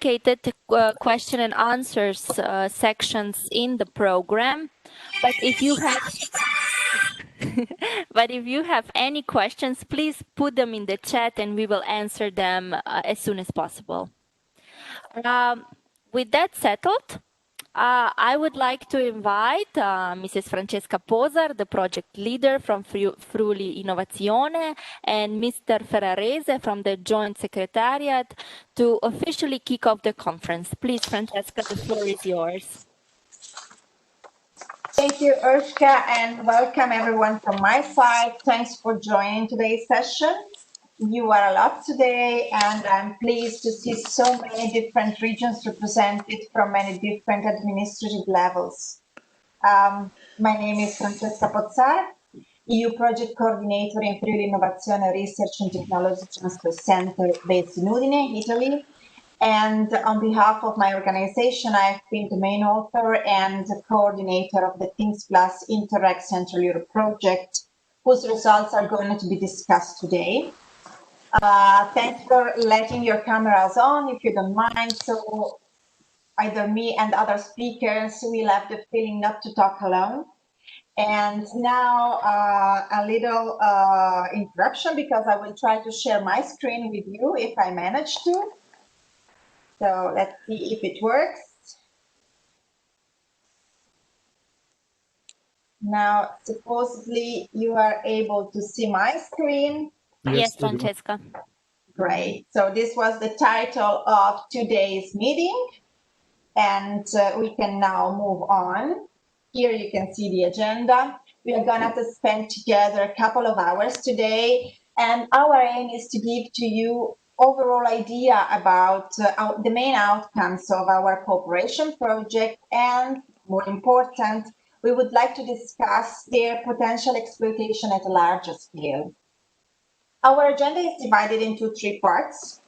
dedicated question and answers sections in the program, but if you have but if you have any questions, please put them in the chat and we will answer them as soon as possible. With that settled, I would like to invite Mrs. Francesca Posar, the project leader from Friuli Innovazione, and Mr. Ferrarese from the Joint Secretariat to officially kick off the conference. Please, Francesca, the floor is yours. Thank you, Urshka, and welcome everyone from my side. Thanks for joining today's session. You are a lot today, and I'm pleased to see so many different regions represented from many different administrative levels. My name is Francesca Pozzar, EU Project Coordinator in Friuli Innovazione Research and Technology Transfer Center based in Udine, Italy. And on behalf of my organization, I've been the main author and coordinator of the Things Plus Interreg Central Europe project, whose results are going to be discussed today. Thanks for letting your cameras on, if you don't mind. So either me and other speakers will have the feeling not to talk alone. And now a little interruption, because I will try to share my screen with you if I manage to. So let's see if it works. Now, supposedly you are able to see my screen. Yes, Francesca. Great. So this was the title of today's meeting, and we can now move on. Here you can see the agenda. We are going to spend together a couple of hours today, and our aim is to give to you overall idea about the main outcomes of our cooperation project, and more important, we would like to discuss their potential exploitation at a larger scale. Our agenda is divided into 3 parts.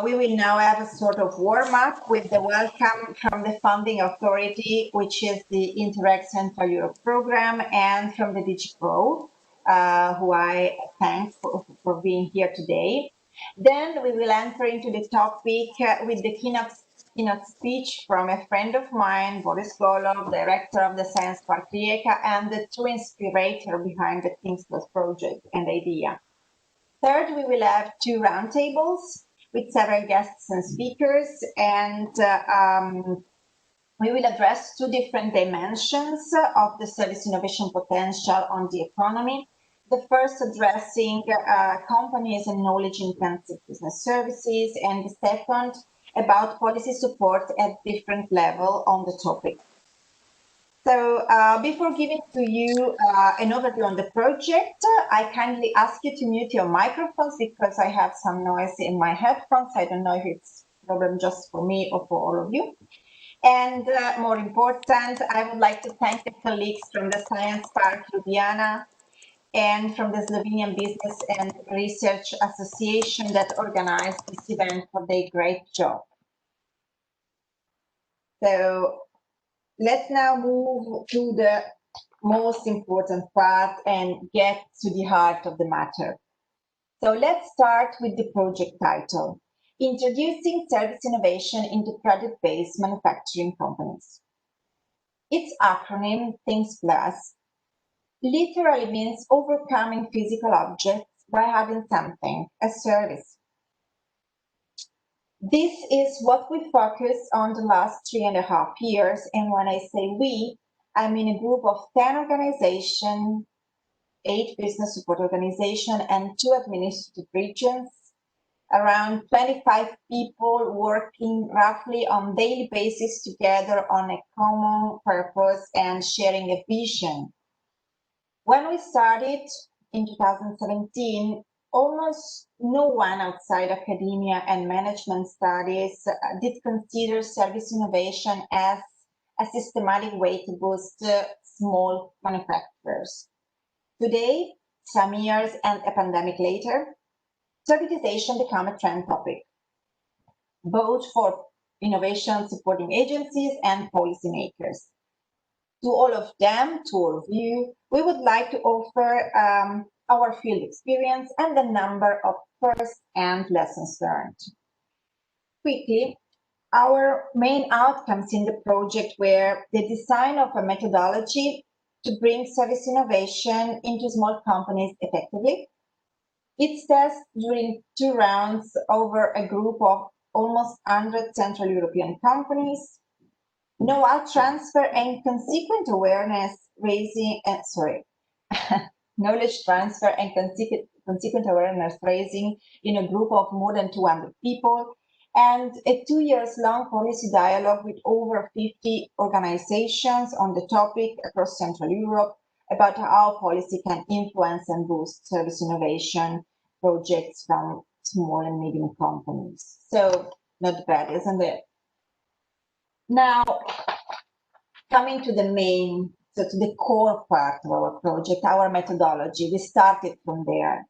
We will now have a sort of warm-up with the welcome from the funding authority, which is the Interreg Central Europe program, and from the DigiPro, who I thank for being here today. Then we will enter into the topic with the keynote speech from a friend of mine, Boris Golov, director of the Science Park Rijeka, and the true inspirator behind the Things Plus project and idea. Third, we will have 2 roundtables with several guests and speakers, and we will address 2 different dimensions of the service innovation potential on the economy. The first addressing companies and knowledge-intensive business services, and the second about policy support at different level on the topic. So before giving to you an overview on the project, I kindly ask you to mute your microphones because I have some noise in my headphones. I don't know if it's a problem just for me or for all of you. And more important, I would like to thank the colleagues from the Science Park Ljubljana and from the Slovenian Business and Research Association that organized this event for their great job. So let's now move to the most important part and get to the heart of the matter. So let's start with the project title, Introducing Service Innovation into Product-Based Manufacturing Companies. Its acronym, Things Plus, literally means overcoming physical objects by having something, a service. This is what we focused on the last 3.5 years, and when I say we, I mean a group of 10 organizations, 8 business support organizations, and 2 administrative regions, around 25 people working roughly on daily basis together on a common purpose and sharing a vision. When we started in 2017, almost no one outside academia and management studies did consider service innovation as a systematic way to boost small manufacturers. Today, some years and a pandemic later, servitization became a trend topic, both for innovation supporting agencies and policymakers. To all of them, to all of you, we would like to offer our field experience and a number of first-hand lessons learned. Quickly, our main outcomes in the project were the design of a methodology to bring service innovation into small companies effectively. Its test during 2 rounds over a group of almost 100 Central European companies. Know-how transfer and consequent awareness raising, knowledge transfer and consequent awareness raising in a group of more than 200 people, and a 2 years long policy dialogue with over 50 organizations on the topic across Central Europe about how policy can influence and boost service innovation projects from small and medium companies. So not bad, isn't it? Now, coming to the main, so to the core part of our project, our methodology, we started from there.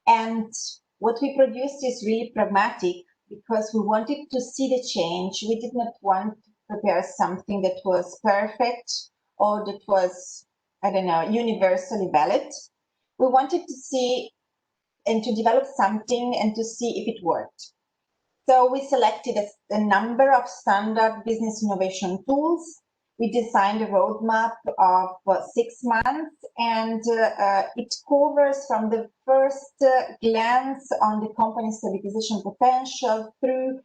And what we produced is really pragmatic because we wanted to see the change. We did not want to prepare something that was perfect or that was, I don't know, universally valid. We wanted to see and to develop something and to see if it worked. So we selected a number of standard business innovation tools. We designed a roadmap of 6 months, and it covers from the first glance on the company's servitization potential through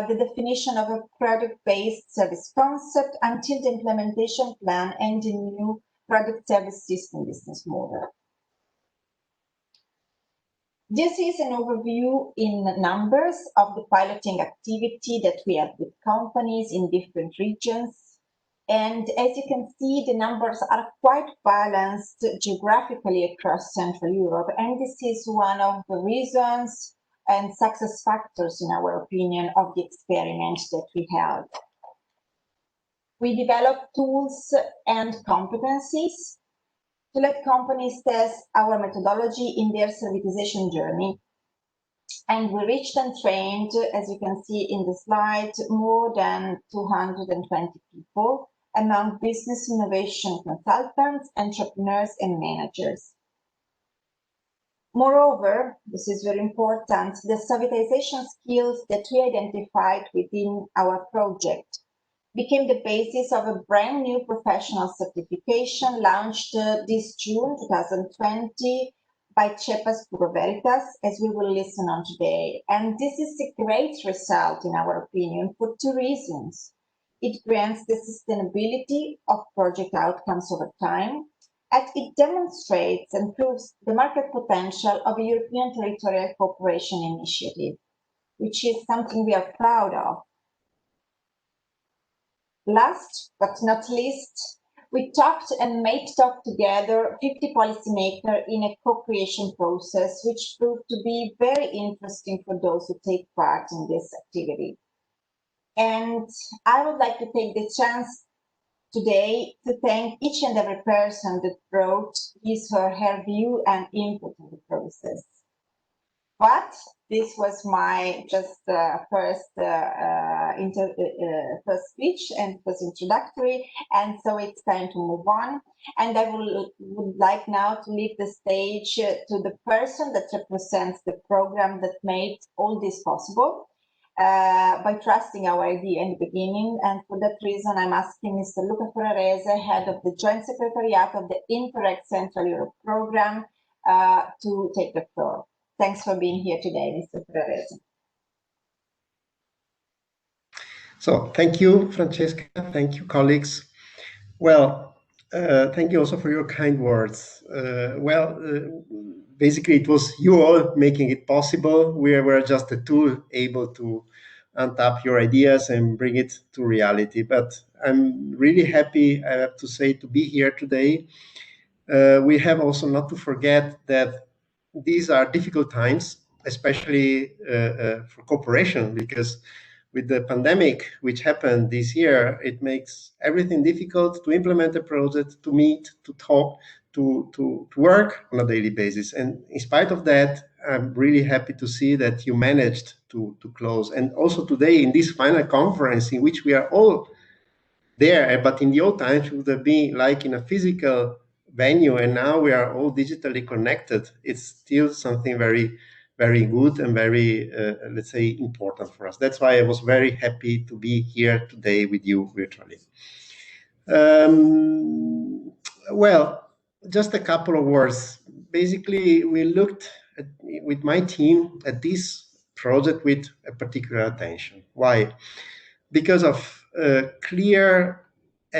the definition of a product-based service concept until the implementation plan and the new product service system business model. This is an overview in numbers of the piloting activity that we have with companies in different regions. And as you can see, the numbers are quite balanced geographically across Central Europe. And this is one of the reasons and success factors, in our opinion, of the experiment that we held. We developed tools and competencies to let companies test our methodology in their servitization journey. And we reached and trained, as you can see in the slide, more than 220 people among business innovation consultants, entrepreneurs, and managers. Moreover, this is very important, the servitization skills that we identified within our project became the basis of a brand new professional certification launched this June 2020 by CEPAS Puro Veritas, as we will listen on today. And this is a great result, in our opinion, for 2 reasons. It grants the sustainability of project outcomes over time, and it demonstrates and proves the market potential of a European territorial cooperation initiative, which is something we are proud of. Last but not least, we talked and made talk together 50 policymakers in a co-creation process, which proved to be very interesting for those who take part in this activity. And I would like to take the chance today to thank each and every person that brought his or her view and input in the process. But this was my first speech and was introductory, and so it's time to move on. And I would like now to leave the stage to the person that represents the program that made all this possible by trusting our idea in the beginning. And for that reason, I'm asking Mr. Luca Ferrarese, head of the Joint Secretariat of the Interreg Central Europe program, to take the floor. Thanks for being here today, Mr. Ferrarese. So thank you, Francesca. Thank you, colleagues. Well, thank you also for your kind words. Basically, it was you all making it possible. We were just a tool able to untap your ideas and bring it to reality. But I'm really happy, I have to say, to be here today. We have also not to forget that these are difficult times, especially for cooperation, because with the pandemic, which happened this year, it makes everything difficult to implement a project, to meet, to talk, to work on a daily basis. And in spite of that, I'm really happy to see that you managed to close. And also today in this final conference in which we are all there, but in the old times it would have been like in a physical venue, and now we are all digitally connected. It's still something very, very good and very, let's say, important for us. That's why I was very happy to be here today with you virtually. Well, just a couple of words. Basically, we looked at, with my team at this project with a particular attention. Why? Because of clear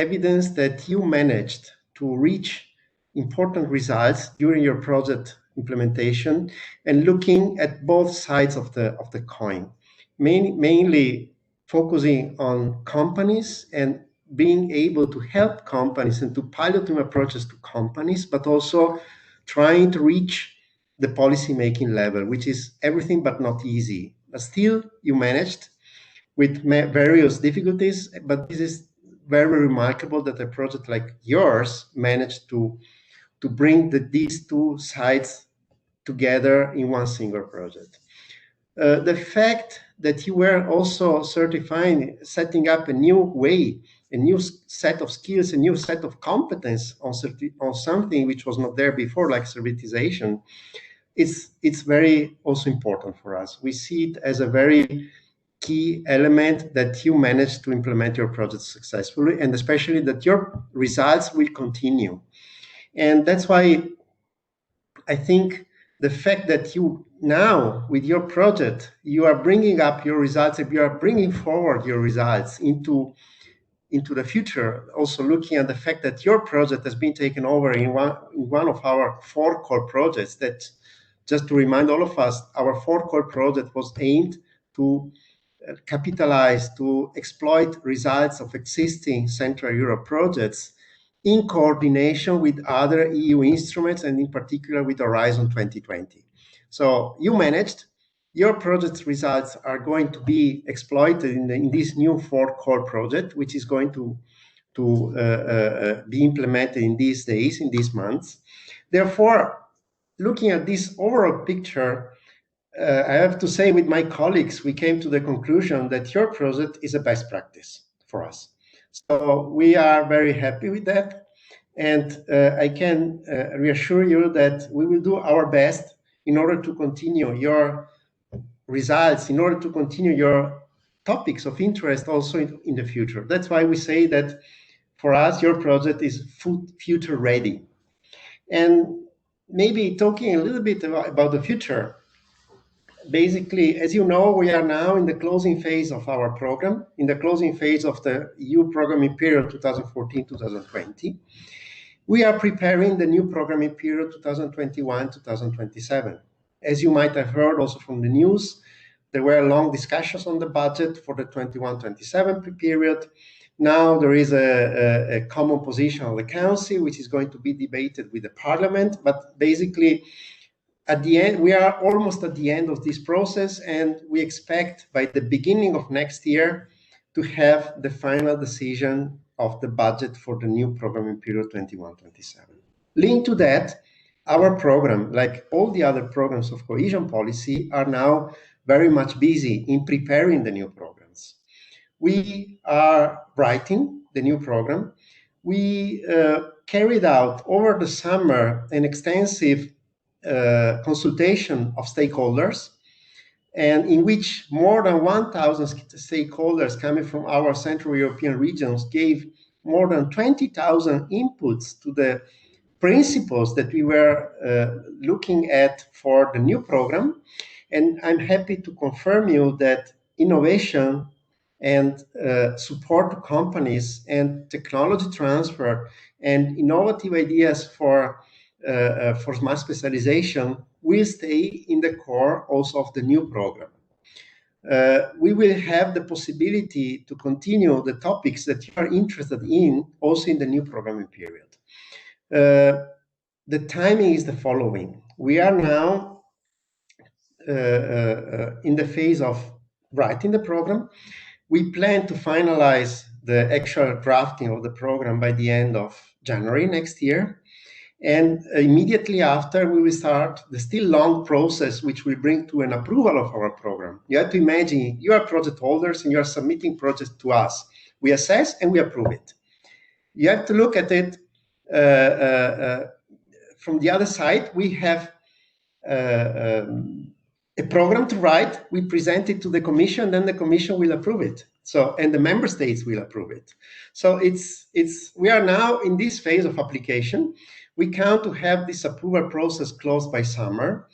evidence that you managed to reach important results during your project implementation, and looking at both sides of the coin, mainly focusing on companies and being able to help companies and to pilot new approaches to companies, but also trying to reach the policy making level, which is everything but not easy. But still, you managed with various difficulties, but this is very remarkable that a project like yours managed to bring these two sides together in one single project. The fact that you were also certifying, setting up a new way, a new set of skills, a new set of competence on something which was not there before, like servitization, it's very also important for us. We see it as a very key element that you managed to implement your project successfully, and especially that your results will continue. And that's why I think the fact that you now, with your project, you are bringing up your results, you are bringing forward your results into the future, also looking at the fact that your project has been taken over in one of our 4 core projects. That, just to remind all of us, our 4 core project was aimed to capitalize, to exploit results of existing Central Europe projects in coordination with other EU instruments, and in particular with Horizon 2020. So you managed, your project's results are going to be exploited in this new 4 core project, which is going to be implemented in these days, in these months. Therefore, looking at this overall picture, I have to say, with my colleagues, we came to the conclusion that your project is a best practice for us. So we are very happy with that. And I can reassure you that we will do our best in order to continue your results, in order to continue your topics of interest also in the future. That's why we say that for us, your project is future ready. And maybe talking a little bit about the future. Basically, as you know, we are now in the closing phase of our program, in the closing phase of the EU programming period 2014-2020. We are preparing the new programming period 2021-2027. As you might have heard also from the news, there were long discussions on the budget for the 21-27 period. Now there is a common position of the Council, which is going to be debated with the Parliament, but basically, at the end, we are almost at the end of this process, and we expect by the beginning of next year to have the final decision of the budget for the new programming period 21-27. Linked to that, our program, like all the other programs of cohesion policy, are now very much busy in preparing the new programs. We are writing the new program. We carried out over the summer an extensive consultation of stakeholders, and in which more than 1,000 stakeholders coming from our Central European regions gave more than 20,000 inputs to the principles that we were looking at for the new program. And I'm happy to confirm you that innovation and support to companies and technology transfer and innovative ideas for smart specialization will stay in the core also of the new program. We will have the possibility to continue the topics that you are interested in also in the new programming period. The timing is the following. We are now in the phase of writing the program. We plan to finalize the actual drafting of the program by the end of January next year. And immediately after, we will start the still long process, which will bring to an approval of our program. You have to imagine you are project holders and you are submitting projects to us. We assess and we approve it. You have to look at it from the other side. We have a program to write, we present it to the Commission, then the Commission will approve it. So, and the member states will approve it. So we are now in this phase of application. We count to have this approval process closed by summer.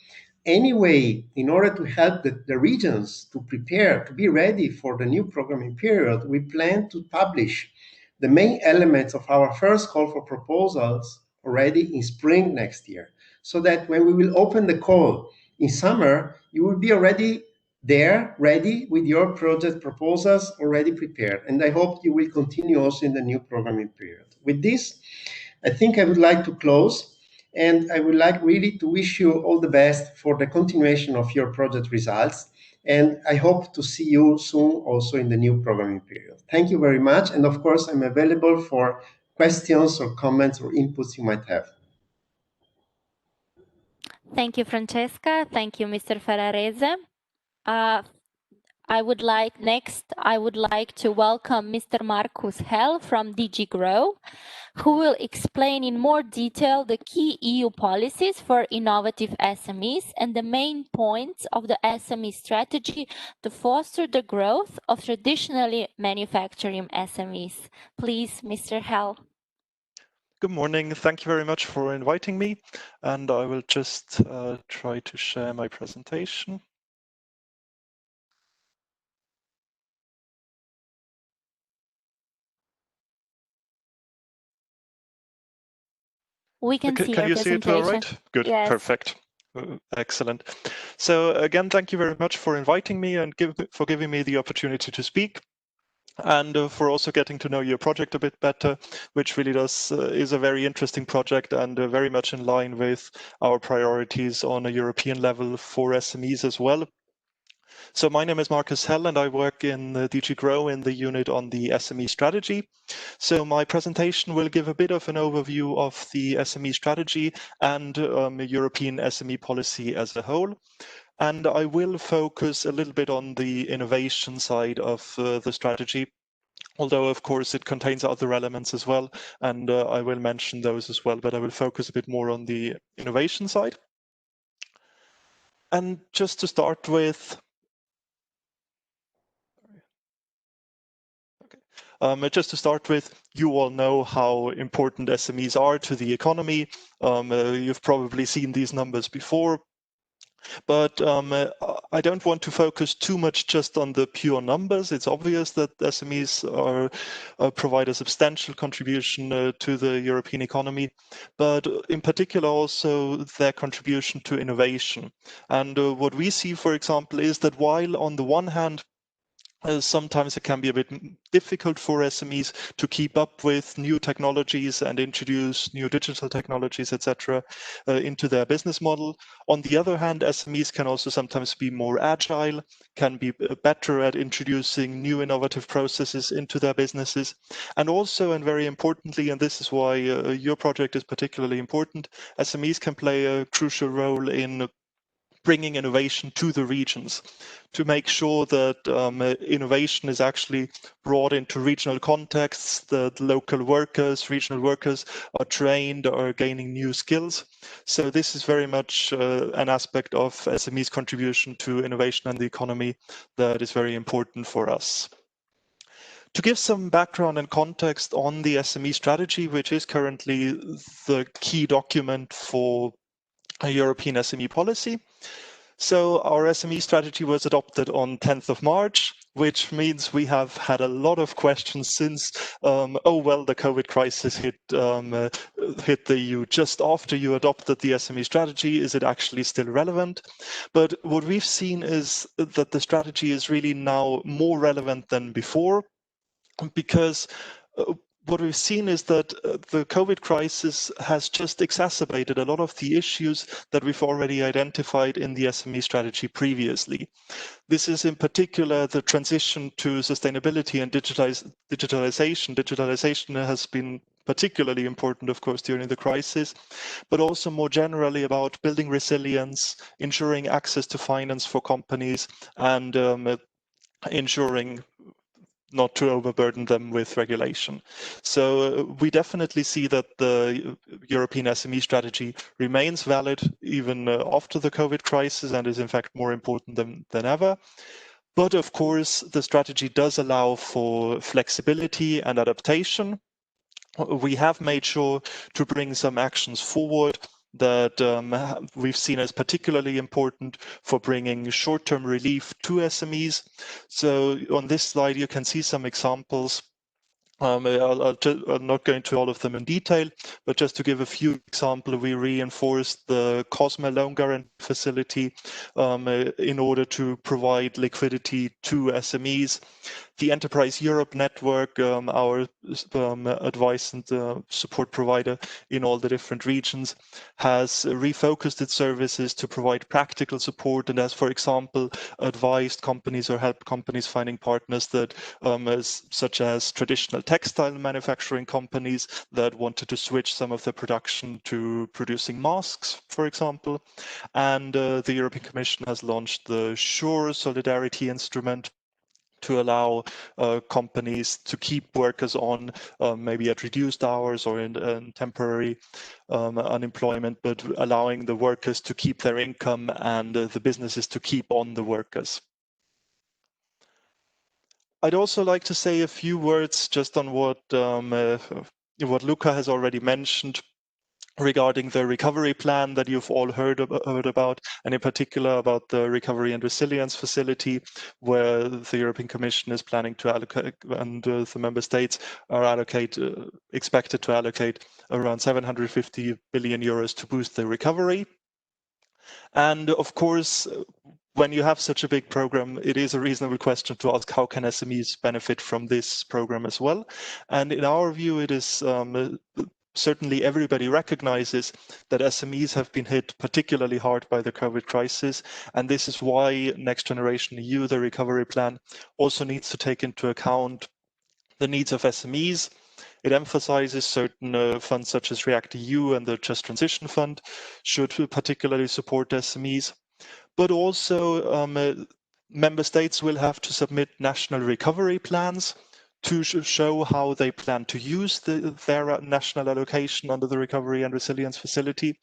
Anyway, in order to help the regions to prepare, to be ready for the new programming period, we plan to publish the main elements of our first call for proposals already in spring next year, so that when we will open the call in summer, you will be already there, ready with your project proposals already prepared. And I hope you will continue also in the new programming period. With this, I think I would like to close, and I would like really to wish you all the best for the continuation of your project results. And I hope to see you soon also in the new programming period. Thank you very much. And of course, I'm available for questions or comments or inputs you might have. Thank you, Francesca. Thank you, Mr. Ferrarese. I would like to welcome Mr. Markus Hell from DG Grow, who will explain in more detail the key EU policies for innovative SMEs and the main points of the SME strategy to foster the growth of traditionally manufacturing SMEs. Please, Mr. Hell. Good morning. Thank you very much for inviting me. And I will just try to share my presentation. We can see your you see it all right? Good, yes. Perfect. Excellent. So again, thank you very much for inviting me and for giving me the opportunity to speak, and for also getting to know your project a bit better, which really is a very interesting project and very much in line with our priorities on a European level for SMEs as well. So my name is Markus Hell, and I work in DG Grow in the unit on the SME strategy. So my presentation will give a bit of an overview of the SME strategy and European SME policy as a whole. And I will focus a little bit on the innovation side of the strategy, although of course it contains other elements as well, and I will mention those as well, but I will focus a bit more on the innovation side. And just to start with, you all know how important SMEs are to the economy. You've probably seen these numbers before, but I don't want to focus too much just on the pure numbers. It's obvious that SMEs provide a substantial contribution to the European economy, but in particular also their contribution to innovation. And what we see, for example, is that while on the one hand, sometimes it can be a bit difficult for SMEs to keep up with new technologies and introduce new digital technologies, etc., into their business model. On the other hand, SMEs can also sometimes be more agile, can be better at introducing new innovative processes into their businesses. And also, and very importantly, and this is why your project is particularly important, SMEs can play a crucial role in bringing innovation to the regions, to make sure that innovation is actually brought into regional contexts, that local workers, regional workers are trained or gaining new skills. So this is very much an aspect of SME's contribution to innovation and the economy that is very important for us. To give some background and context on the SME strategy, which is currently the key document for a European SME policy. So our SME strategy was adopted on 10th of March, which means we have had a lot of questions since, the COVID crisis hit the EU just after you adopted the SME strategy. Is it actually still relevant? But what we've seen is that the strategy is really now more relevant than before, because what we've seen is that the COVID crisis has just exacerbated a lot of the issues that we've already identified in the SME strategy previously. This is in particular the transition to sustainability and digitalization. Digitalization has been particularly important, of course, during the crisis, but also more generally about building resilience, ensuring access to finance for companies, and ensuring not to overburden them with regulation. So we definitely see that the European SME strategy remains valid even after the COVID crisis and is in fact more important than ever. But of course, the strategy does allow for flexibility and adaptation. We have made sure to bring some actions forward that we've seen as particularly important for bringing short-term relief to SMEs. So on this slide, you can see some examples. I'm not going to all of them in detail, but just to give a few examples, we reinforced the Cosme loan guarantee facility in order to provide liquidity to SMEs. The Enterprise Europe network, our advice and support provider in all the different regions, has refocused its services to provide practical support and has, for example, advised companies or helped companies finding partners that, such as traditional textile manufacturing companies that wanted to switch some of their production to producing masks, for example. And the European Commission has launched the SURE Solidarity Instrument to allow companies to keep workers on maybe at reduced hours or in temporary unemployment, but allowing the workers to keep their income and the businesses to keep on the workers. I'd also like to say a few words just on what Luca has already mentioned regarding the recovery plan that you've all heard about, and in particular about the Recovery and Resilience Facility, where the European Commission is planning to allocate, and the member states are expected to allocate around 750 billion euros to boost the recovery. And of course, when you have such a big program, it is a reasonable question to ask, how can SMEs benefit from this program as well? And in our view, it is certainly everybody recognizes that SMEs have been hit particularly hard by the COVID crisis. And this is why Next Generation EU, the recovery plan, also needs to take into account the needs of SMEs. It emphasizes certain funds such as REACT-EU and the Just Transition Fund should particularly support SMEs. But also member states will have to submit national recovery plans to show how they plan to use their national allocation under the Recovery and Resilience Facility.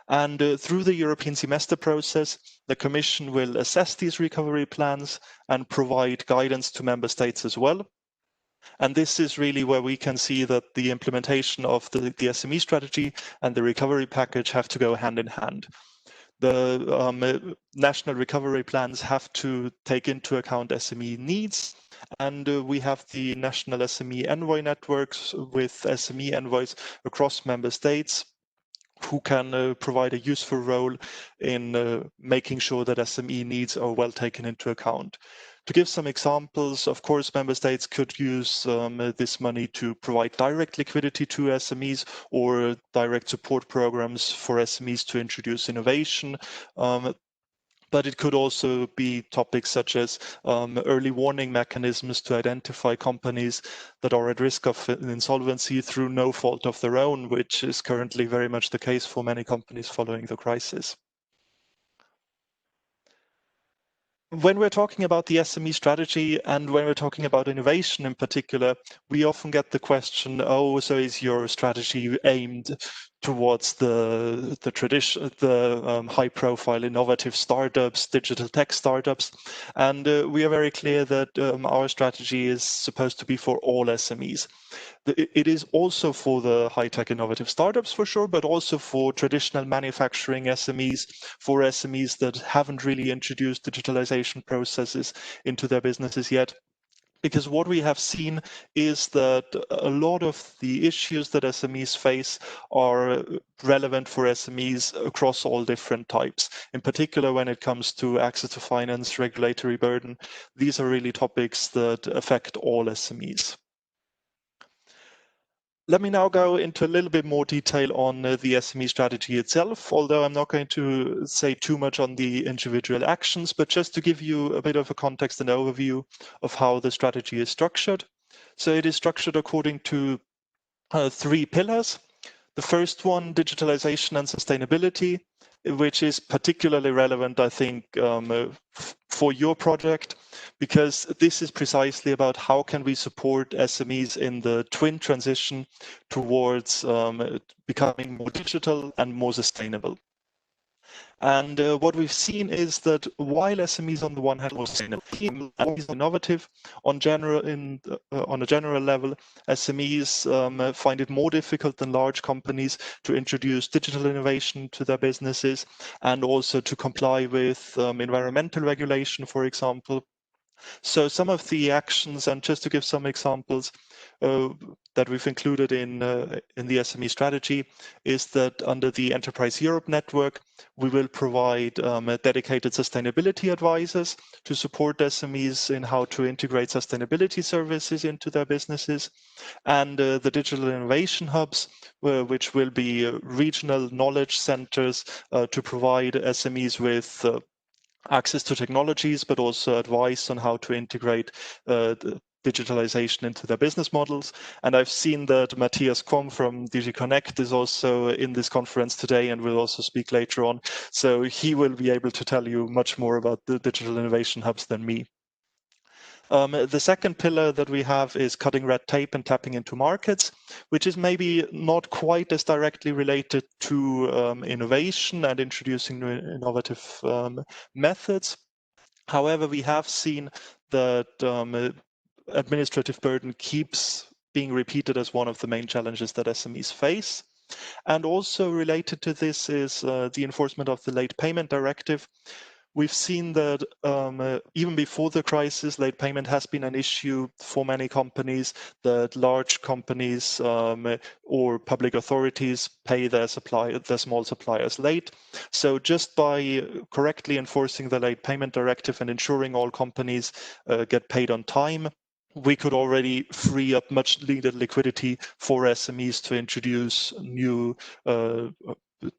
And through the European semester process, the Commission will assess these recovery plans and provide guidance to member states as well. And this is really where we can see that the implementation of the SME strategy and the recovery package have to go hand in hand. The national recovery plans have to take into account SME needs, and we have the national SME envoy networks with SME envoys across member states who can provide a useful role in making sure that SME needs are well taken into account. To give some examples, of course, member states could use this money to provide direct liquidity to SMEs or direct support programs for SMEs to introduce innovation. But it could also be topics such as early warning mechanisms to identify companies that are at risk of insolvency through no fault of their own, which is currently very much the case for many companies following the crisis. When we're talking about the SME strategy and when we're talking about innovation in particular, we often get the question, oh, so is your strategy aimed towards the high-profile innovative startups, digital tech startups? And we are very clear that our strategy is supposed to be for all SMEs. It is also for the high-tech innovative startups for sure, but also for traditional manufacturing SMEs, for SMEs that haven't really introduced digitalization processes into their businesses yet. Because what we have seen is that a lot of the issues that SMEs face are relevant for SMEs across all different types. In particular, when it comes to access to finance, regulatory burden, these are really topics that affect all SMEs. Let me now go into a little bit more detail on the SME strategy itself, although I'm not going to say too much on the individual actions, but just to give you a bit of a context and overview of how the strategy is structured. So it is structured according to 3 pillars. The first one, digitalization and sustainability, which is particularly relevant, I think, for your project, because this is precisely about how can we support SMEs in the twin transition towards becoming more digital and more sustainable. And what we've seen is that while SMEs on the one hand are sustainable and innovative, on a general level, SMEs find it more difficult than large companies to introduce digital innovation to their businesses and also to comply with environmental regulation, for example. So some of the actions, and just to give some examples that we've included in the SME strategy, is that under the Enterprise Europe network, we will provide dedicated sustainability advisors to support SMEs in how to integrate sustainability services into their businesses. And the digital innovation hubs, which will be regional knowledge centers to provide SMEs with access to technologies, but also advice on how to integrate the digitalization into their business models. And I've seen that Matthias Krom from DG Connect is also in this conference today and will also speak later on. So he will be able to tell you much more about the digital innovation hubs than me. The second pillar that we have is cutting red tape and tapping into markets, which is maybe not quite as directly related to innovation and introducing new innovative methods. However, we have seen that administrative burden keeps being repeated as one of the main challenges that SMEs face. And also related to this is the enforcement of the Late Payment Directive. We've seen that even before the crisis, late payment has been an issue for many companies, that large companies or public authorities pay their small suppliers late. So just by correctly enforcing the Late Payment Directive and ensuring all companies get paid on time, we could already free up much needed liquidity for SMEs to introduce new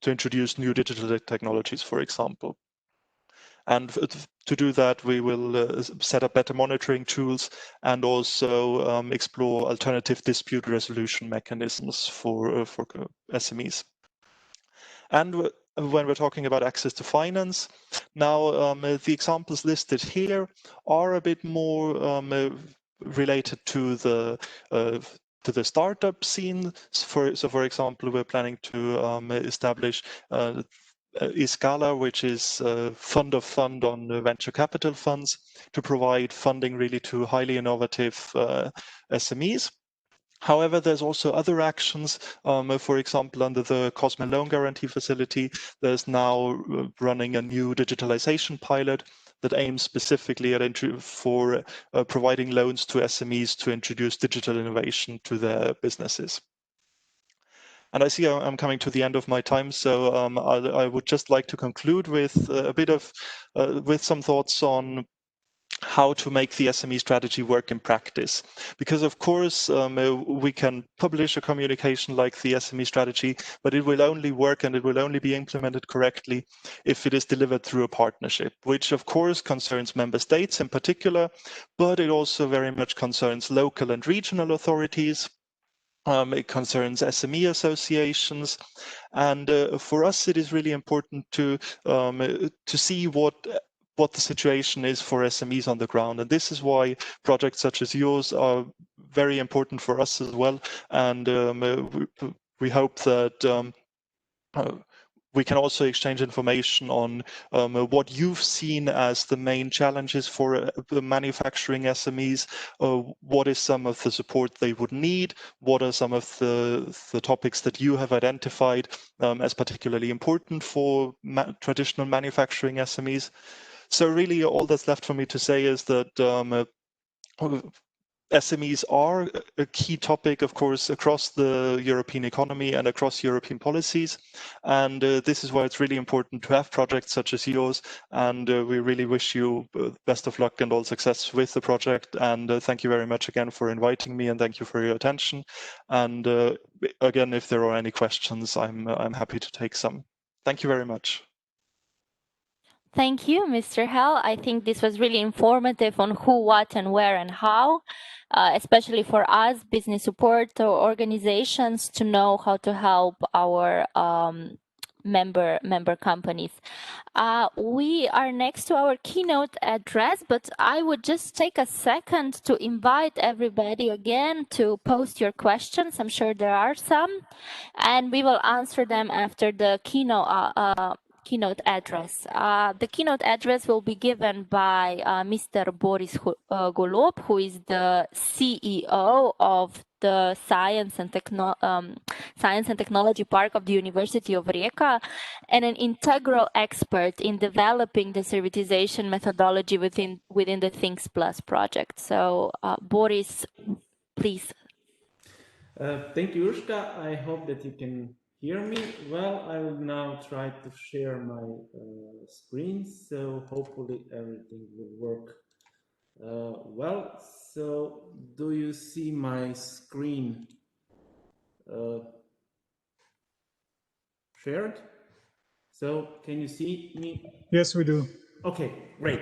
digital technologies, for example. And to do that, we will set up better monitoring tools and also explore alternative dispute resolution mechanisms for SMEs. And when we're talking about access to finance, now the examples listed here are a bit more related to the startup scene. So for example, we're planning to establish Escala, which is a fund of fund on venture capital funds to provide funding really to highly innovative SMEs. However, there's also other actions. For example, under the COSME Loan Guarantee Facility, there's now running a new digitalization pilot that aims specifically at for providing loans to SMEs to introduce digital innovation to their businesses. And I see I'm coming to the end of my time, so I would just like to conclude with a bit of with some thoughts on how to make the SME strategy work in practice. Because of course, we can publish a communication like the SME strategy, but it will only work and it will only be implemented correctly if it is delivered through a partnership, which of course concerns member states in particular, but it also very much concerns local and regional authorities. It concerns SME associations, and for us, it is really important to see what the situation is for SMEs on the ground, and this is why projects such as yours are very important for us as well. And we hope that we can also exchange information on what you've seen as the main challenges for the manufacturing SMEs. What is some of the support they would need? What are some of the topics that you have identified as particularly important for traditional manufacturing SMEs? So really all that's left for me to say is that SMEs are a key topic, of course, across the European economy and across European policies. And this is why it's really important to have projects such as yours. And we really wish you best of luck and all success with the project. And thank you very much again for inviting me, and thank you for your attention. And again, if there are any questions, I'm happy to take some. Thank you very much. Thank you, Mr. Hell. I think this was really informative on who, what, and where, and how, especially for us, business support organizations, to know how to help our member companies. We are next to our keynote address, but I would just take a second to invite everybody again to post your questions. I'm sure there are some, and we will answer them after the keynote address. The keynote address will be given by Mr. Boris Golob, who is the CEO of the Science and Technology Park of the University of Rijeka, and an integral expert in developing the servitization methodology within the Things Plus project. So, Boris, please. Thank you, Urška. I hope that you can hear me well. I will now try to share my screen, so hopefully everything will work well. So, do you see my screen shared? So, can you see me? Yes, we do. Okay, great.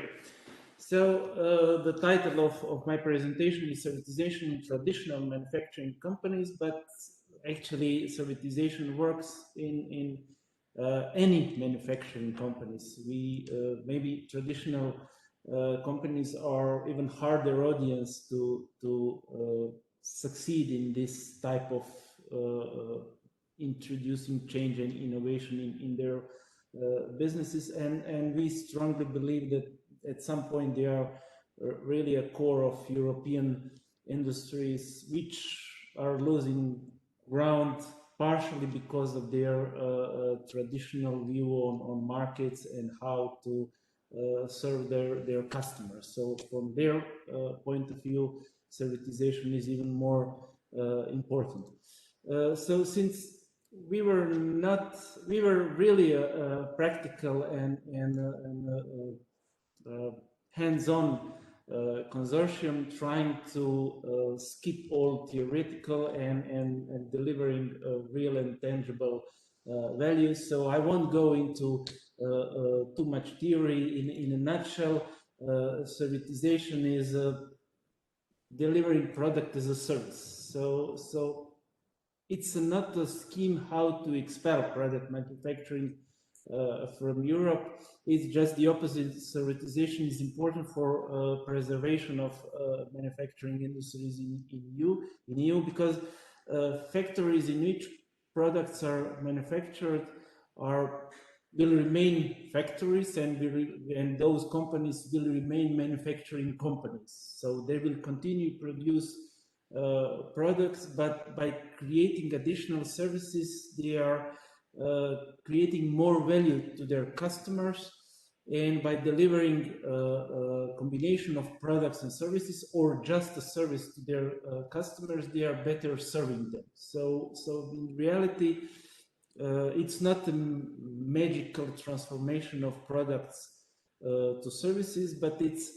So the title of my presentation is Servitization in Traditional Manufacturing Companies, but actually servitization works in any manufacturing companies. Maybe traditional companies are even harder audience to succeed in this type of introducing change and innovation in their businesses, and we strongly believe that at some point they are really a core of European industries which are losing ground partially because of their traditional view on markets and how to serve their customers. So from their point of view, servitization is even more important. So since we were really a practical and hands-on consortium trying to skip all theoretical and delivering real and tangible values. So I won't go into too much theory. In a nutshell, servitization is delivering product as a service. So it's not a scheme how to expel product manufacturing from Europe. It's just the opposite. Servitization is important for preservation of manufacturing industries in EU because factories in which products are manufactured will remain factories, and those companies will remain manufacturing companies. So they will continue to produce products, but by creating additional services, they are creating more value to their customers, and by delivering a combination of products and services or just a service to their customers, they are better serving them. So in reality, it's not a magical transformation of products to services, but it's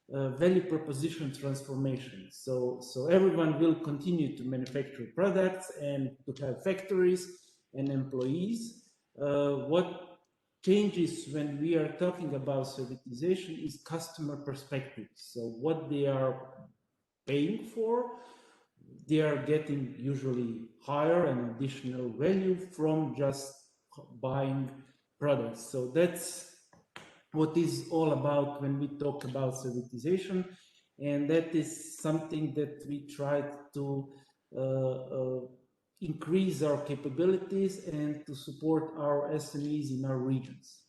value proposition transformation. So everyone will continue to manufacture products and to have factories and employees. What changes when we are talking about servitization is customer perspective. So what they are paying for, they are getting usually higher and additional value from just buying products. So that's what is all about when we talk about servitization, and that is something that we try to increase our capabilities and to support our SMEs in our regions.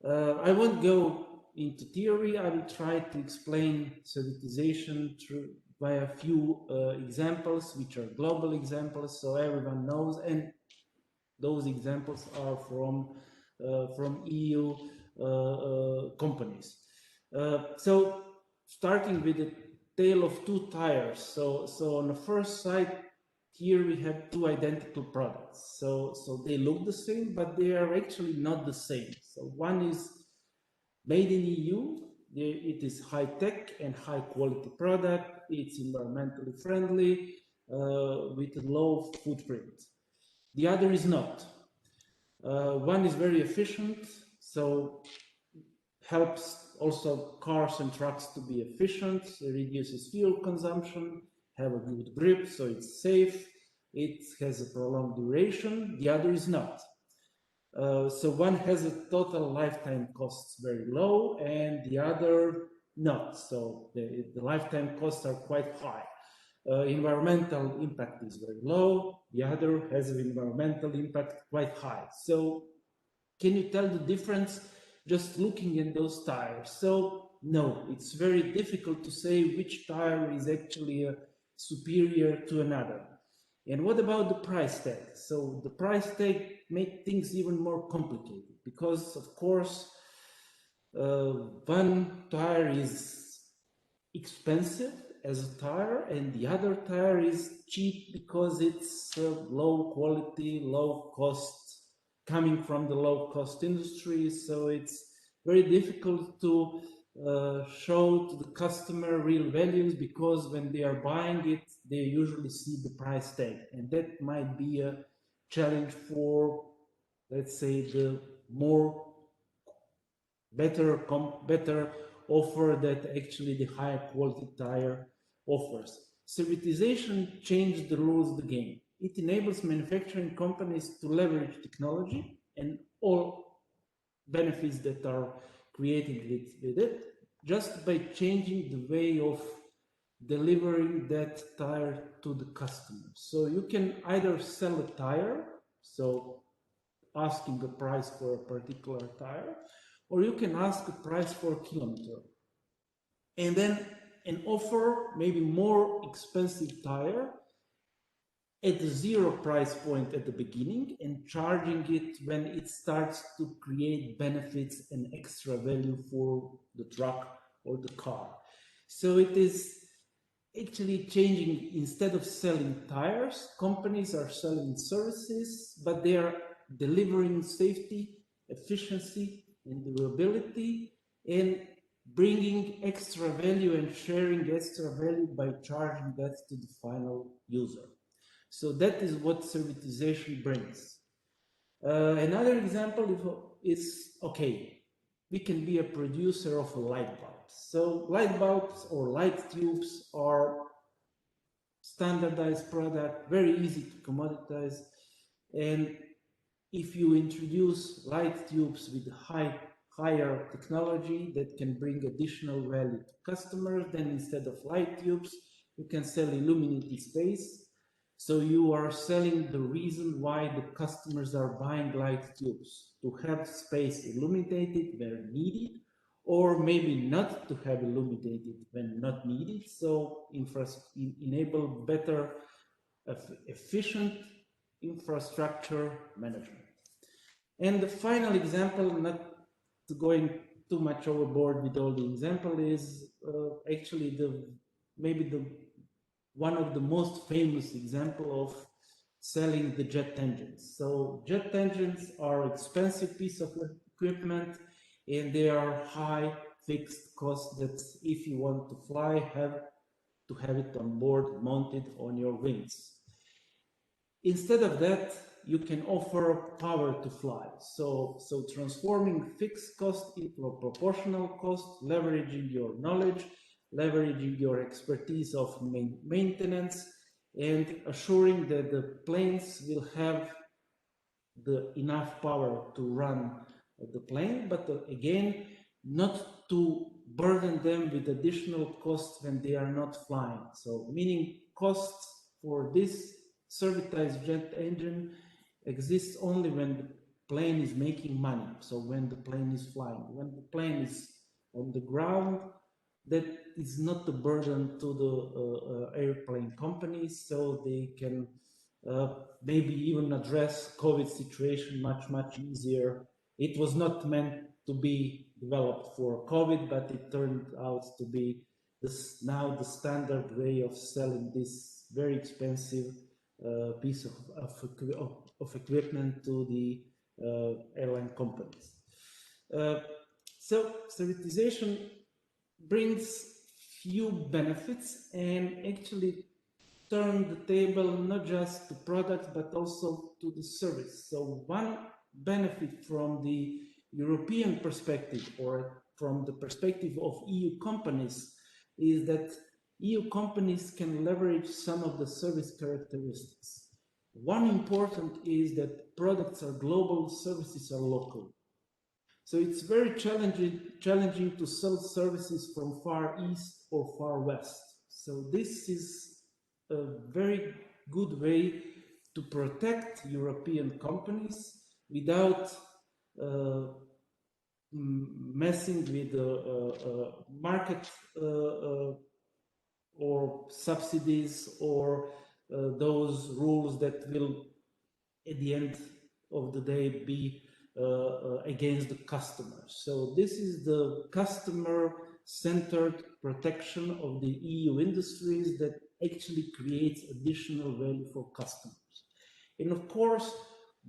I won't go into theory. I will try to explain servitization by a few examples, which are global examples, so everyone knows, and those examples are from EU companies. So starting with the tale of two tires. So on the first side, here we have two identical products. So they look the same, but they are actually not the same. So one is made in EU. It is high tech and high quality product. It's environmentally friendly with a low footprint. The other is not. One is very efficient, so helps also cars and trucks to be efficient, reduces fuel consumption, have a good grip, so it's safe, it has a prolonged duration. The other is not. So one has a total lifetime costs very low and the other not. So the lifetime costs are quite high. Environmental impact is very low. The other has an environmental impact quite high. So can you tell the difference just looking at those tires? So no, it's very difficult to say which tire is actually superior to another. And what about the price tag? So the price tag makes things even more complicated because, of course, one tire is expensive as a tire and the other tire is cheap because it's low quality, low cost, coming from the low cost industry. So it's very difficult to show to the customer real values because when they are buying it, they usually see the price tag. And that might be a challenge for, let's say, the more better offer that actually the higher quality tire offers. Servitization changed the rules of the game. It enables manufacturing companies to leverage technology and all benefits that are created with it, just by changing the way of delivering that tire to the customer. So you can either sell a tire, so asking a price for a particular tire, or you can ask a price for a kilometer. And then an offer maybe more expensive tire at the zero price point at the beginning and charging it when it starts to create benefits and extra value for the truck or the car. So it is actually changing. Instead of selling tires, companies are selling services, but they are delivering safety, efficiency, and durability, and bringing extra value and sharing extra value by charging that to the final user. So that is what servitization brings. Another example is, okay, we can be a producer of a light bulb. So light bulbs or light tubes are standardized product, very easy to commoditize. And if you introduce light tubes with higher technology that can bring additional value to customers, then instead of light tubes, you can sell illuminated space. So you are selling the reason why the customers are buying light tubes, to have space illuminated where needed, or maybe not to have illuminated when not needed. So enable better, efficient infrastructure management. And the final example, not going too much overboard with all the example, is actually maybe one of the most famous example of selling the jet engines. So jet engines are expensive piece of equipment and they are high fixed costs that if you want to fly, have to have it on board mounted on your wings. Instead of that, you can offer power to fly. So transforming fixed cost into a proportional cost, leveraging your knowledge, leveraging your expertise of maintenance, and assuring that the planes will have enough power to run the plane, but again, not to burden them with additional costs when they are not flying. So meaning costs for this servitized jet engine exists only when the plane is making money. So when the plane is flying, when the plane is on the ground, that is not a burden to the airplane companies, so they can maybe even address COVID situation much easier. It was not meant to be developed for COVID, but it turned out to be now the standard way of selling this very expensive piece of equipment to the airline companies. So servitization brings few benefits and actually turn the table not just to products but also to the service. So one benefit from the European perspective or from the perspective of EU companies is that EU companies can leverage some of the service characteristics. One important is that products are global, services are local. So it's very challenging to sell services from far east or far west. So this is a very good way to protect European companies without messing with the market or subsidies or those rules that will at the end of the day be against the customers. So this is the customer-centered protection of the EU industries that actually creates additional value for customers. And of course,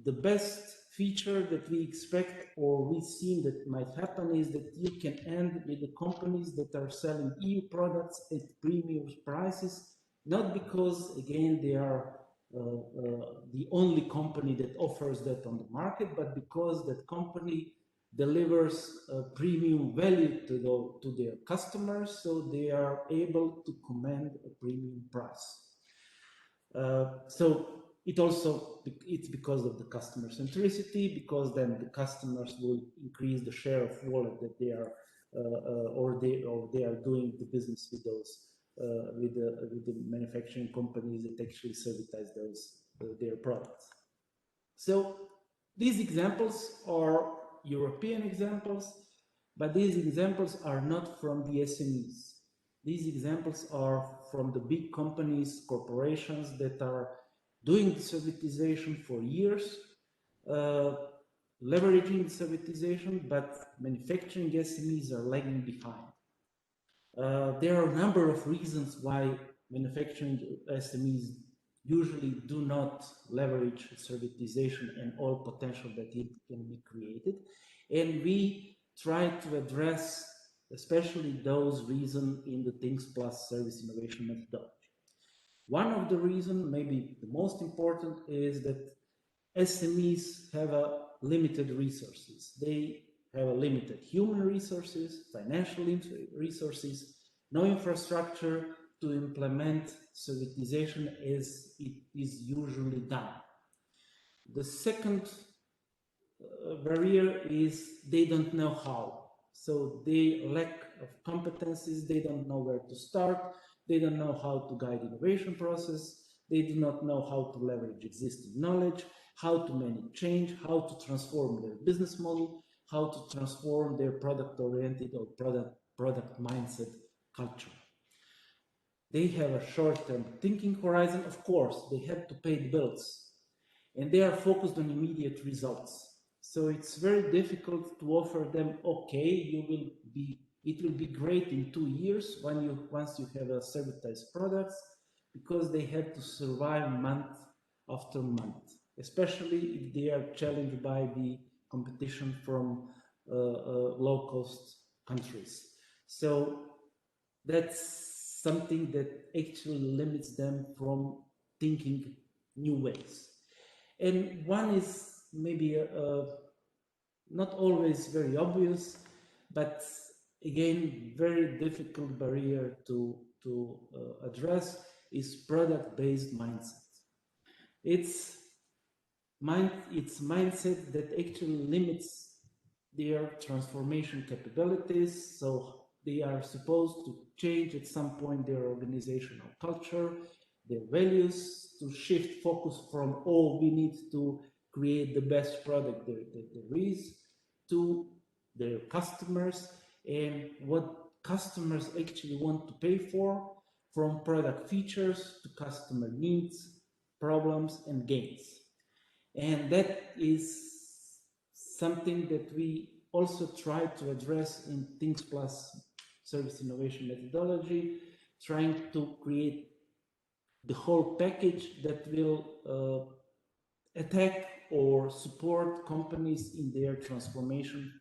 the best feature that we expect or we see that might happen is that you can end with the companies that are selling EU products at premium prices, not because, again, they are the only company that offers that on the market, but because that company delivers a premium value to their customers, so they are able to command a premium price. So it's because of the customer centricity, because then the customers will increase the share of wallet that they are or they are doing the business with those with the manufacturing companies that actually servitize those their products. So these examples are European examples, but these examples are not from the SMEs. These examples are from the big companies, corporations that are doing servitization for years, leveraging servitization, but manufacturing SMEs are lagging behind. There are a number of reasons why manufacturing SMEs usually do not leverage servitization and all potential that it can be created. And we try to address especially those reasons in the Things Plus service innovation methodology. One of the reasons, maybe the most important, is that SMEs have a limited resources. They have a limited human resources, financial resources, no infrastructure to implement servitization as it is usually done. The second barrier is they don't know how. So they lack of competencies, they don't know where to start, they don't know how to guide innovation process, they do not know how to leverage existing knowledge, how to manage change, how to transform their business model, how to transform their product-oriented or product mindset culture. They have a short-term thinking horizon. Of course, they have to pay the bills, and they are focused on immediate results. So it's very difficult to offer them, okay, it will be great in 2 years once you have a servitized products, because they have to survive month after month, especially if they are challenged by the competition from low-cost countries. So that's something that actually limits them from thinking new ways. And one is maybe not always very obvious, but again, very difficult barrier to address is product-based mindset. It's mindset that actually limits their transformation capabilities. So they are supposed to change at some point their organizational culture, their values, to shift focus from, oh, we need to create the best product there is, to their customers and what customers actually want to pay for, from product features to customer needs, problems, and gains. And that is something that we also try to address in Things Plus service innovation methodology, trying to create the whole package that will attack or support companies in their transformation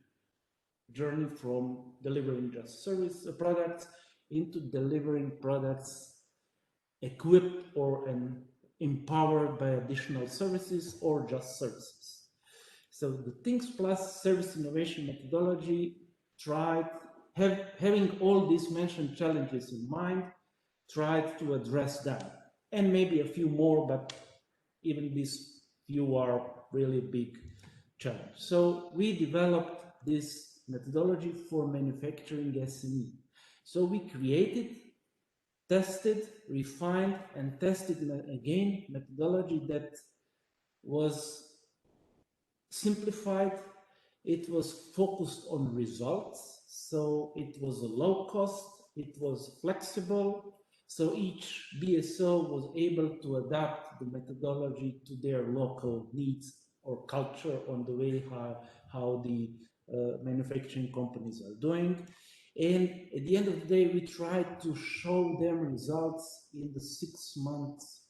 journey from delivering just service products into delivering products equipped or empowered by additional services or just services. So the Things Plus service innovation methodology tried, having all these mentioned challenges in mind, tried to address them, and maybe a few more, but even these few are really big challenge. So we developed this methodology for manufacturing SME. So we created, tested, refined, and tested again methodology that was simplified. It was focused on results. So it was a low cost, it was flexible. So each BSO was able to adapt the methodology to their local needs or culture on the way how the manufacturing companies are doing. And at the end of the day, we tried to show them results in the 6 months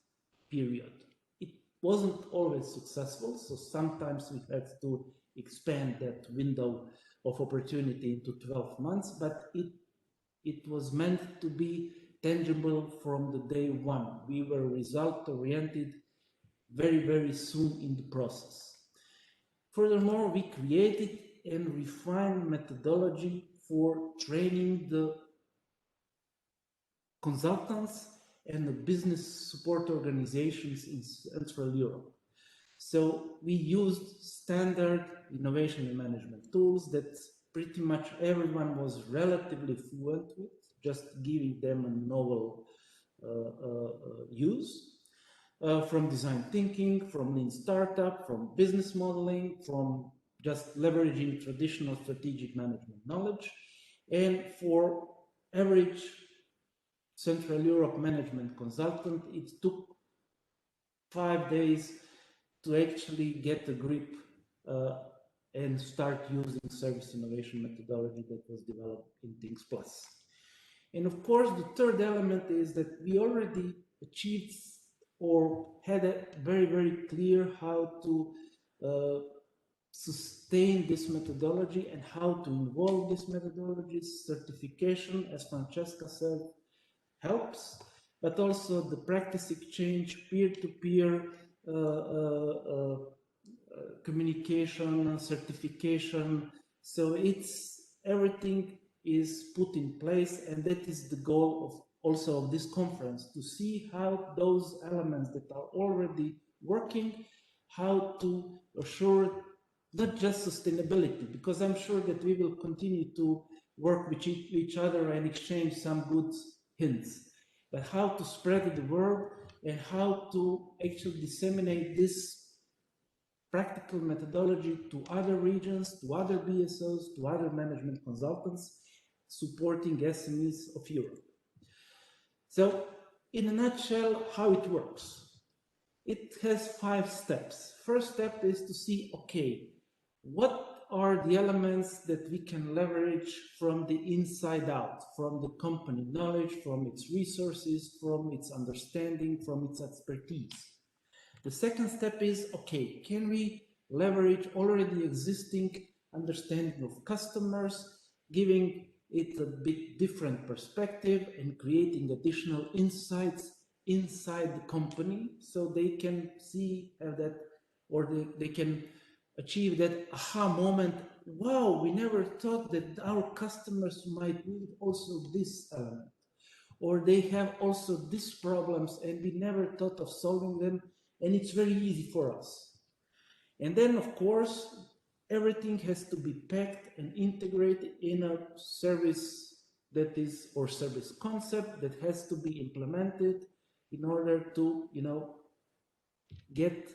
period. It wasn't always successful, so sometimes we had to expand that window of opportunity into 12 months, but it was meant to be tangible from the day one. We were result-oriented very, very soon in the process. Furthermore, we created and refined methodology for training the consultants and the business support organizations in Central Europe. So we used standard innovation and management tools that pretty much everyone was relatively fluent with, just giving them a novel use. From design thinking, from lean startup, from business modeling, from just leveraging traditional strategic management knowledge. And for average Central Europe management consultant, it took 5 days to actually get a grip and start using service innovation methodology that was developed in Things Plus. And of course, the third element is that we already achieved or had a very, very clear how to sustain this methodology and how to involve this methodology. Certification, as Francesca said, helps, but also the practice exchange, peer-to-peer communication, certification. So everything is put in place, and that is the goal of also of this conference, to see how those elements that are already working, how to assure not just sustainability, because I'm sure that we will continue to work with each other and exchange some good hints, but how to spread the word and how to actually disseminate this practical methodology to other regions, to other BSOs, to other management consultants supporting SMEs of Europe. So, in a nutshell, how it works. It has 5 steps. First step is to see, okay, what are the elements that we can leverage from the inside out, from the company knowledge, from its resources, from its understanding, from its expertise. The second step is, okay, can we leverage already existing understanding of customers, giving it a bit different perspective and creating additional insights inside the company so they can see that, or they can achieve that aha moment. Wow, we never thought that our customers might need also this element, or they have also these problems and we never thought of solving them, and it's very easy for us. And then, of course, everything has to be packed and integrated in a service that is, or service concept that has to be implemented in order to, get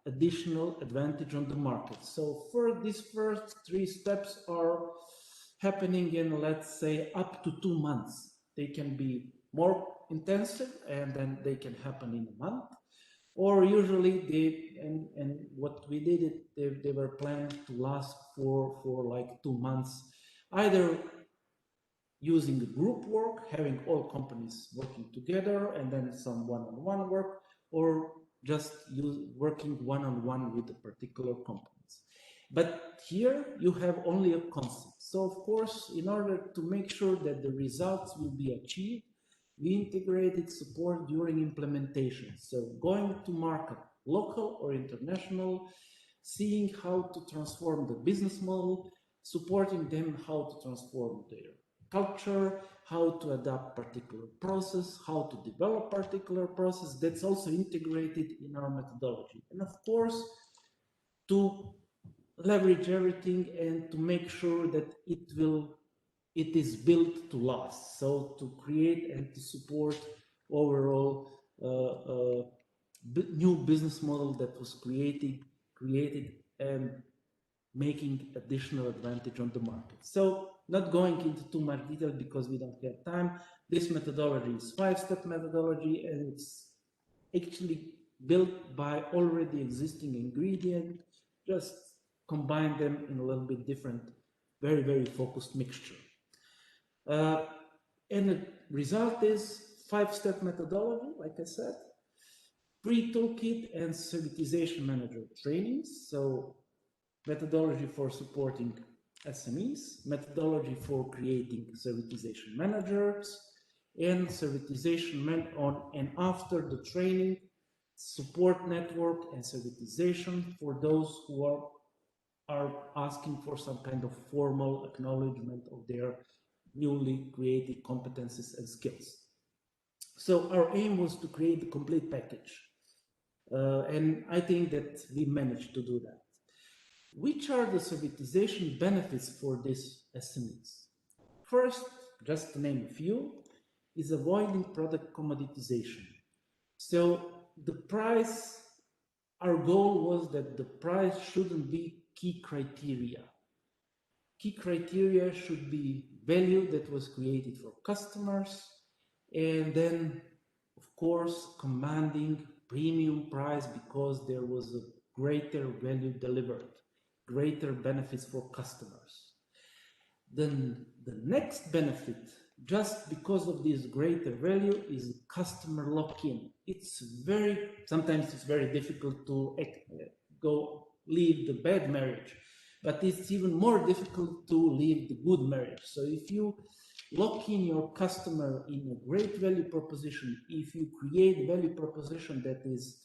additional advantage on the market. So for these first 3 steps are happening in, let's say, up to 2 months. They can be more intensive and then they can happen in a month. Or usually and what we did, they were planned to last for like 2 months, either using the group work, having all companies working together and then some one-on-one work, or just working one-on-one with the particular companies. But here you have only a concept. So of course, in order to make sure that the results will be achieved, we integrated support during implementation. So going to market, local or international, seeing how to transform the business model, supporting them how to transform their culture, how to adapt particular process, how to develop particular process. That's also integrated in our methodology. And of course, to leverage everything and to make sure that it is built to last. So to create and to support overall new business model that was created and making additional advantage on the market. So not going into too much detail because we don't have time. This methodology is 5-step methodology, and it's actually built by already existing ingredient, just combine them in a little bit different, very, very focused mixture. And the result is 5-step methodology, like I said, free toolkit and servitization manager trainings. So methodology for supporting SMEs, methodology for creating servitization managers, and servitization on and after the training, support network and servitization for those who are asking for some kind of formal acknowledgement of their newly created competencies and skills. So our aim was to create the complete package. And I think that we managed to do that. Which are the servitization benefits for these SMEs? First, just to name a few, is avoiding product commoditization. So the price, our goal was that the price shouldn't be key criteria. Key criteria should be value that was created for customers, and then, of course, commanding premium price because there was a greater value delivered, greater benefits for customers. Then the next benefit, just because of this greater value, is customer lock-in. Sometimes it's very difficult to leave the bad marriage, but it's even more difficult to leave the good marriage. So if you lock in your customer in a great value proposition, if you create value proposition that is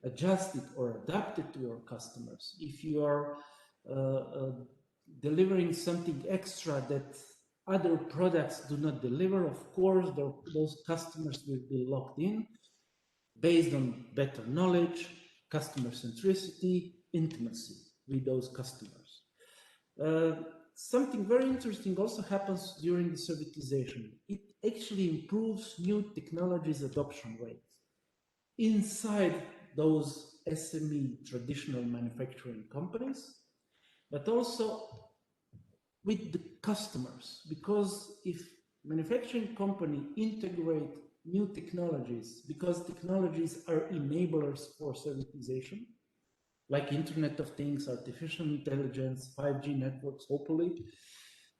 adjusted or adapted to your customers, if you are delivering something extra that other products do not deliver, of course, those customers will be locked in based on better knowledge, customer centricity, intimacy with those customers. Something very interesting also happens during the servitization. It actually improves new technologies adoption rates inside those SME traditional manufacturing companies, but also with the customers, because if manufacturing company integrate new technologies, because technologies are enablers for servitization, like Internet of Things, artificial intelligence, 5G networks, hopefully,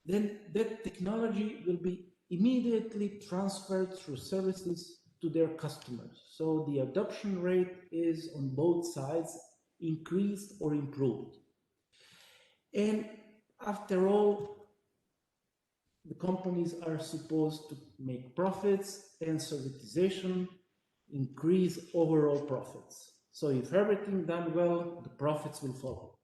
then that technology will be immediately transferred through services to their customers. So the adoption rate is on both sides increased or improved. And after all, the companies are supposed to make profits, and servitization increase overall profits. So if everything done well, the profits will follow.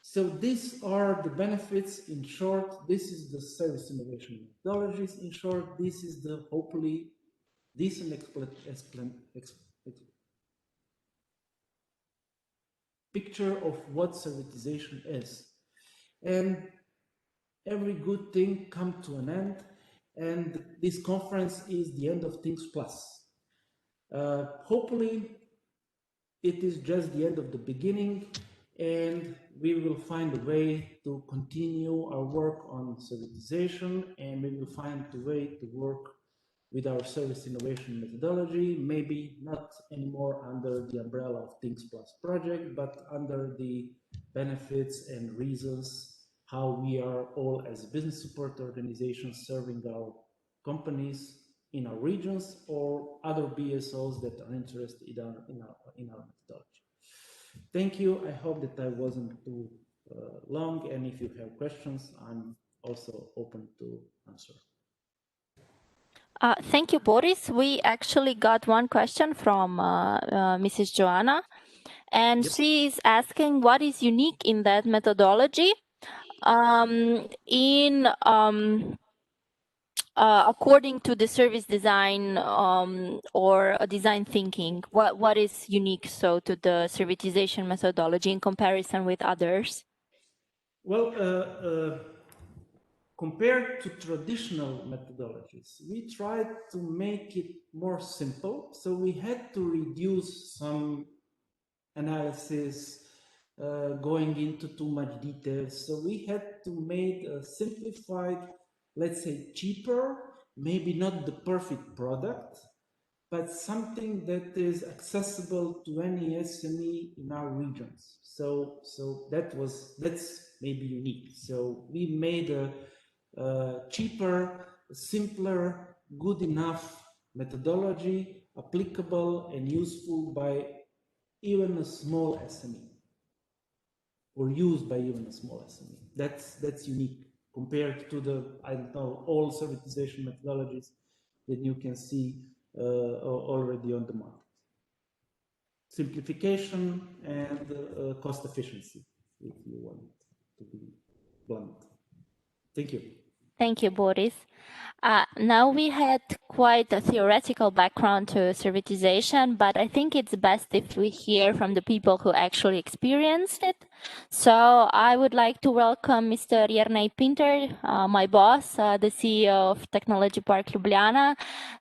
So these are the benefits in short. This is the service innovation methodologies. In short, this is the hopefully decent picture of what servitization is. And every good thing comes to an end, and this conference is the end of Things Plus. Hopefully, it is just the end of the beginning, and we will find a way to continue our work on servitization, and we will find a way to work with our service innovation methodology, maybe not anymore under the umbrella of Things Plus project, but under the benefits and reasons how we are all as business support organizations serving our companies in our regions or other BSOs that are interested in our methodology. Thank you. I hope that I wasn't too long, and if you have questions, I'm also open to answer. Thank you, Boris. We actually got one question from Mrs. Joanna, and Yep. she is asking what is unique in that methodology. according to the service design or design thinking, what is unique so to the servitization methodology in comparison with others? Well, compared to traditional methodologies, we tried to make it more simple. So we had to reduce some analysis, going into too much details. So we had to make a simplified, let's say cheaper, maybe not the perfect product, but something that is accessible to any SME in our regions. So that's maybe unique. So we made a cheaper, simpler, good enough methodology applicable and useful by even a small SME, or used by even a small SME. That's unique compared to the, I don't know, all servitization methodologies that you can see already on the market. Simplification and cost efficiency, if you want to be blunt. Thank you. Thank you, Boris. Now we had quite a theoretical background to servitization, but I think it's best if we hear from the people who actually experienced it. So I would like to welcome Mr. Jernej Pinter, my boss, the CEO of Technology Park Ljubljana,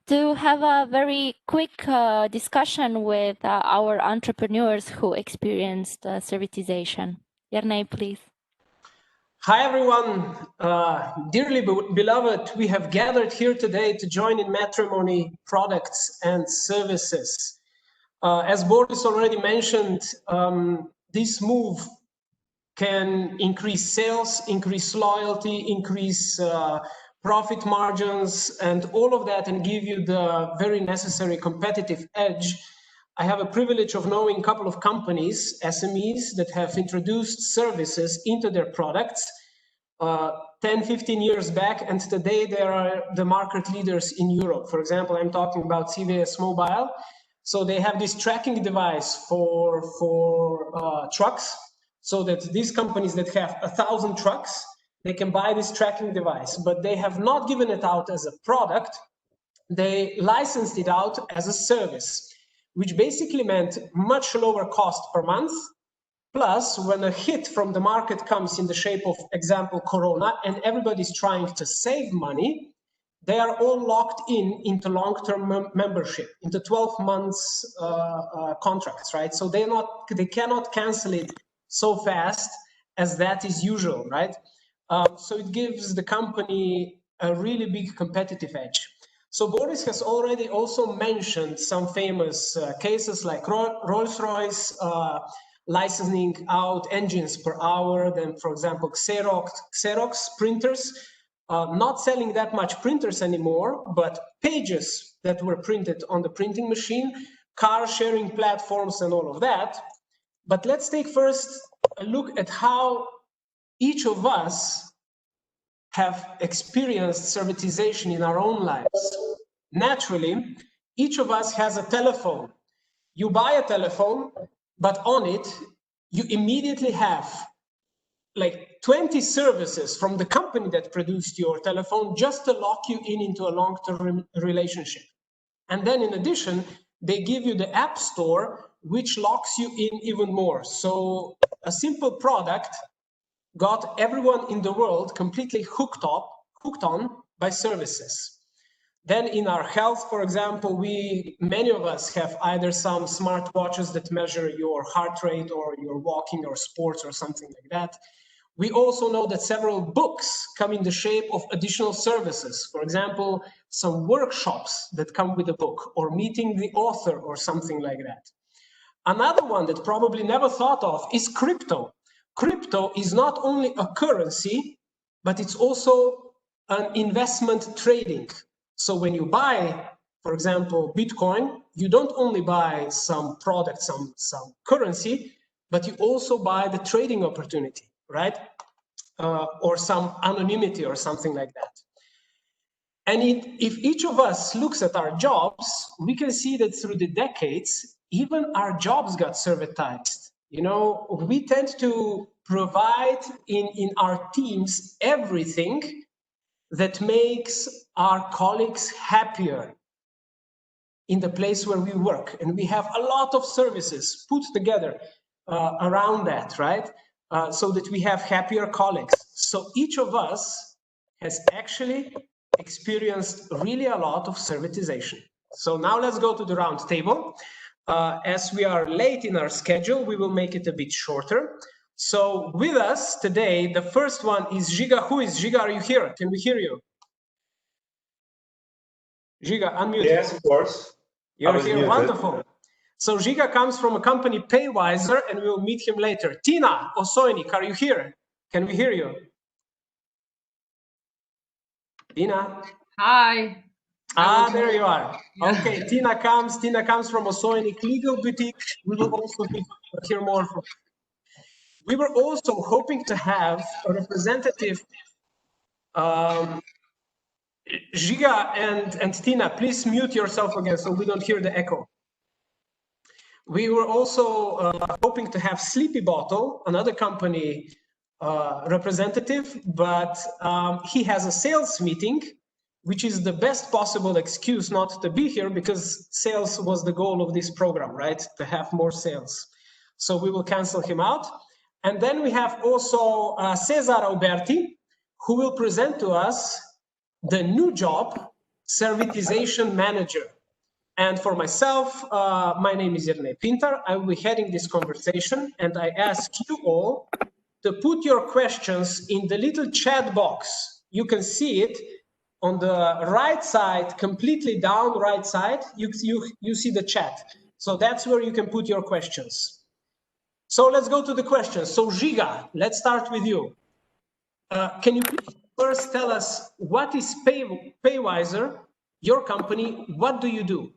to have a very quick discussion with our entrepreneurs who experienced servitization. Jernej, please. Hi everyone, dearly beloved, we have gathered here today to join in matrimony products and services. As Boris already mentioned, this move can increase sales, increase loyalty, increase profit margins, and all of that, and give you the very necessary competitive edge. I have a privilege of knowing a couple of companies, SMEs, that have introduced services into their products 10, 15 years back, and today they are the market leaders in Europe. For example, I'm talking about CVS Mobile. So they have this tracking device for trucks, so that these companies that have 1,000 trucks, they can buy this tracking device, but they have not given it out as a product. They licensed it out as a service, which basically meant much lower cost per month. Plus, when a hit from the market comes in the shape of, example, Corona, and everybody's trying to save money, they are all locked into long-term membership, into 12 months contracts, right? So they cannot cancel it so fast as that is usual, right? So it gives the company a really big competitive edge. So Boris has already also mentioned some famous cases like Rolls-Royce, licensing out engines per hour, then for example Xerox printers, not selling that much printers anymore, but pages that were printed on the printing machine, car sharing platforms and all of that. But let's take first a look at how each of us have experienced servitization in our own lives. Naturally, each of us has a telephone. You buy a telephone, but on it, you immediately have like 20 services from the company that produced your telephone just to lock you into a long-term relationship. And then in addition, they give you the app store, which locks you in even more. So a simple product got everyone in the world completely hooked on by services. Then in our health, for example, many of us have either some smartwatches that measure your heart rate or your walking or sports or something like that. We also know that several books come in the shape of additional services. For example, some workshops that come with a book, or meeting the author or something like that. Another one that probably never thought of is crypto. Crypto is not only a currency, but it's also an investment trading. So when you buy, for example, Bitcoin, you don't only buy some product, some currency, but you also buy the trading opportunity, right? Or some anonymity or something like that. And if each of us looks at our jobs, we can see that through the decades, even our jobs got servitized. You know, we tend to provide in our teams everything that makes our colleagues happier in the place where we work. And we have a lot of services put together around that, right? So that we have happier colleagues. So each of us has actually experienced really a lot of servitization. So now let's go to the round table. As we are late in our schedule, we will make it a bit shorter. So with us today, the first one is Žiga. Who is Žiga? Are you here? Can we hear you? Žiga, unmute. Yes, of course. You're here, wonderful. So Žiga comes from a company Paywiser, and we'll meet him later. Tina Osoinik, are you here? Can we hear you? Tina? Hi. Ah, there you are. Yeah. Okay, Tina comes from Osoinik Legal Boutique. We will also hear more from. We were also hoping to have a representative. Žiga and Tina, please mute yourself again so we don't hear the echo. We were also hoping to have Sleepy Bottle, another company representative, but he has a sales meeting, which is the best possible excuse not to be here because sales was the goal of this program, right? To have more sales. So we will cancel him out. And then we have also Cesar Alberti, who will present to us the new job, Servitization Manager. And for myself, my name is Irne Pintar. I will be heading this conversation, and I ask you all to put your questions in the little chat box. You can see it on the right side, completely down right side, you see the chat. So that's where you can put your questions. So let's go to the questions. So Žiga, let's start with you. Can you please first tell us what is Paywiser, your company, what do you do?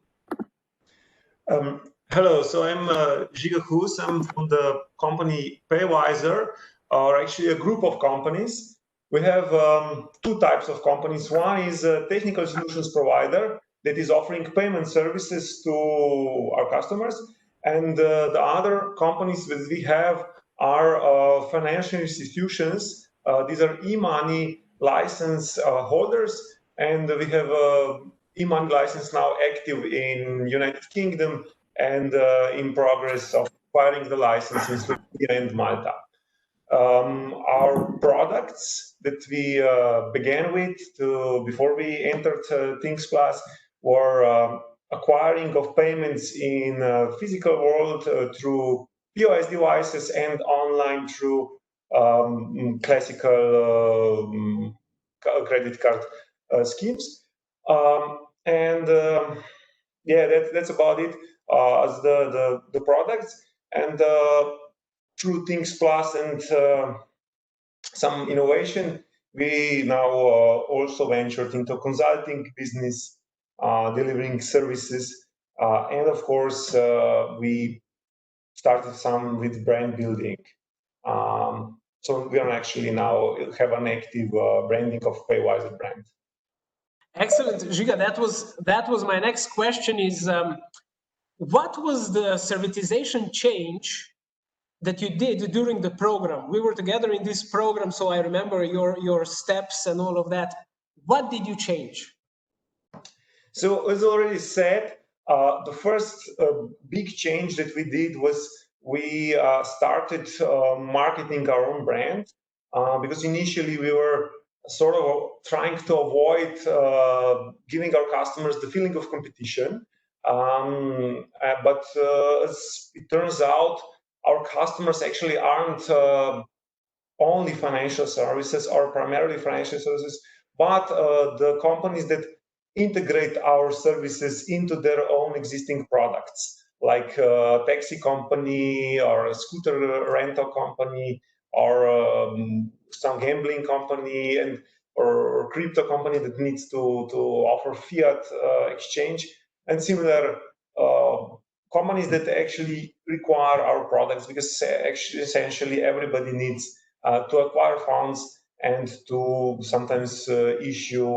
Hello, so I'm Žiga Hus. I'm from the company Paywiser, or actually a group of companies. We have two types of companies. One is a technical solutions provider that is offering payment services to our customers. And the other companies that we have are financial institutions. These are e-money license holders. And we have e-money license now active in United Kingdom and in progress of acquiring the license in Slovenia and Malta. Our products that we began with before we entered Things Plus were acquiring of payments in physical world through POS devices and online through classical credit card schemes. Yeah, that's about it as the products. And through Things Plus and some innovation, we now also ventured into consulting business, delivering services, and of course we started some with brand building. So we are actually now have an active branding of Paywiser brand. Excellent, Žiga. That was my next question. Is what was the servitization change that you did during the program? We were together in this program, so I remember your steps and all of that. What did you change? So as already said, the first big change that we did was we started marketing our own brand because initially we were sort of trying to avoid giving our customers the feeling of competition. But as it turns out, our customers actually aren't only financial services or primarily financial services, but the companies that integrate our services into their own existing products, like a taxi company or a scooter rental company or some gambling company and or crypto company that needs to offer fiat exchange, and similar companies that actually require our products, because actually essentially everybody needs to acquire funds and to sometimes issue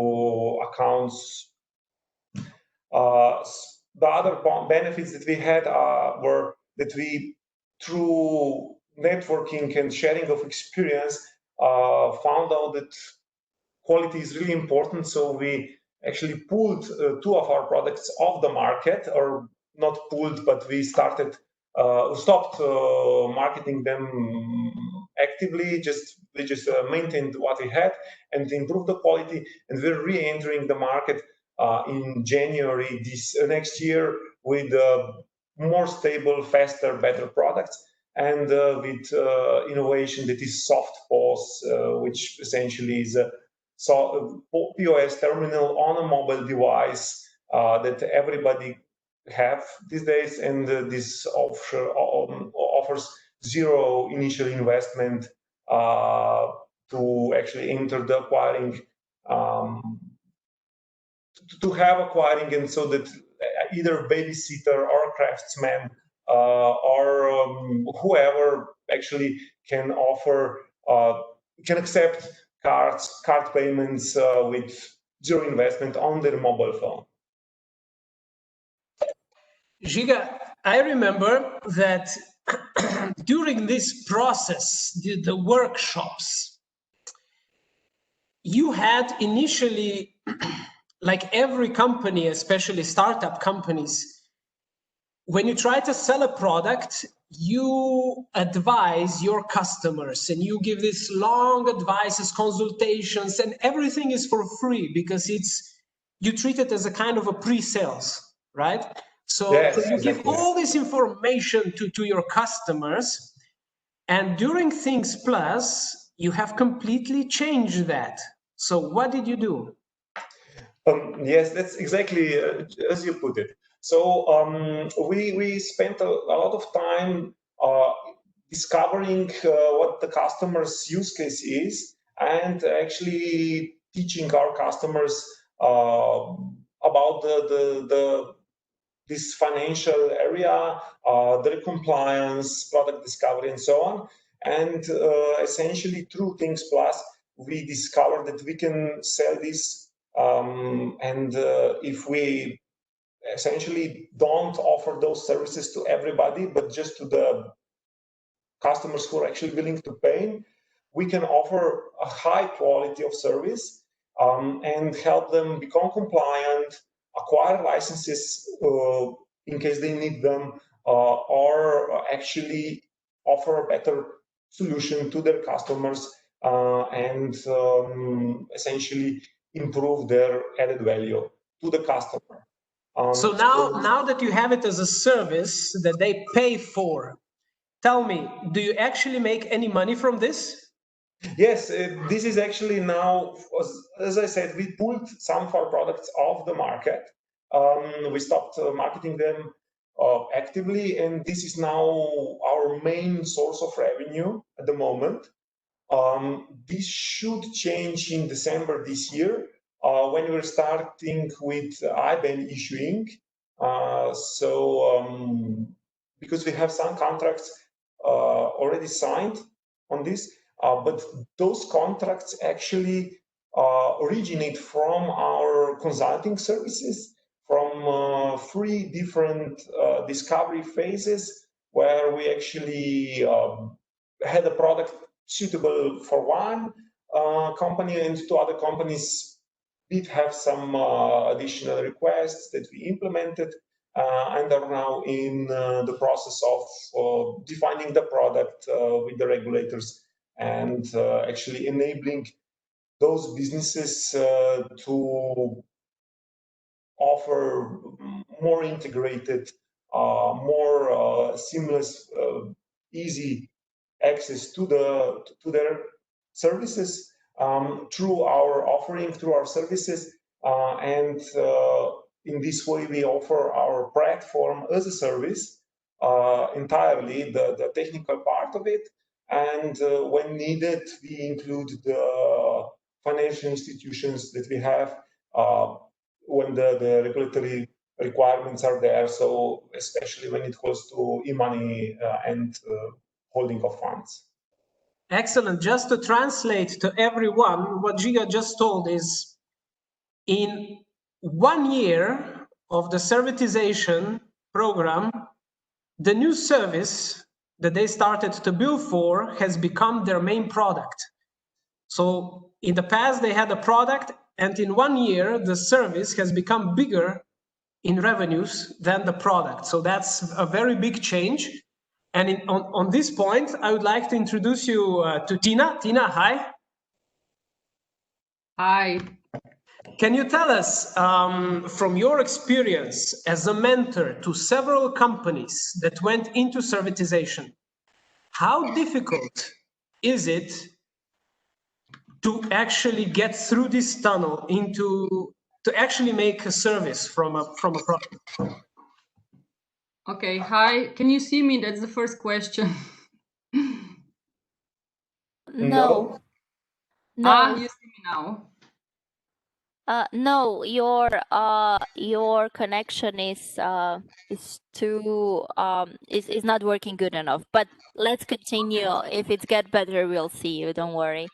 accounts. The other benefits that we had were that we, through networking and sharing of experience, found out that quality is really important. So we actually pulled two of our products off the market, or not pulled, but we stopped marketing them actively. We just maintained what we had and improved the quality. And we're re-entering the market in January next year with more stable, faster, better products, and with innovation that is soft POS, which essentially is a POS terminal on a mobile device that everybody have these days, and this offers zero initial investment to actually enter the acquiring, to have acquiring, and so that either babysitter or craftsman or whoever actually can offer, can accept card payments with zero investment on their mobile phone. Giga, I remember that during this process, the workshops, you had initially, like every company, especially startup companies, when you try to sell a product, you advise your customers and you give this long advices, consultations, and everything is for free because you treat it as a kind of a pre-sales, right? So, yes, you exactly. give all this information to your customers, and during Things Plus, you have completely changed that. So what did you do? Yes, that's exactly as you put it. So we spent a lot of time discovering what the customer's use case is, and actually teaching our customers about this financial area, their compliance, product discovery, and so on. And essentially through Things Plus, we discovered that we can sell this, and if we essentially don't offer those services to everybody, but just to the customers who are actually willing to pay, we can offer a high quality of service and help them become compliant, acquire licenses in case they need them, or actually offer a better solution to their customers and essentially improve their added value to the customer. So now that you have it as a service that they pay for, tell me, do you actually make any money from this? Yes, this is actually now, as I said, we pulled some of our products off the market. We stopped marketing them actively, and this is now our main source of revenue at the moment. This should change in December this year when we're starting with IBAN issuing. Because we have some contracts already signed on this, but those contracts actually originate from our consulting services, from 3 different discovery phases, where we actually had a product suitable for one company, and 2 other companies did have some additional requests that we implemented and are now in the process of defining the product with the regulators and actually enabling those businesses to offer more integrated, more seamless, easy access to their services through our offering, through our services, and in this way we offer our platform as a service entirely, the technical part of it, and when needed we include the financial institutions that we have when the regulatory requirements are there, so especially when it goes to e-money and holding of funds. Excellent. Just to translate to everyone, what Giga just told is, in 1 year of the Servitization program, the new service that they started to bill for has become their main product. So in the past, they had a product, and in 1 year, the service has become bigger in revenues than the product. So that's a very big change. And on this point, I would like to introduce you to Tina. Tina, hi. Hi. Can you tell us, from your experience as a mentor to several companies that went into servitization, how difficult is it to actually get through this tunnel to actually make a service from a product? Okay, hi. Can you see me? That's the first question. No. Ah, you see me now. No, your connection is too is not working good enough. But let's continue. If it gets better, we'll see you. Don't worry.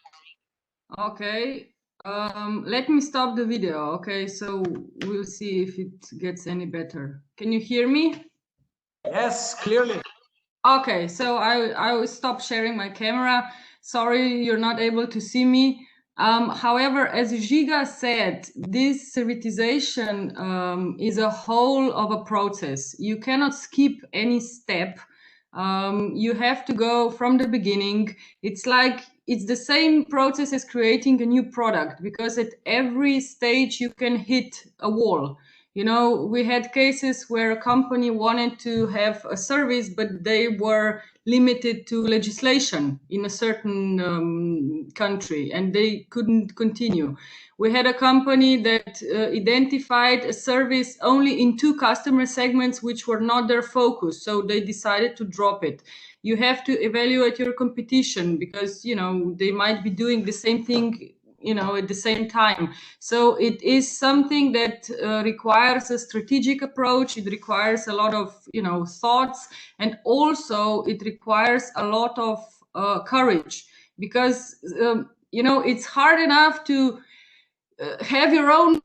Okay. Let me stop the video. Okay, so we'll see if it gets any better. Can you hear me? Yes, clearly. Okay, so I will stop sharing my camera. Sorry, you're not able to see me. However, as Giga said, this servitization is a whole of a process. You cannot skip any step. You have to go from the beginning. It's the same process as creating a new product, because at every stage you can hit a wall. You know, we had cases where a company wanted to have a service, but they were limited to legislation in a certain country, and they couldn't continue. We had a company that identified a service only in 2 customer segments, which were not their focus, so they decided to drop it. You have to evaluate your competition, because, you know, they might be doing the same thing, you know, at the same time. So it is something that requires a strategic approach. It requires a lot of, you know, thoughts, and also it requires a lot of courage, because you know, it's hard enough to have your own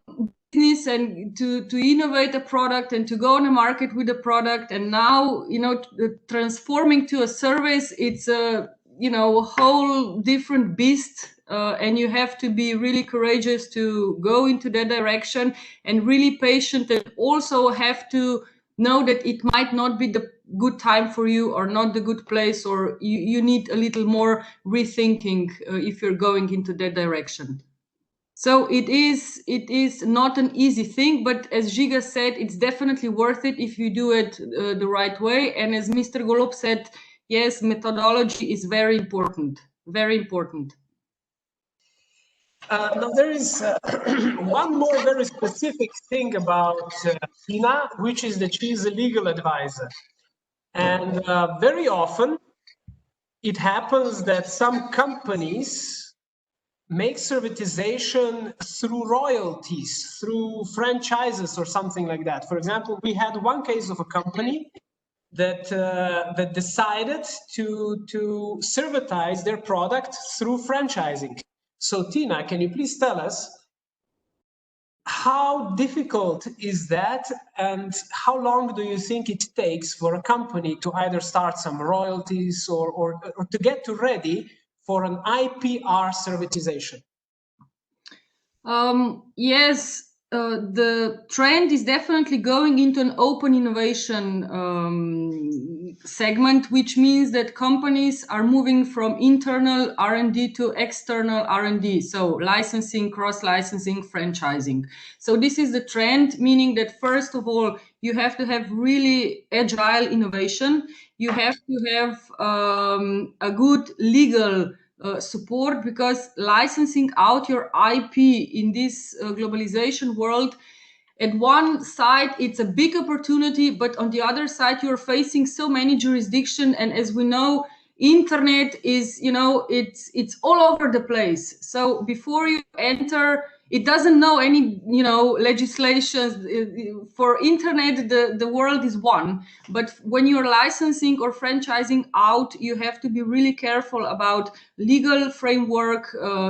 business and to innovate a product and to go on the market with a product, and now, you know, transforming to a service, it's a, you know, a whole different beast. And you have to be really courageous to go into that direction, and really patient, and also have to know that it might not be the good time for you, or not the good place, or you need a little more rethinking if you're going into that direction. So it is not an easy thing, but as Giga said, it's definitely worth it if you do it the right way. And as Mr. Golob said, yes, methodology is very important, very important. Now there is one more very specific thing about Tina, which is that she is a legal advisor. And very often it happens that some companies make servitization through royalties, through franchises or something like that. For example, we had one case of a company that that decided to servitize their product through franchising. So Tina, can you please tell us how difficult is that, and how long do you think it takes for a company to either start some royalties or to get to ready for an IPR servitization? Yes, the trend is definitely going into an open innovation segment, which means that companies are moving from internal R&D to external R&D, so licensing, cross-licensing, franchising. So this is the trend, meaning that first of all, you have to have really agile innovation. You have to have a good legal support, because licensing out your IP in this globalization world, at one side it's a big opportunity, but on the other side you're facing so many jurisdictions, and as we know, internet is, you know, it's all over the place. So before you enter, it doesn't know any, you know, legislations. For internet, the world is one, but when you're licensing or franchising out, you have to be really careful about legal framework.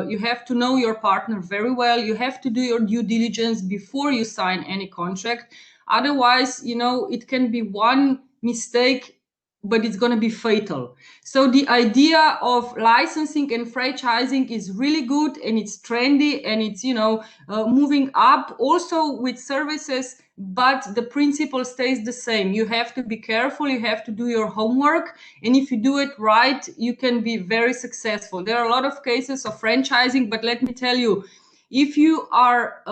You have to know your partner very well. You have to do your due diligence before you sign any contract. Otherwise, you know, it can be one mistake but it's going to be fatal. So the idea of licensing and franchising is really good, and it's trendy, and it's, you know, moving up also with services, but the principle stays the same. You have to be careful, you have to do your homework, and if you do it right, you can be very successful. There are a lot of cases of franchising, but let me tell you, if you are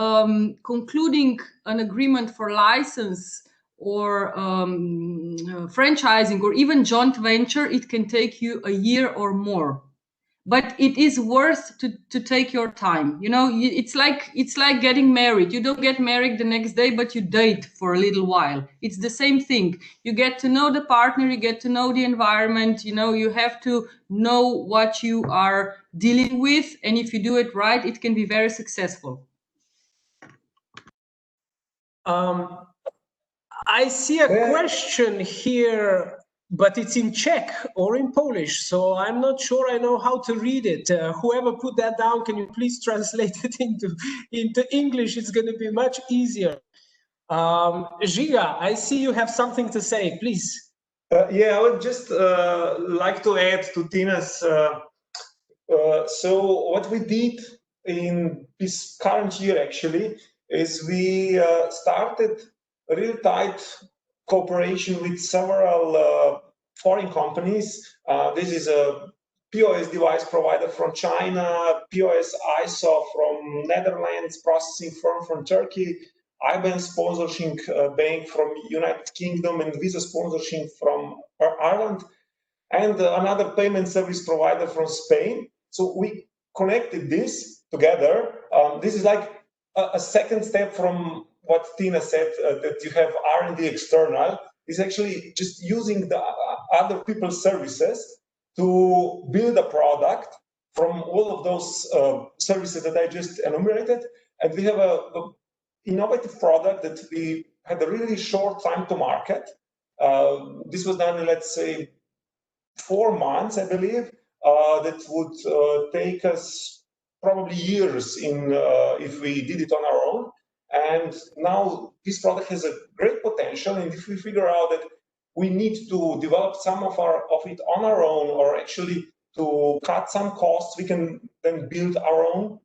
concluding an agreement for license or franchising or even joint venture, it can take you a year or more, but it is worth to take your time. You know, it's like getting married. You don't get married the next day, but you date for a little while. It's the same thing. You get to know the partner, you get to know the environment, you know, you have to know what you are dealing with, and if you do it right, it can be very successful. I see a question here, but it's in Czech or in Polish, so I'm not sure I know how to read it. Whoever put that down, can you please translate it into English? It's going to be much easier. Giga, I see you have something to say, please. Yeah, I would just like to add to Tina's. So what we did in this current year actually is we started a real tight cooperation with several foreign companies. This is a POS device provider from China, POS ISO from Netherlands, processing firm from Turkey, IBAN sponsorship bank from United Kingdom, and Visa sponsorship from Ireland, and another payment service provider from Spain. So we connected this together. This is like a second step from what Tina said, that you have R&D external. Is actually just using the other people's services to build a product from all of those services that I just enumerated. And we have a innovative product that we had a really short time to market. This was done in, let's say, 4 months, I believe. That would take us probably years if we did it on our own. And now this product has a great potential, and if we figure out that we need to develop some of it on our own, or actually to cut some costs, we can then build our own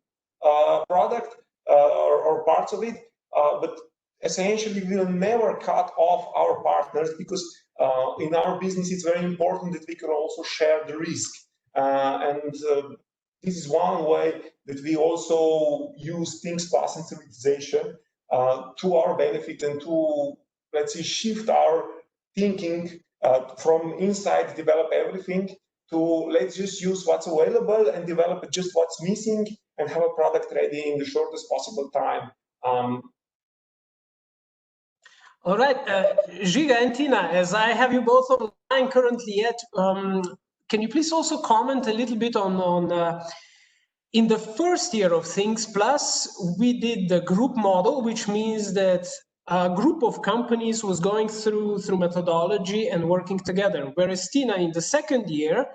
product or parts of it. But essentially, we will never cut off our partners, because in our business, it's very important that we can also share the risk. This is one way that we also use Things Plus and Servitization to our benefit, and to, let's say, shift our thinking from inside, develop everything, to let's just use what's available and develop just what's missing and have a product ready in the shortest possible time. All right, Giga and Tina, as I have you both online currently yet, can you please also comment a little bit on in the first year of Things Plus, we did the group model, which means that a group of companies was going through methodology and working together. Whereas Tina, in the second year,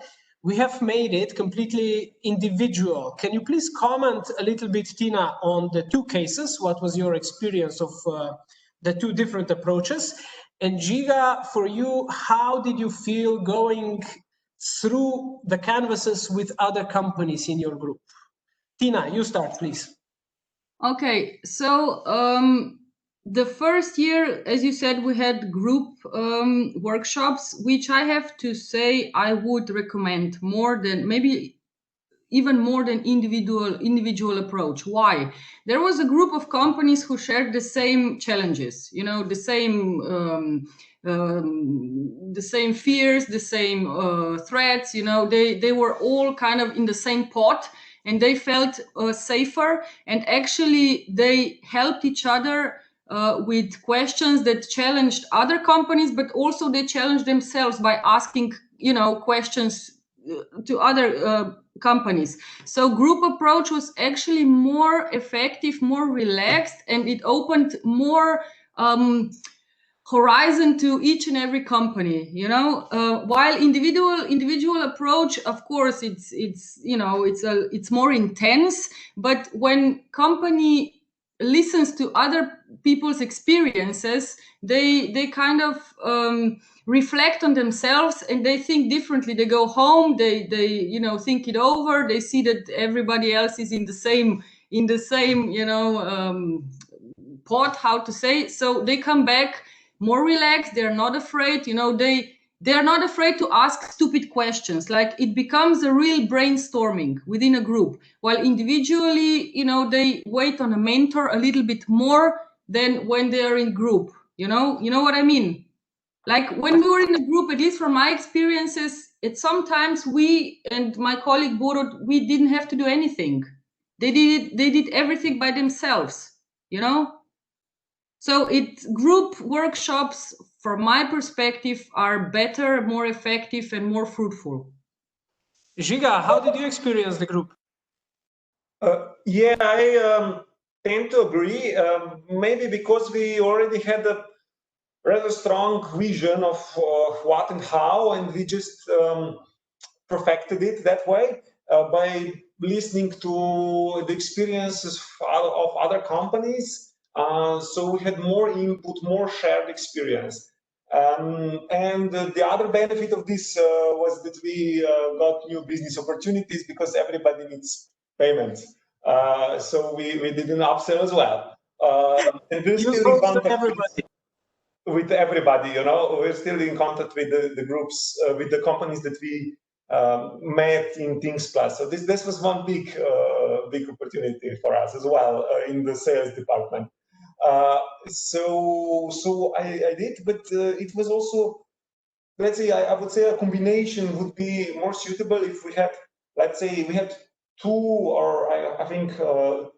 we have made it completely individual. Can you please comment a little bit, Tina, on the two cases? What was your experience of the two different approaches? And Giga, for you, how did you feel going through the canvases with other companies in your group? Tina, you start, please. Okay, so the first year, as you said, we had group workshops, which I have to say I would recommend more than, maybe even more than individual approach. Why? There was a group of companies who shared the same challenges, you know, the same fears, the same threats, you know, they were all kind of in the same pot, and they felt safer, and actually they helped each other with questions that challenged other companies, but also they challenged themselves by asking, you know, questions to other companies. So group approach was actually more effective, more relaxed, and it opened more horizon to each and every company, you know, while individual approach, of course, it's you know, it's more intense. But when company listens to other people's experiences, they kind of reflect on themselves and they think differently. They go home, they think it over. They see that everybody else is in the same pot, how to say. So they come back more relaxed. They're not afraid. They're not afraid to ask stupid questions. Like, it becomes a real brainstorming within a group. While individually, they wait on a mentor a little bit more than when they are in group. You know what I mean? Like, when we were in a group, at least from my experiences, sometimes we and my colleague Borut, we didn't have to do anything. They did everything by themselves, So group workshops, from my perspective, are better, more effective, and more fruitful. Žiga, how did you experience the group? Yeah, I tend to agree. Maybe because we already had a rather strong vision of what and how, and we just perfected it that way by listening to the experiences of other companies. So we had more input, more shared experience. And the other benefit of this was that we got new business opportunities because everybody needs payments. So we did an upsell as well. And we're still in contact with everybody, we're still in contact with the groups, with the companies that we met in Things Plus. So this was one big opportunity for us as well in the sales department. So I did, but it was also, let's say, I would say a combination would be more suitable if we had, let's say, we had two or I think 2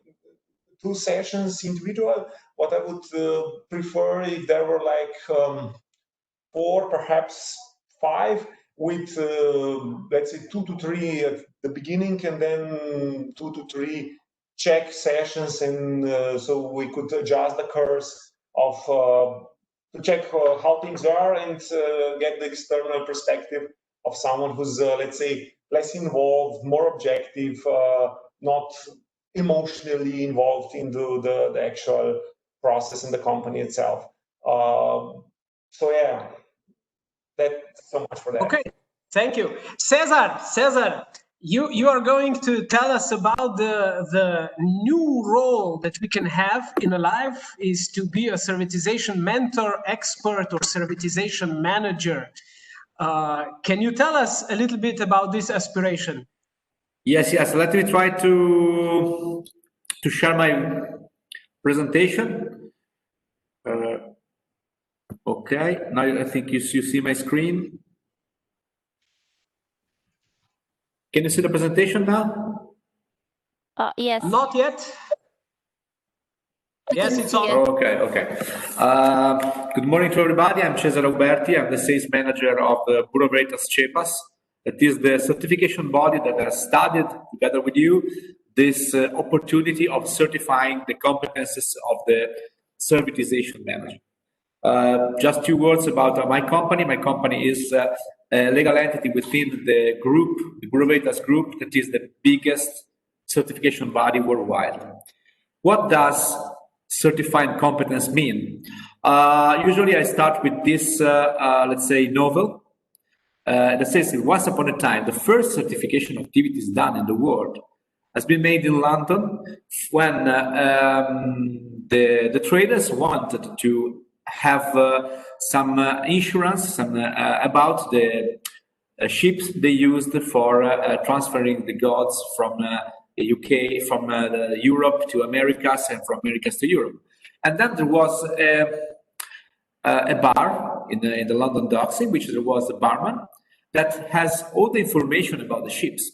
sessions individual. What I would prefer if there were like 4, perhaps 5, with let's say 2 to 3 at the beginning, and then 2 to 3 check sessions, and so we could adjust the curves of to check how things are and get the external perspective of someone who's let's say less involved, more objective, not emotionally involved into the actual process in the company itself. So yeah, that's so much for that. Okay, thank you. Cesar, you are going to tell us about the new role that we can have in a life, is to be a servitization mentor, expert, or servitization manager. Can you tell us a little bit about this aspiration? Yes. Let me try to share my presentation. Okay, now I think you see my screen. Can you see the presentation now? Yes. Not yet. Yes, it's on. Okay. Good morning to everybody. I'm Cesare Uberti. I'm the sales manager of the Bureau Veritas CEPAS. That is the certification body that has studied together with you this opportunity of certifying the competences of the servitization manager. Just 2 words about my company. My company is a legal entity within the group, the Bureau Veritas group, that is the biggest certification body worldwide. What does certifying competence mean? Usually I start with this, let's say, novel that says, once upon a time, the first certification activities done in the world has been made in London when the traders wanted to have some insurance about the ships they used for transferring the goods from UK, from Europe to Americas, and from Americas to Europe. And then there was a bar in the London docks in which there was a barman that has all the information about the ships.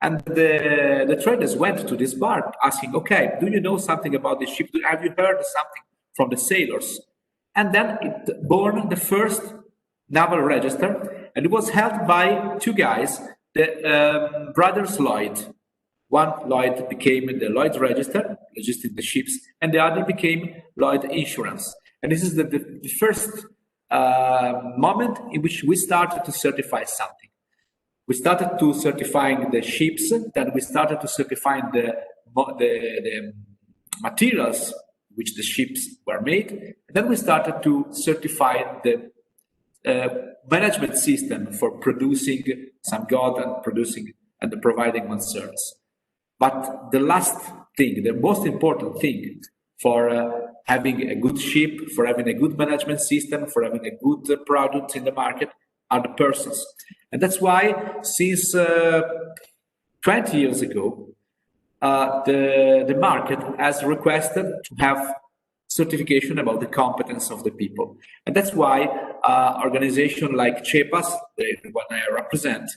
And the traders went to this bar asking, okay, do you know something about the ship? Have you heard something from the sailors? And then it born the first naval register, and it was held by 2 guys, the brothers Lloyd. One Lloyd became the Lloyd Register, registering the ships, and the other became Lloyd Insurance. And this is the first moment in which we started to certify something. We started to certifying the ships, then we started to certify the materials which the ships were made. And then we started to certify the management system for producing some god and producing and providing one service. But the last thing, the most important thing for having a good ship, for having a good management system, for having a good product in the market are the persons. And that's why since 20 years ago, the market has requested to have certification about the competence of the people. And that's why organizations like CEPAS, the one I represent,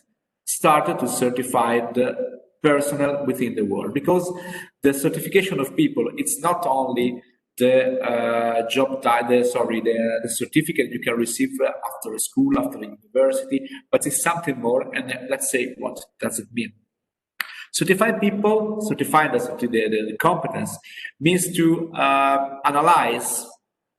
started to certify the personnel within the world, because the certification of people, it's not only the job title, the certificate you can receive after a school, after a university, but it's something more. And let's say, what does it mean? Certified people, certifying the competence, means to analyze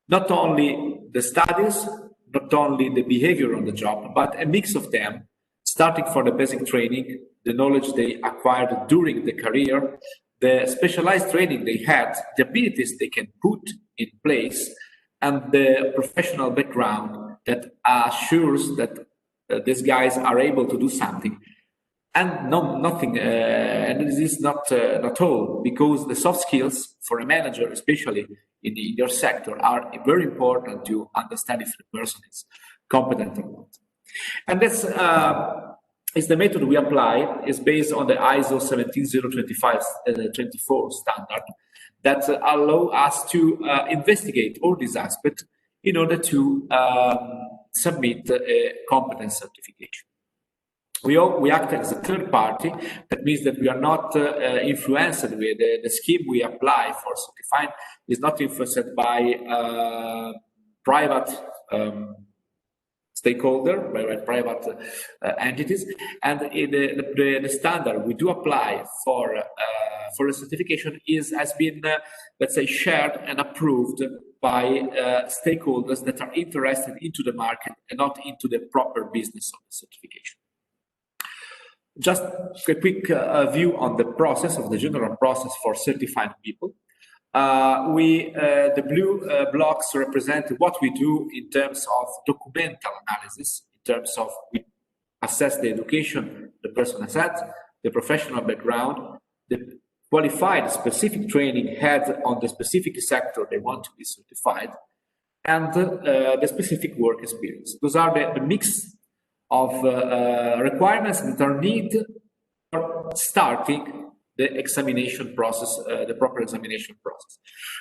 not only the studies, not only the behavior on the job, but a mix of them, starting from the basic training, the knowledge they acquired during the career, the specialized training they had, the abilities they can put in place, and the professional background that assures that these guys are able to do something. And nothing, and this is not all, because the soft skills for a manager, especially in your sector, are very important to understand if the person is competent or not. And that's is the method we apply. Is based on the ISO 17025-24 standard that allow us to investigate all these aspects in order to submit a competence certification. We act as a third party. That means that we are not influenced with the scheme we apply for certifying is not influenced by private stakeholder, by private entities. And the standard we do apply for a certification has been, let's say, shared and approved by stakeholders that are interested into the market and not into the proper business of the certification. Just a quick view on the process, of the general process for certifying people. The blue blocks represent what we do in terms of documental analysis, in terms of we assess the education the person has had, the professional background, the qualified specific training had on the specific sector they want to be certified, and the specific work experience. Those are the mix of requirements that are needed for starting the examination process, the proper examination process.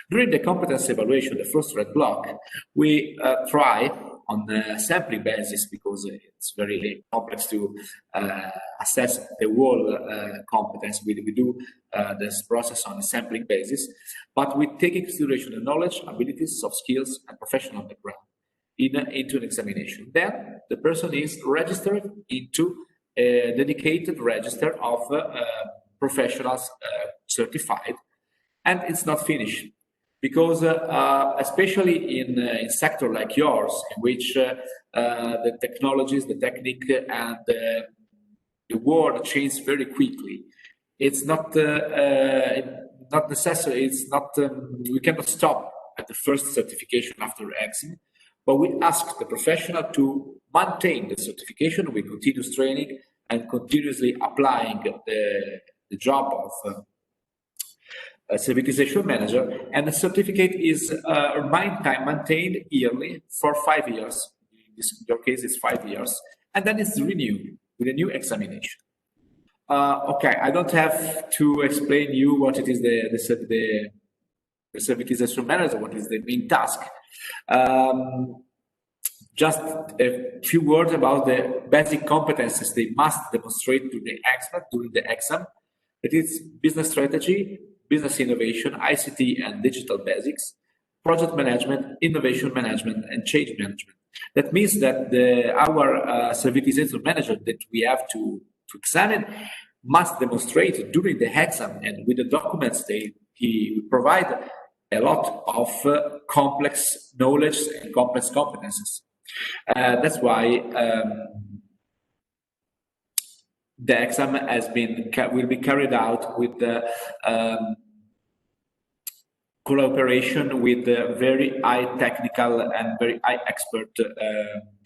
During the competence evaluation, the first red block, we try on a sampling basis, because it's very complex to assess the whole competence. We do this process on a sampling basis, but we take into consideration the knowledge, abilities, soft skills, and professional background into an examination. Then the person is registered into a dedicated register of professionals certified, and it's not finished, because especially in a sector like yours, in which the technologies, the technique, and the world change very quickly, it's not necessary. It's not. We cannot stop at the first certification after exam. But we ask the professional to maintain the certification with continuous training and continuously applying the job of a servitization manager. And the certificate is maintained yearly for 5 years. In your case, it's 5 years. And then it's renewed with a new examination. Okay, I don't have to explain you what it is the servitization manager, what is the main task. Just a few words about the basic competences they must demonstrate to the expert during the exam. It is business strategy, business innovation, ICT and digital basics, project management, innovation management, and change management. That means that our servitization manager that we have to examine must demonstrate during the exam, and with the documents he provide a lot of complex knowledge and complex competences. That's why the exam will be carried out with the collaboration with very high technical and very high expert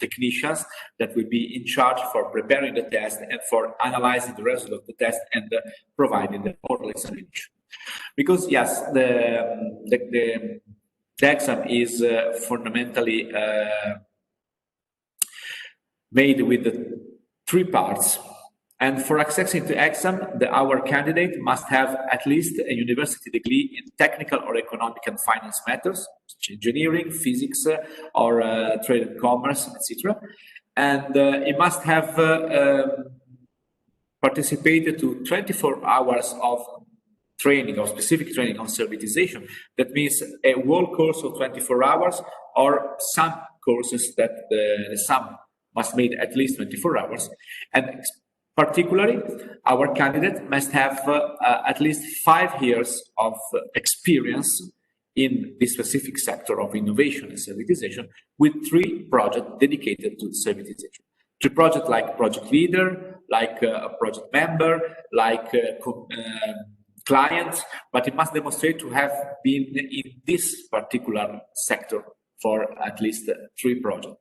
technicians that will be in charge for preparing the test and for analyzing the result of the test and providing the oral examination. Because yes, the exam is fundamentally made with the 3 parts. And for accessing the exam, our candidate must have at least a university degree in technical or economic and finance matters, engineering, physics, or trade and commerce, etc. And it must have participated to 24 hours of training or specific training on servitization. That means a whole course of 24 hours or some courses that the sum must make at least 24 hours. And particularly, our candidate must have at least 5 years of experience in the specific sector of innovation and servitization with 3 projects dedicated to servitization. 3 projects like project leader, like a project member, like clients, but it must demonstrate to have been in this particular sector for at least 3 projects.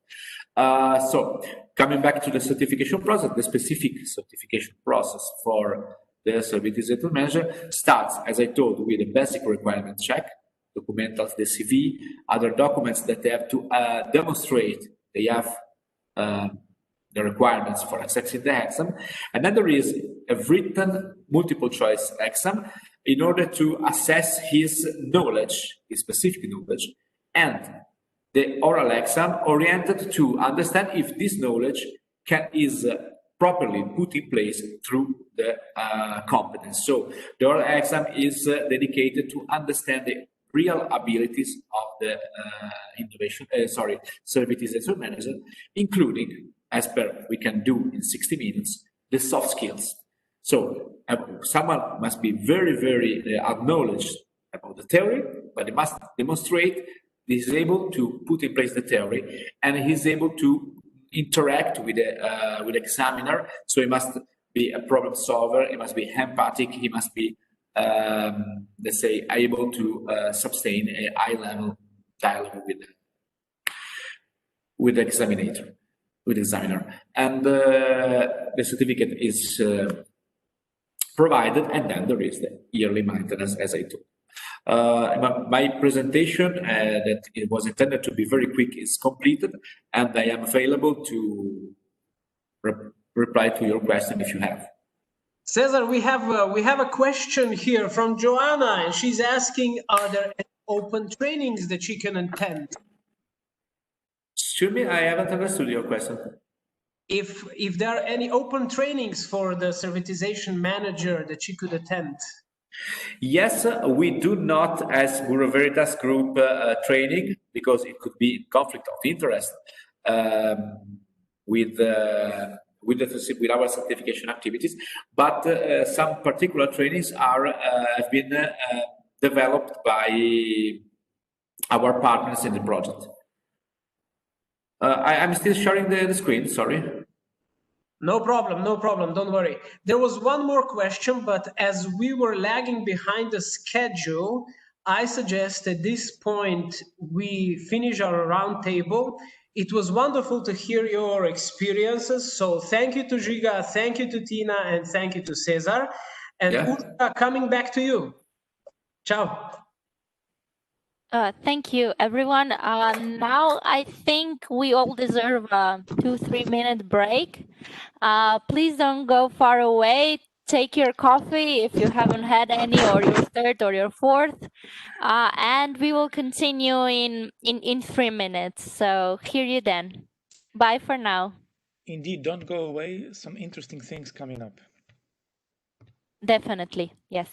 So coming back to the certification process, the specific certification process for the Servitization manager starts, as I told, with a basic requirement check, documentals, the CV, other documents that they have to demonstrate they have the requirements for accessing the exam. And then there is a written multiple choice exam in order to assess his knowledge, his specific knowledge, and the oral exam oriented to understand if this knowledge is properly put in place through the competence. So the oral exam is dedicated to understand the real abilities of the servitization manager, including, as per we can do in 60 minutes, the soft skills. So someone must be very, very acknowledged about the theory, but he must demonstrate he's able to put in place the theory and he's able to interact with the examiner. So he must be a problem solver, he must be empathic, he must be, let's say, able to sustain a high-level dialogue with the examiner. And the certificate is provided, and then there is the yearly maintenance, as I told. My presentation that it was intended to be very quick is completed, and I am available to reply to your question if you have. Cesar, we have a question here from Joanna, and she's asking, are there any open trainings that she can attend? Excuse me, I haven't understood your question. If there are any open trainings for the servitization manager that she could attend. Yes, we do not, as Bureau Veritas Group, training, because it could be conflict of interest with our certification activities, but some particular trainings have been developed by our partners in the project. I'm still sharing the screen, sorry. No problem, don't worry. There was one more question, but as we were lagging behind the schedule, I suggest at this point we finish our roundtable. It was wonderful to hear your experiences. So thank you to Giga, thank you to Tina, and thank you to Cesar. And Ursa, coming back to you. Ciao. Thank you, everyone. Now I think we all deserve a 2-3 minute break. Please don't go far away. Take your coffee if you haven't had any, or your third or your fourth. And we will continue in 3 minutes. So hear you then. Bye for now. Indeed, don't go away. Some interesting things coming up. Definitely, yes.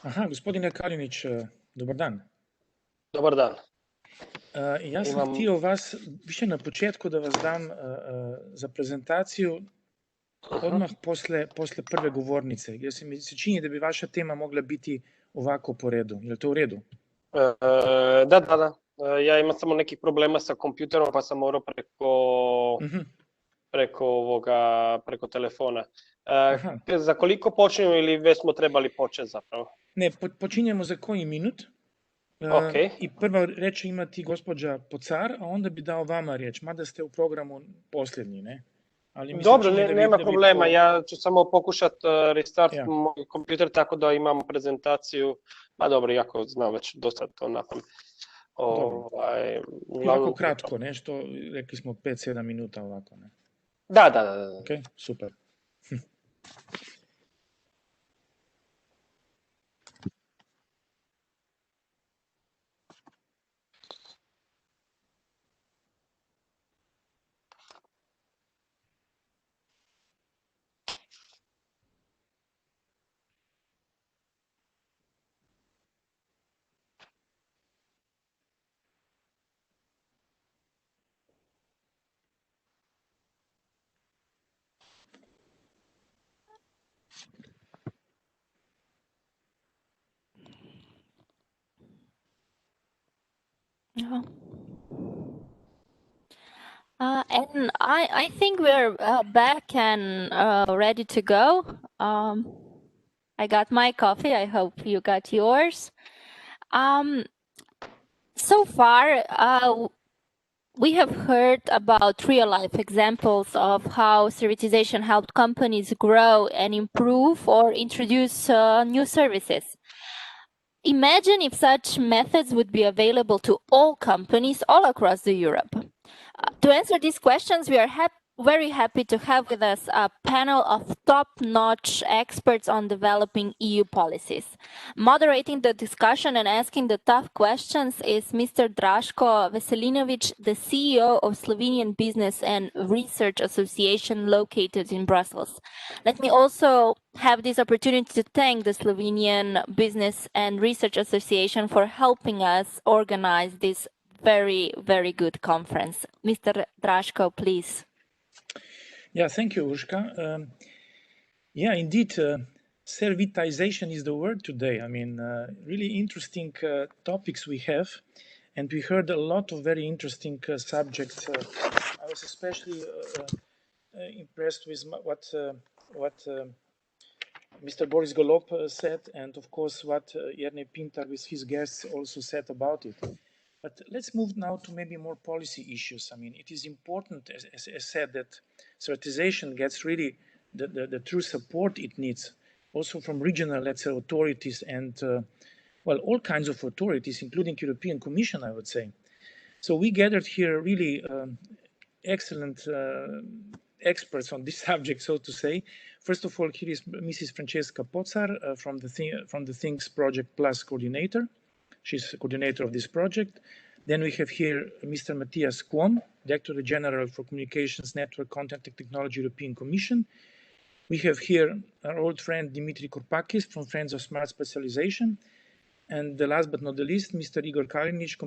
Aha, gospodine Kalinić, dobar dan. Dobar dan. Ja sam htio vas, više na početku da vas dam za prezentaciju odmah posle prve govornice, jer mi se čini da bi vaša tema mogla biti ovako po redu. Je li to u redu? Da. Ja imam samo nekih problema sa kompjuterom, pa sam morao preko telefona. Za koliko počinjemo ili već smo trebali početi zapravo? Ne, počinjemo za koji minut. I prva reč ima ti gospođa Pocar, a onda bi dao vama riječ, mada ste u programu posljednji, ne? Dobro, nema problema, ja ću samo pokušati restart moj kompjuter tako da imam prezentaciju, pa dobro, jako znam već dosta to napamet. Ovako kratko, nešto, rekli smo 5-7 minuta ovako, ne? Da. Ok, super. And I think we're back and ready to go. I got my coffee. I hope you got yours. So far, we have heard about real-life examples of how servitization helped companies grow and improve or introduce new services. Imagine if such methods would be available to all companies all across Europe. To answer these questions, we are very happy to have with us a panel of top-notch experts on developing EU policies. Moderating the discussion and asking the tough questions is Mr. Draško Veselinović, the CEO of Slovenian Business and Research Association located in Brussels. Let me also have this opportunity to thank the Slovenian Business and Research Association for helping us organize this very, very good conference. Mr. Draško, please. Yeah, thank you, Urška. Yeah, indeed, servitization is the word today. I mean, really interesting topics we have, and we heard a lot of very interesting subjects. I was especially impressed with what Mr. Boris Golob said, and of course what Jernej Pintar with his guests also said about it. But let's move now to maybe more policy issues. I mean, it is important, as said, that servitization gets really the true support it needs, also from regional, let's say, authorities and, well, all kinds of authorities, including European Commission, I would say. So we gathered here really excellent experts on this subject, so to say. First of all, here is Mrs. Francesca Pocar from the Things Project Plus coordinator. She's the coordinator of this project. Then we have here Mr. Matthias Kwon, Director General for Communications Network, Content and Technology, European Commission. We have here our old friend Dimitri Kourpakis from Friends of Smart Specialization. And the last but not the least, Mr. Igor Kalinić,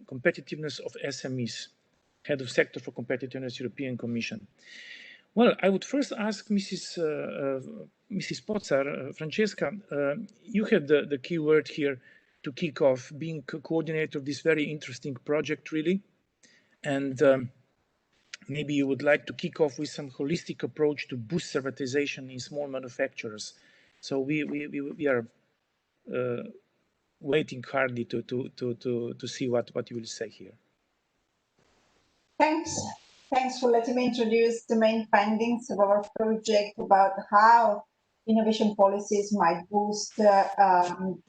Competitiveness of SMEs, Head of Sector for Competitiveness, European Commission. Well, I would first ask Mrs. Pocar, Francesca, you had the key word here to kick off, being coordinator of this very interesting project, really. And maybe you would like to kick off with some holistic approach to boost servitization in small manufacturers. So we are waiting hardly to see what you will say here. Thanks for letting me introduce the main findings of our project about how innovation policies might boost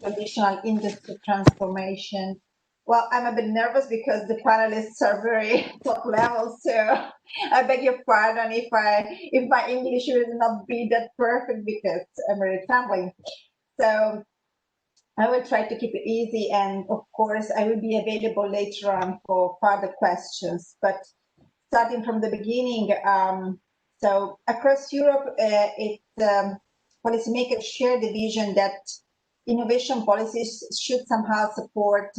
traditional industry transformation. Well, I'm a bit nervous because the panelists are very top level, so I beg your pardon if my English will not be that perfect because I'm really trembling. So I will try to keep it easy, and of course I will be available later on for further questions. But starting from the beginning, so across Europe, policymakers share the vision that innovation policies should somehow support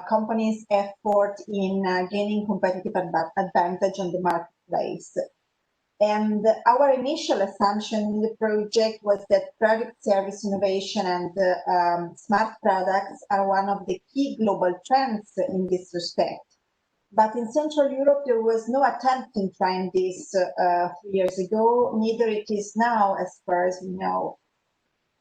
companies' effort in gaining competitive advantage on the marketplace. And our initial assumption in the project was that product service innovation and smart products are one of the key global trends in this respect. But in Central Europe, there was no attempt in trying this 3 years ago, neither it is now, as far as we know.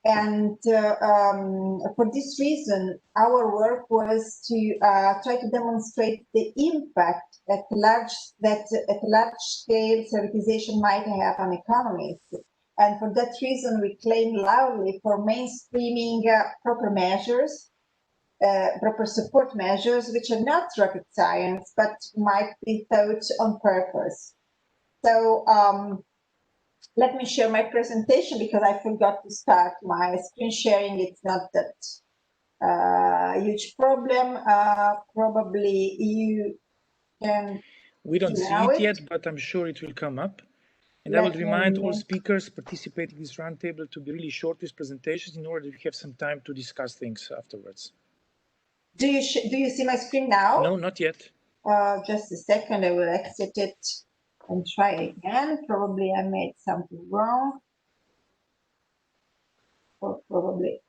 And for this reason, our work was to try to demonstrate the impact that at large scale servitization might have on economies. And for that reason, we claim loudly for mainstreaming proper measures, proper support measures, which are not rocket science, but might be thought on purpose. So let me share my presentation because I forgot to start my screen sharing. It's not that huge problem. Probably you can. We don't see it yet, but I'm sure it will come up. And I will remind all speakers participating in this roundtable to be really short with presentations in order to have some time to discuss things afterwards. Do you see my screen now? No, not yet. Just a second, I will exit it and try again. Probably I made something wrong. Or probably.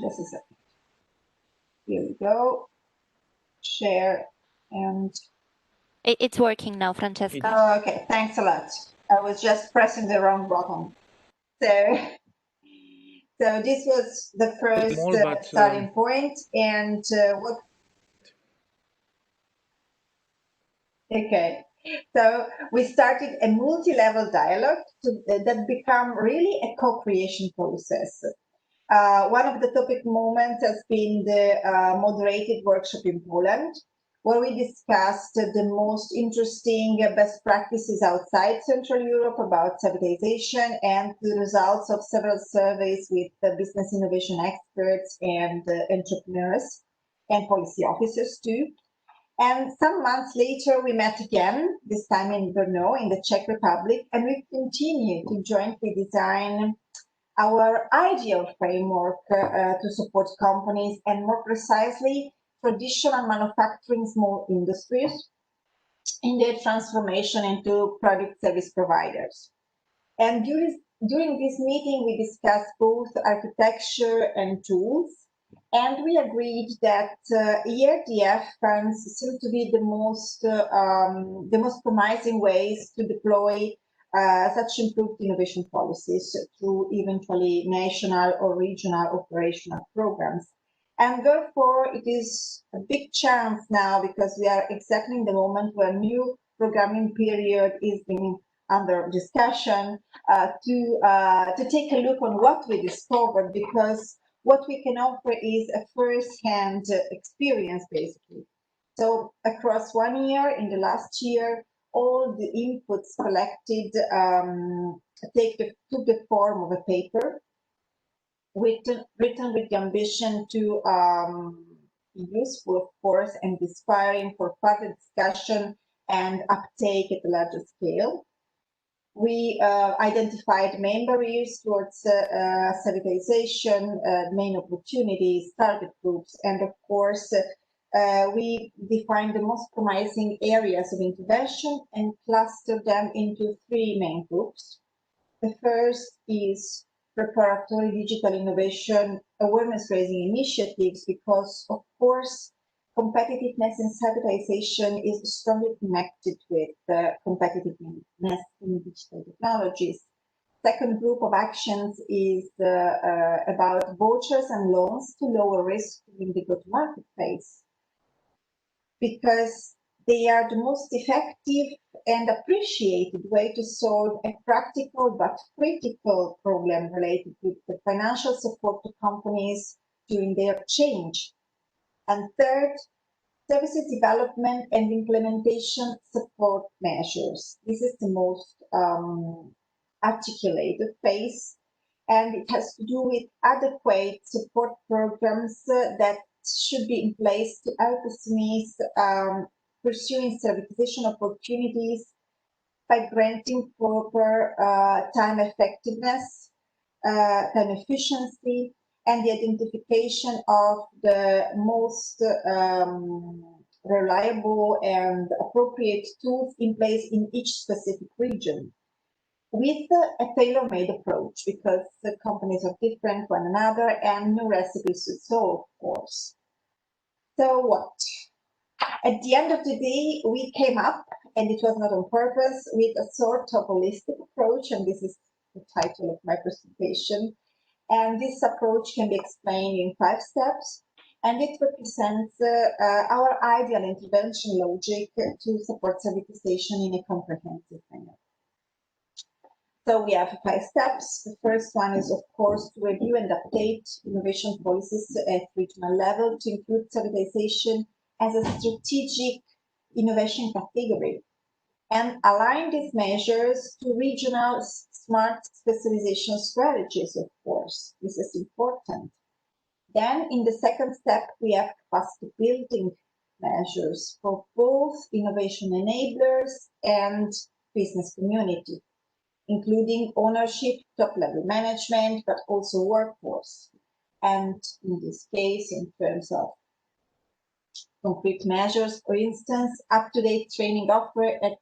Just a second. Here we go. Share and. It's working now, Francesca. Oh, okay, thanks a lot. I was just pressing the wrong button. So this was the first starting point, and what? Okay, so we started a multi-level dialogue that became really a co-creation process. One of the topic moments has been the moderated workshop in Poland, where we discussed the most interesting best practices outside Central Europe about servitization and the results of several surveys with business innovation experts and entrepreneurs and policy officers too. And some months later, we met again, this time in Brno, in the Czech Republic, and we continue to jointly design our ideal framework to support companies and more precisely traditional manufacturing small industries in their transformation into product service providers. And during this meeting, we discussed both architecture and tools, and we agreed that ERDF funds seem to be the most promising ways to deploy such improved innovation policies through eventually national or regional operational programs. And therefore, it is a big chance now, because we are exactly in the moment where new programming period is being under discussion, to take a look on what we discovered, because what we can offer is a first-hand experience, basically. So across 1 year, in the last year, all the inputs collected took the form of a paper written with the ambition to be useful, of course, and inspiring for further discussion and uptake at a larger scale. We identified main barriers towards servitization, main opportunities, target groups, and of course, we defined the most promising areas of intervention and clustered them into 3 main groups. The first is preparatory digital innovation awareness raising initiatives, because of course competitiveness in servitization is strongly connected with competitiveness in digital technologies. Second group of actions is about vouchers and loans to lower risk in the go-to-market phase, because they are the most effective and appreciated way to solve a practical but critical problem related with the financial support to companies during their change. And third, services development and implementation support measures. This is the most articulated phase, and it has to do with adequate support programs that should be in place to help SMEs pursuing servitization opportunities by granting proper time effectiveness, time efficiency, and the identification of the most reliable and appropriate tools in place in each specific region, with a tailor-made approach, because the companies are different one another and no recipe suits all, of course. So what? At the end of the day, we came up, and it was not on purpose, with a sort of holistic approach, and this is the title of my presentation. And this approach can be explained in 5 steps, and it represents our ideal intervention logic to support servitization in a comprehensive manner. So we have 5 steps. The first one is, of course, to review and update innovation policies at regional level to include servitization as a strategic innovation category and align these measures to regional smart specialization strategies, of course. This is important. Then in the second step, we have capacity building measures for both innovation enablers and business community, including ownership, top-level management, but also workforce. And in this case, in terms of concrete measures, for instance, up-to-date training offer at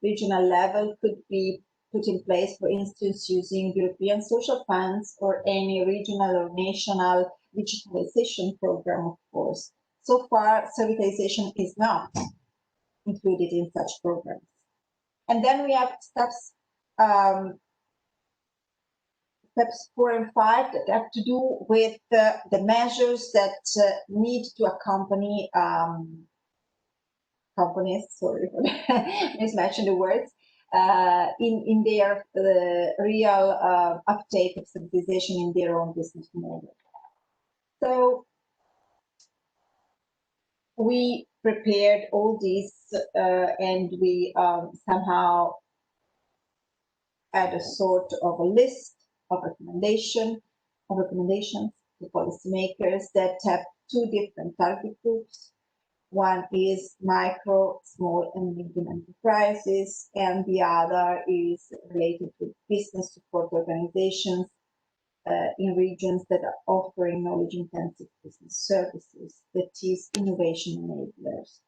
regional level could be put in place, for instance, using European social funds or any regional or national digitalization program, of course. So far, servitization is not included in such programs. And then we have steps 4 and 5 that have to do with the measures that need to accompany companies, sorry for mismatching the words, in their real uptake of servitization in their own business model. So we prepared all these and we somehow had a sort of a list of recommendations to policymakers that have 2 different target groups. One is micro, small, and medium enterprises, and the other is related to business support organizations in regions that are offering knowledge-intensive business services, that is, innovation enablers.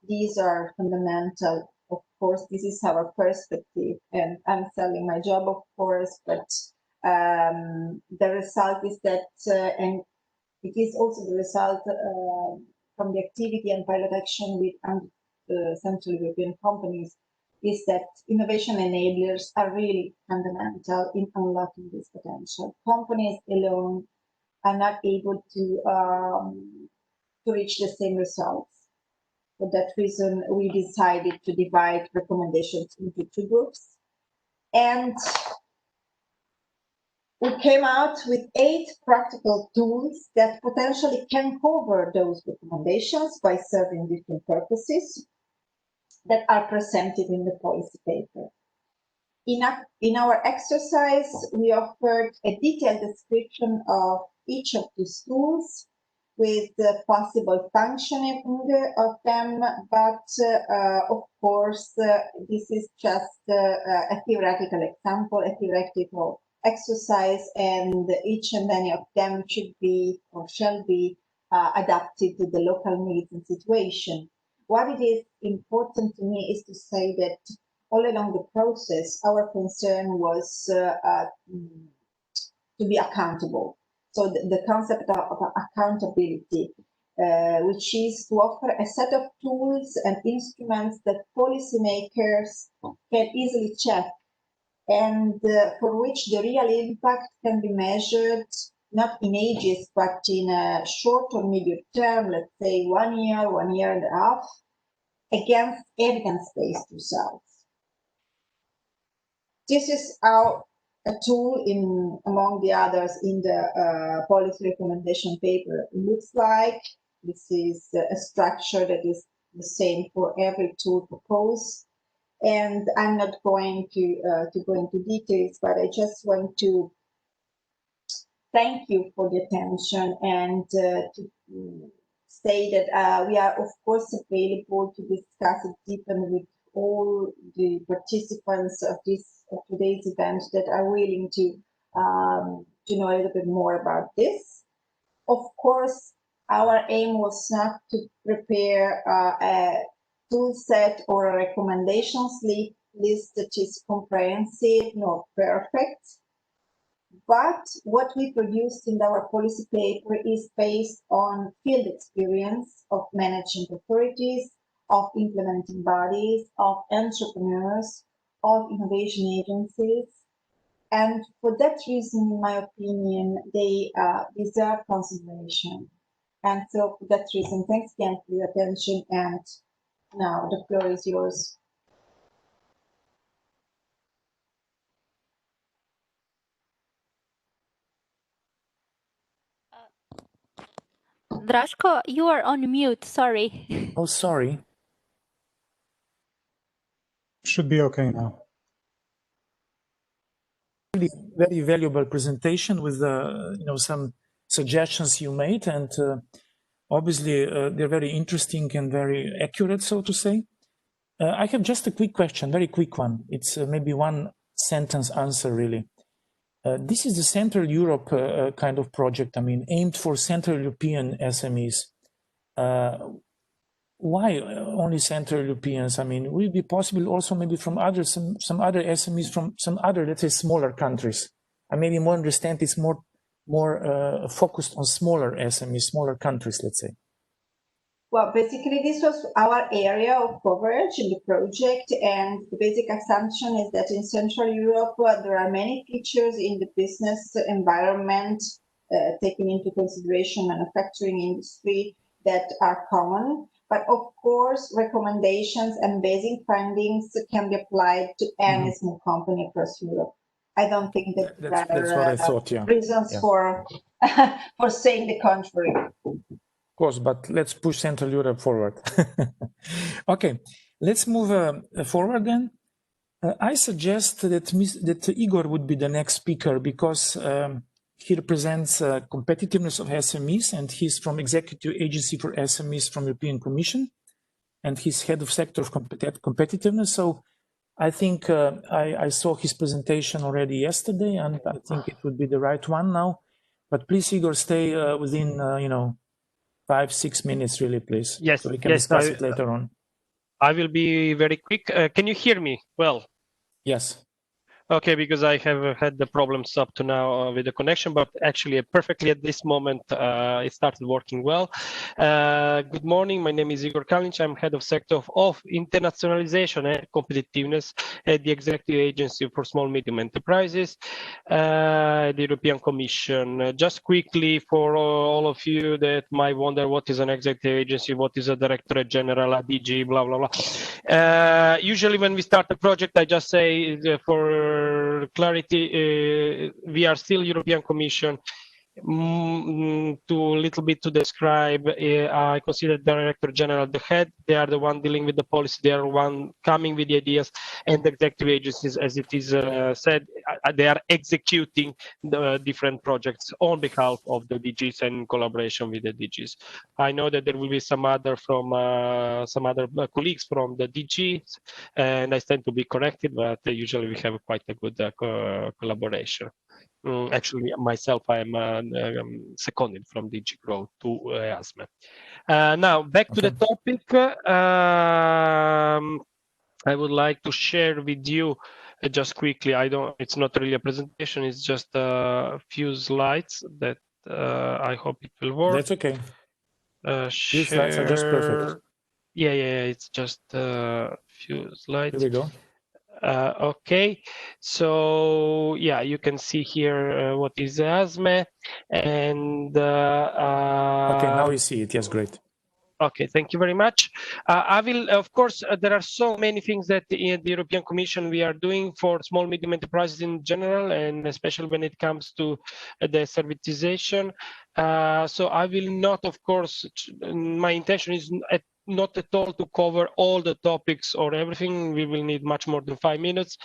These are fundamental. Of course, this is our perspective, and I'm selling my job, of course, but the result is that, and it is also the result from the activity and pilot action with Central European companies, is that innovation enablers are really fundamental in unlocking this potential. Companies alone are not able to reach the same results. For that reason, we decided to divide recommendations into 2 groups. And we came out with 8 practical tools that potentially can cover those recommendations by serving different purposes that are presented in the policy paper. In our exercise, we offered a detailed description of each of these tools with the possible functioning of them, but of course, this is just a theoretical example, a theoretical exercise, and each and any of them should be or shall be adapted to the local needs and situation. What it is important to me is to say that all along the process, our concern was to be accountable. So the concept of accountability, which is to offer a set of tools and instruments that policymakers can easily check, and for which the real impact can be measured not in ages, but in a short or medium term, let's say 1 year, 1.5 years, against evidence-based results. This is how a tool, among the others, in the policy recommendation paper looks like. This is a structure that is the same for every tool proposed. And I'm not going to go into details, but I just want to thank you for the attention and to say that we are, of course, available to discuss it deeper with all the participants of today's event that are willing to to know a little bit more about this. Of course, our aim was not to prepare a tool set or a recommendations list that is comprehensive nor perfect. But what we produced in our policy paper is based on field experience of managing authorities, of implementing bodies, of entrepreneurs, of innovation agencies. And for that reason, in my opinion, they deserve consideration. And so for that reason, thanks again for your attention. And now the floor is yours. Draško, you are on mute, sorry. Oh, sorry. Should be okay now. Really very valuable presentation with some suggestions you made, and obviously they're very interesting and very accurate, so to say. I have just a quick question, very quick one. It's maybe one sentence answer, really. This is the Central Europe kind of project, I mean, aimed for Central European SMEs. Why only Central Europeans? I mean, will it be possible also maybe from some other SMEs from some other, let's say, smaller countries? I maybe more understand it's more focused on smaller SMEs, smaller countries, let's say. Well, basically, this was our area of coverage in the project, and the basic assumption is that in Central Europe, there are many features in the business environment, taking into consideration manufacturing industry, that are common. But of course, recommendations and basic findings can be applied to any small company across Europe. I don't think that that's what I thought, yeah. Reasons for saying the contrary. Of course, but let's push Central Europe forward. Okay, let's move forward then. I suggest that Igor would be the next speaker because he represents competitiveness of SMEs, and he's from Executive Agency for SMEs from European Commission, and he's head of sector of competitiveness. So I think I saw his presentation already yesterday, and I think it would be the right one now. But please, Igor, stay within 5-6 minutes, really, please. Yes, so we can discuss it later on. I will be very quick. Can you hear me well? Yes. Okay, because I have had the problems up to now with the connection, but actually perfectly at this moment it started working well. Good morning, my name is Igor Kalinic. I'm head of sector of internationalization and competitiveness at the Executive Agency for Small Medium Enterprises, the European Commission. Just quickly for all of you that might wonder what is an executive agency, what is a directorate general, a DG, blah, blah, blah. Usually when we start a project, I just say for clarity, we are still European Commission. To little bit to describe, I consider Director General the head. They are the one dealing with the policy. They are one coming with the ideas, and the executive agencies, as it is said, they are executing the different projects on behalf of the DGs and in collaboration with the DGs. I know that there will be some other colleagues from the DGs, and I stand to be corrected, but usually we have quite a good collaboration. Actually, myself, I am seconded from DG Growth to Sme. Now, back to the topic. I would like to share with you just quickly. It's not really a presentation. It's just a few slides that I hope it will work. That's okay. These slides are just perfect. Yeah. It's just a few slides. Here we go. Okay, so yeah, you can see here what is Sme, and okay, now we see it. Yes, great. Okay, thank you very much. I will, of course, there are so many things that in the European Commission we are doing for small medium enterprises in general, and especially when it comes to the servitization. So I will not, of course, my intention is at not at all to cover all the topics or everything. We will need much more than 5 minutes.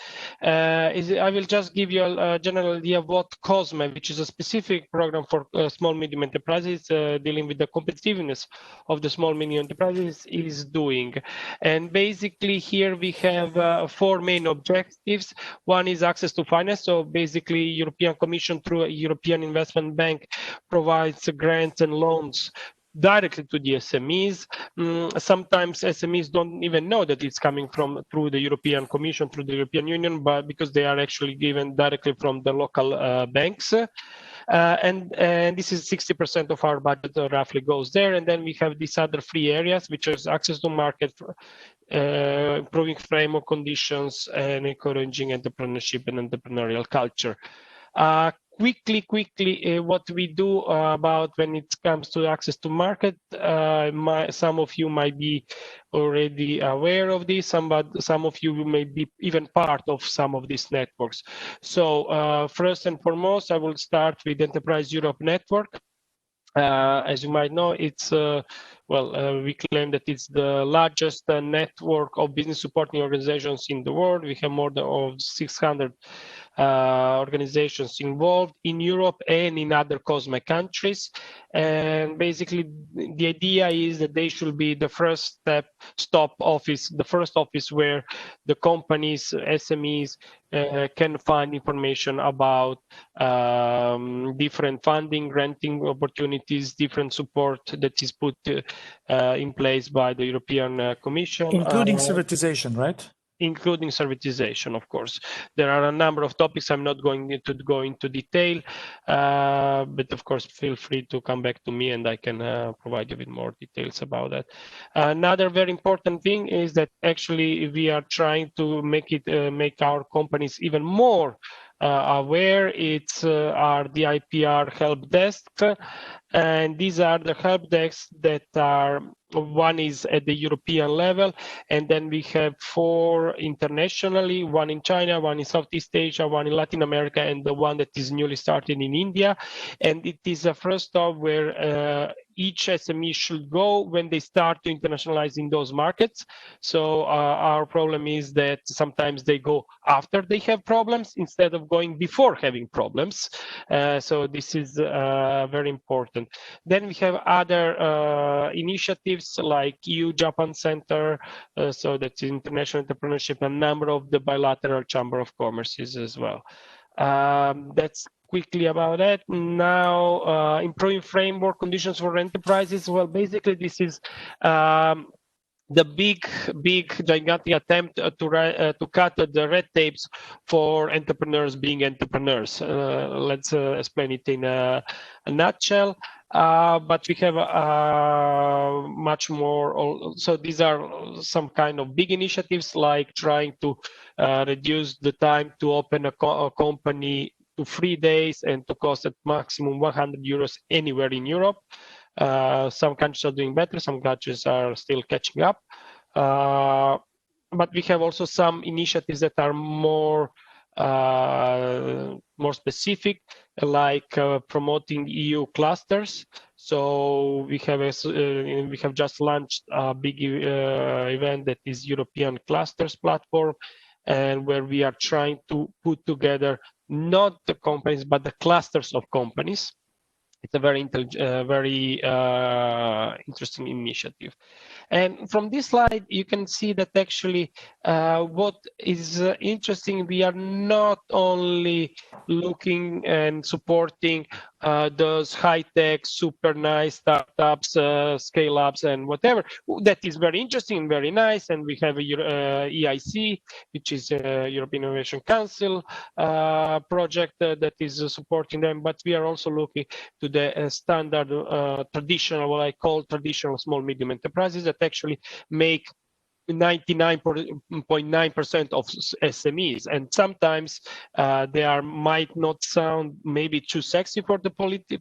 I will just give you a general idea of what COSME, which is a specific program for small medium enterprises dealing with the competitiveness of the small medium enterprises, is doing. And basically here we have 4 main objectives. One is access to finance. So basically European Commission through a European Investment Bank provides grants and loans directly to the SMEs. Sometimes SMEs don't even know that it's coming through the European Commission, through the European Union, but because they are actually given directly from the local banks. And this is 60% of our budget roughly goes there. And then we have these other 3 areas, which is access to market, improving framework conditions, and encouraging entrepreneurship and entrepreneurial culture. Quickly, what we do about when it comes to access to market, some of you might be already aware of this, some of you may be even part of some of these networks. So first and foremost, I will start with Enterprise Europe Network. As you might know, it's we claim that it's the largest network of business supporting organizations in the world. We have more than 600 organizations involved in Europe and in other COSME countries. And basically, the idea is that they should be the first stop office, the first office where the companies, SMEs, can find information about different funding, granting opportunities, different support that is put in place by the European Commission. Including servitization, right? Including servitization, of course. There are a number of topics I'm not going to go into detail, but of course, feel free to come back to me and I can provide you with more details about that. Another very important thing is that actually we are trying to make our companies even more aware. It's are the IPR help desk, and these are the help desks that are, one is at the European level, and then we have 4 internationally, one in China, one in Southeast Asia, one in Latin America, and the one that is newly started in India. And it is a first stop where each SME should go when they start to internationalize in those markets. So our problem is that sometimes they go after they have problems instead of going before having problems. So this is very important. Then we have other initiatives like EU-Japan Center, so that's international entrepreneurship, a number of the bilateral chamber of commerces as well. That's quickly about that. Now, improving framework conditions for enterprises. Well, basically, this is the big, gigantic attempt to cut the red tapes for entrepreneurs being entrepreneurs. Let's explain it in a nutshell. But we have much more. So these are some kind of big initiatives, like trying to reduce the time to open a company to 3 days and to cost at maximum 100 euros anywhere in Europe. Some countries are doing better, some countries are still catching up. But we have also some initiatives that are more specific, like promoting EU clusters. So we have just launched a big event that is European Clusters platform, and where we are trying to put together not the companies but the clusters of companies. It's a very interesting initiative. And from this slide, you can see that actually what is interesting, we are not only looking and supporting those high-tech, super nice startups, scale-ups, and whatever. That is very interesting and very nice. And we have a EIC, which is a European Innovation Council project that is supporting them. But we are also looking to the standard traditional, what I call traditional small medium enterprises that actually make 99.9% of SMEs, and sometimes they might not sound maybe too sexy for the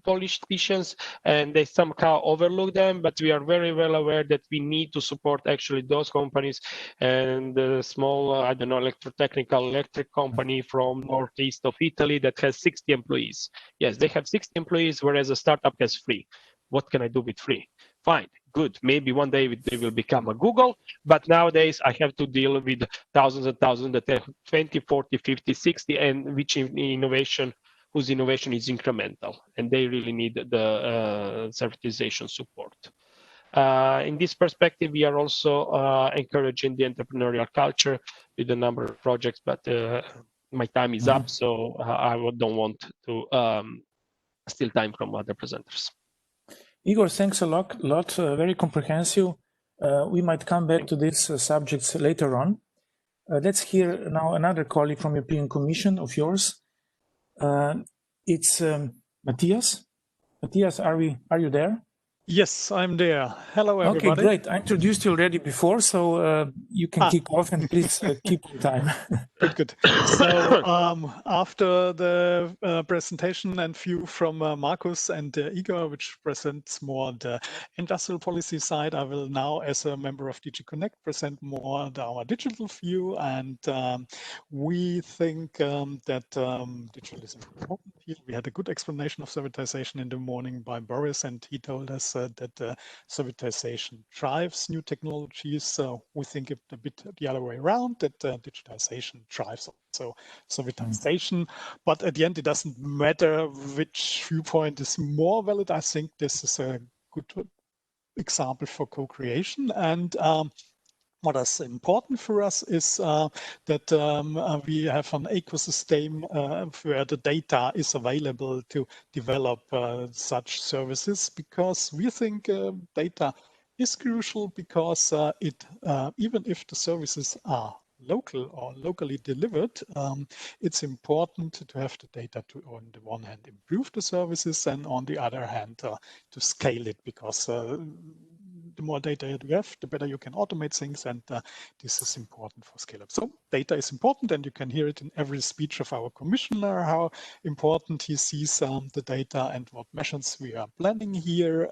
politicians, and they somehow overlook them. But we are very well aware that we need to support actually those companies, and the small, I don't know, electric company from northeast of Italy that has 60 employees. Yes, they have 60 employees, whereas a startup has 3. What can I do with 3? Fine, good. Maybe one day they will become a Google, but nowadays I have to deal with thousands and thousands that have 20, 40, 50, 60, and whose innovation is incremental, and they really need the servitization support. In this perspective, we are also encouraging the entrepreneurial culture with a number of projects, but my time is up, so I don't want to steal time from other presenters. Igor, thanks a lot, very comprehensive. We might come back to these subjects later on. Let's hear now another colleague from European Commission of yours. It's Matthias. Matthias, are you there? Yes, I'm there. Hello, everybody. Okay, great. I introduced you already before, so you can kick off, and please keep on time. Good. So after the presentation and view from Markus and Igor, which presents more the industrial policy side, I will now, as a member of DG Connect, present more our digital view. And we think that digital is important. We had a good explanation of servitization in the morning by Boris, and he told us that servitization drives new technologies. We think it a bit the other way around, that digitization drives also servitization. But at the end, it doesn't matter which viewpoint is more valid. I think this is a good example for co-creation. And what is important for us is that we have an ecosystem where the data is available to develop such services, because we think data is crucial, because even if the services are local or locally delivered, it's important to have the data to, on the one hand, improve the services, and on the other hand, to scale it, because the more data you have, the better you can automate things, and this is important for scale up. So data is important, and you can hear it in every speech of our commissioner, how important he sees the data and what measures we are planning here.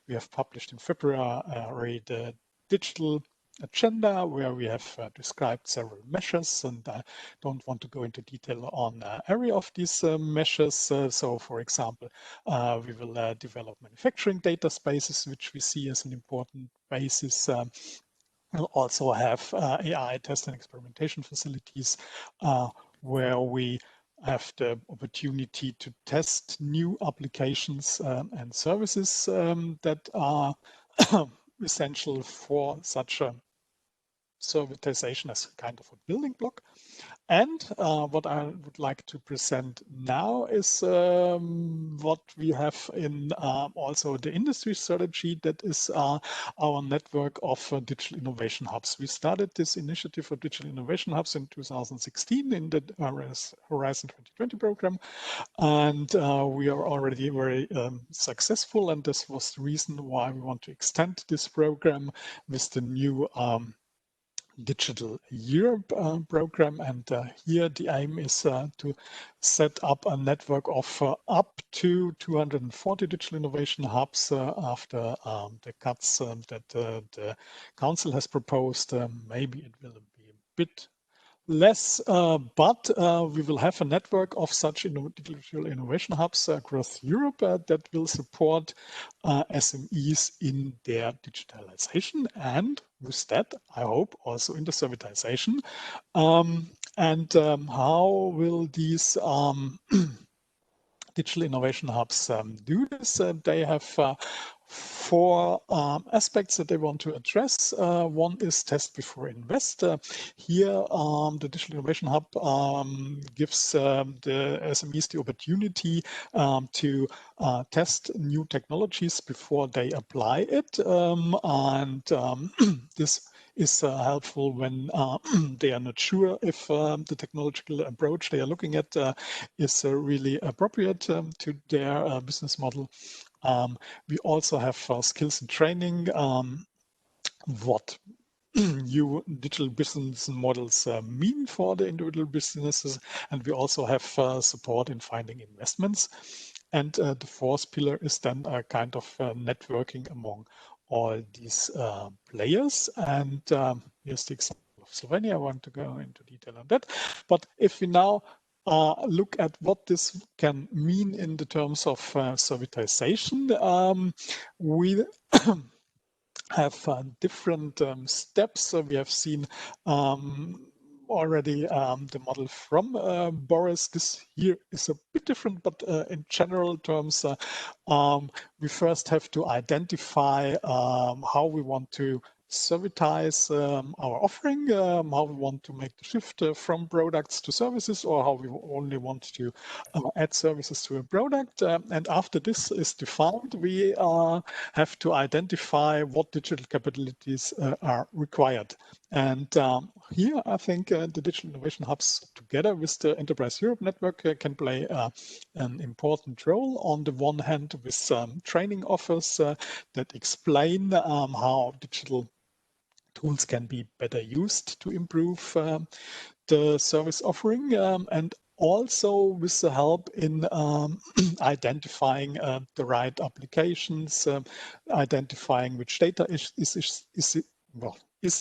We have published in February the digital agenda, where we have described several measures, and I don't want to go into detail on every of these measures. So, for example, we will develop manufacturing data spaces, which we see as an important basis. We'll also have AI test and experimentation facilities, where we have the opportunity to test new applications and services that are essential for such a servitization as a kind of a building block. And what I would like to present now is what we have in also the industry strategy, that is our network of digital innovation hubs. We started this initiative for digital innovation hubs in 2016 in the Horizon 2020 program, and we are already very successful, and this was the reason why we want to extend this program with the new Digital Europe program. And here the aim is to set up a network of up to 240 digital innovation hubs after the cuts that the Council has proposed. Maybe it will be a bit less, but we will have a network of such digital innovation hubs across Europe that will support SMEs in their digitalization, and with that, I hope, also in the servitization. How will these digital innovation hubs do this? They have four aspects that they want to address. One is test before invest. Here, the Digital Innovation Hub gives the SMEs the opportunity to test new technologies before they apply it. This is helpful when they are not sure if the technological approach they are looking at is really appropriate to their business model. We also have skills and training, what new digital business models mean for the individual businesses, and we also have support in finding investments. And the fourth pillar is then a kind of networking among all these players. And here's the example of Slovenia. I want to go into detail on that. But if we now look at what this can mean in the terms of servitization, we have different steps. We have seen already the model from Boris. This here is a bit different, but in general terms, we first have to identify how we want to servitize our offering, how we want to make the shift from products to services, or how we only want to add services to a product. And after this is defined, we have to identify what digital capabilities are required. And here, I think the Digital Innovation Hubs, together with the Enterprise Europe Network, can play an important role. On the one hand, with training offers that explain how digital tools can be better used to improve the service offering, and also with the help in identifying the right applications, identifying which data is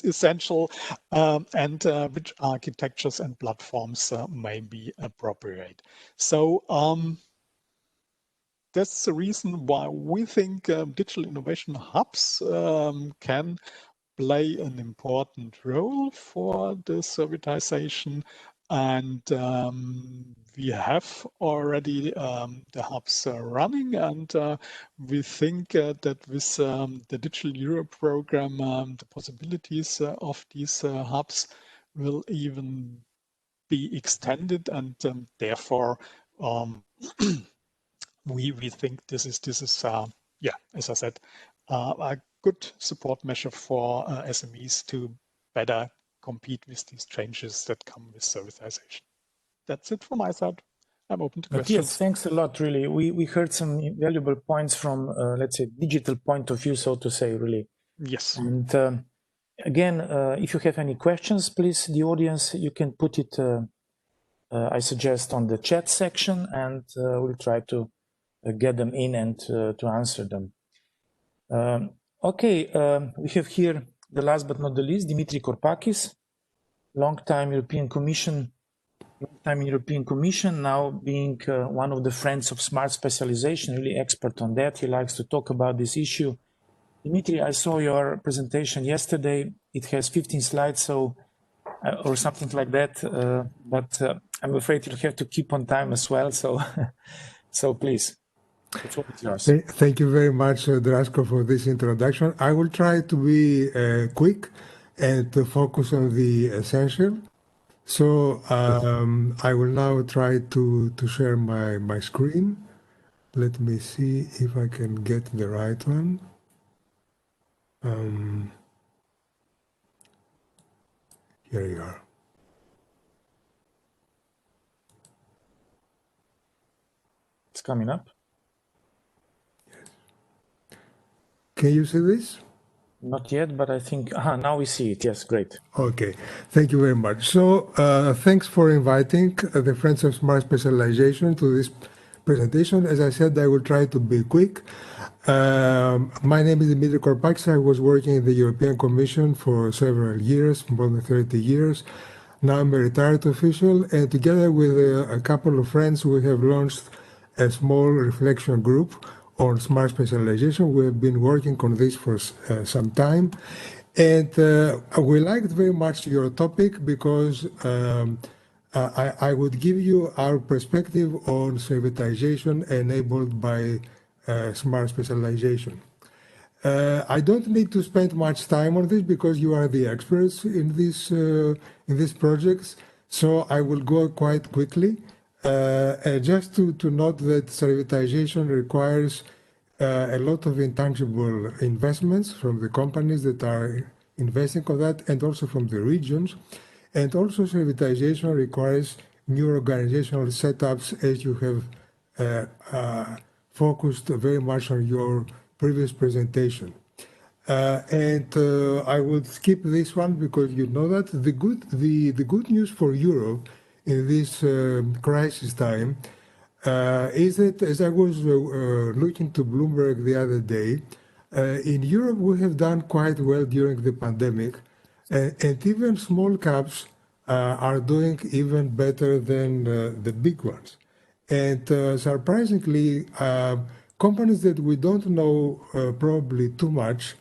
essential, and which architectures and platforms may be appropriate. So that's the reason why we think digital innovation hubs can play an important role for the servitization, and we have already the hubs running, and we think that with the Digital Europe program, the possibilities of these hubs will even be extended, and therefore we think this is yeah, as I said, a good support measure for SMEs to better compete with these changes that come with servitization. That's it from my side. I'm open to questions. Yes, thanks a lot, really. We heard some valuable points from, let's say, digital point of view, so to say, really. Yes. And again, if you have any questions, please, the audience, you can put it, I suggest, on the chat section, and we'll try to get them in and to answer them. Okay, we have here the last but not the least, Dimitri Korpakis, long-time European Commission, now being one of the friends of smart specialization, really expert on that. He likes to talk about this issue. Dimitri, I saw your presentation yesterday. It has 15 slides, so or something like that, but I'm afraid you'll have to keep on time as well. So, so please. Thank you very much, Drasko, for this introduction. I will try to be quick and to focus on the essential. So I will now try to share my screen. Let me see if I can get the right one. Here you are. It's coming up. Can you see this? Not yet, but I think now we see it. Yes, great. Okay, thank you very much. So thanks for inviting the Friends of Smart Specialization to this presentation. As I said, I will try to be quick. My name is Dimitri Korpakis. I was working in the European Commission for several years, more than 30 years. Now I'm a retired official, and together with a couple of friends, we have launched a small reflection group on smart specialization. We have been working on this for some time, and we liked very much your topic because I would give you our perspective on servitization enabled by smart specialization. I don't need to spend much time on this because you are the experts in these projects, so I will go quite quickly. Just to note that servitization requires a lot of intangible investments from the companies that are investing on that, and also from the regions. And also servitization requires new organizational setups, as you have focused very much on your previous presentation. And I would skip this one because you know that the good news for Europe in this crisis time is that, as I was looking to Bloomberg the other day, in Europe we have done quite well during the pandemic, and even small caps are doing even better than the big ones. And surprisingly, companies that we don't know probably too much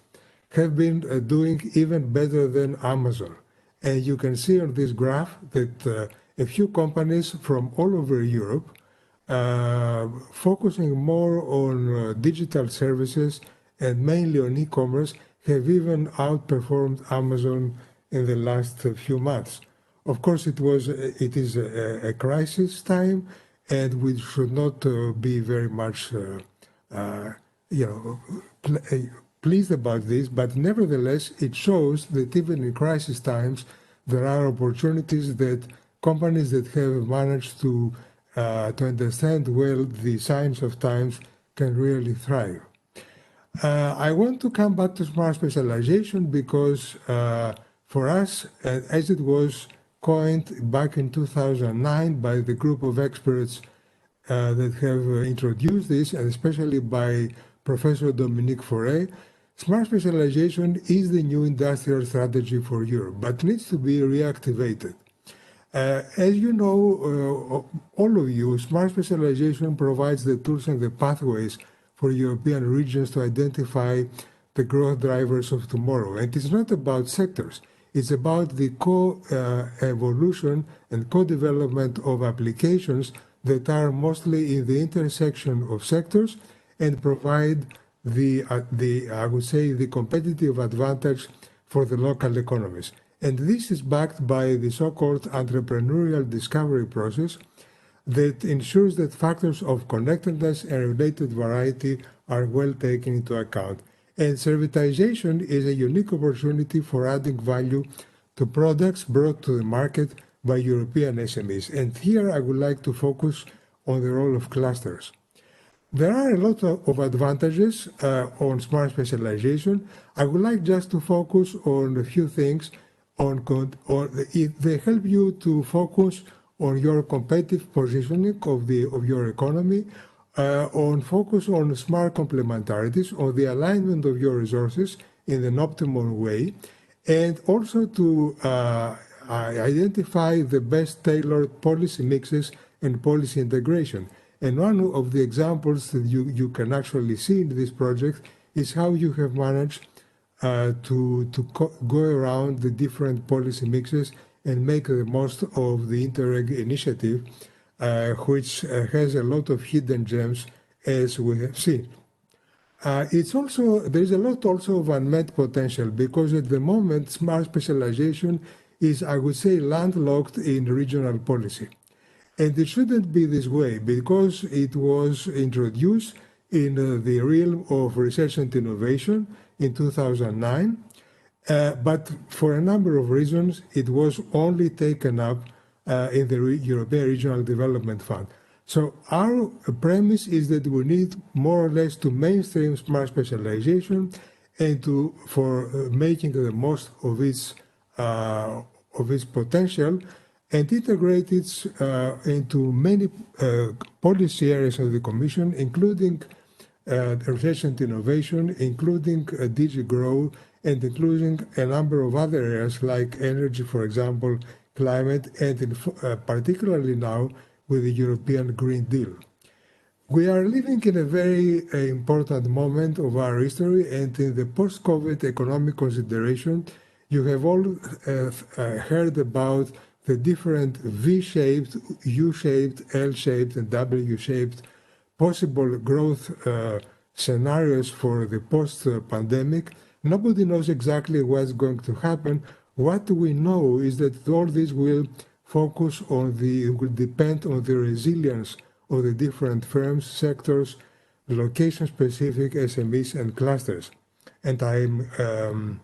have been doing even better than Amazon. And you can see on this graph that a few companies from all over Europe focusing more on digital services and mainly on e-commerce have even outperformed Amazon in the last few months. Of course, it is a crisis time, and we should not be very much, pleased about this. But nevertheless, it shows that even in crisis times, there are opportunities that companies that have managed to understand well the signs of times can really thrive. I want to come back to smart specialization because for us, as it was coined back in 2009 by the group of experts that have introduced this, and especially by Professor Dominique Faure, smart specialization is the new industrial strategy for Europe, but needs to be reactivated. As you know, all of you, smart specialization provides the tools and the pathways for European regions to identify the growth drivers of tomorrow. And it's not about sectors. It's about the co-evolution and co-development of applications that are mostly in the intersection of sectors and provide I would say, the competitive advantage for the local economies. And this is backed by the so-called entrepreneurial discovery process that ensures that factors of connectedness and related variety are well taken into account. And servitization is a unique opportunity for adding value to products brought to the market by European SMEs. And here I would like to focus on the role of clusters. There are a lot of advantages on smart specialization. I would like just to focus on a few things. They help you to focus on your competitive positioning of your economy, on focus on smart complementarities, on the alignment of your resources in an optimal way, and also to identify the best tailored policy mixes and policy integration. And one of the examples that you can actually see in this project is how you have managed to go around the different policy mixes and make the most of the Interreg initiative, which has a lot of hidden gems, as we have seen. There's a lot also of unmet potential, because at the moment, smart specialization is, I would say, landlocked in regional policy. And it shouldn't be this way, because it was introduced in the realm of research and innovation in 2009. But for a number of reasons, it was only taken up in the European Regional Development Fund. So our premise is that we need more or less to mainstream smart specialization and for making the most of its potential, and integrate it into many policy areas of the Commission, including research and innovation, including DG Grow, and including a number of other areas like energy, for example, climate, and particularly now with the European Green Deal. We are living in a very important moment of our history, and in the post-COVID economic consideration, you have all heard about the different V-shaped, U-shaped, L-shaped, and W-shaped possible growth scenarios for the post-pandemic. Nobody knows exactly what's going to happen. What we know is that all this will depend on the resilience of the different firms, sectors, location-specific SMEs and clusters. And I'm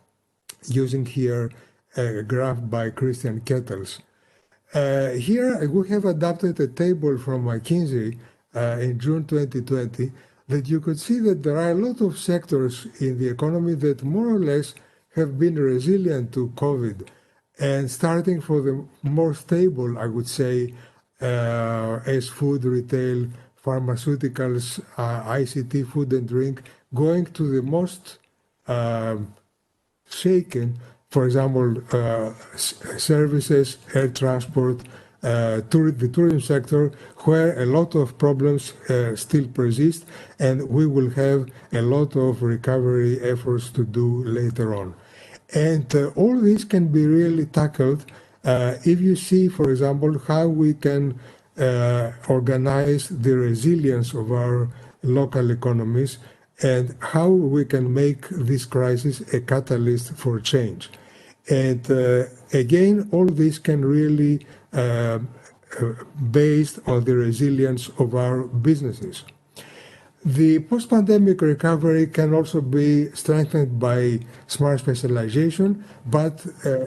using here a graph by Christian Kettles. Here we have adapted a table from McKinsey in June 2020 that you could see that there are a lot of sectors in the economy that more or less have been resilient to COVID. And starting for the more stable, I would say, as food, retail, pharmaceuticals, ICT, food and drink, going to the most shaken, for example, services, air transport, the tourism sector, where a lot of problems still persist, and we will have a lot of recovery efforts to do later on. And all this can be really tackled if you see, for example, how we can organize the resilience of our local economies and how we can make this crisis a catalyst for change. And again, all this can really based on the resilience of our businesses. The post-pandemic recovery can also be strengthened by smart specialization, but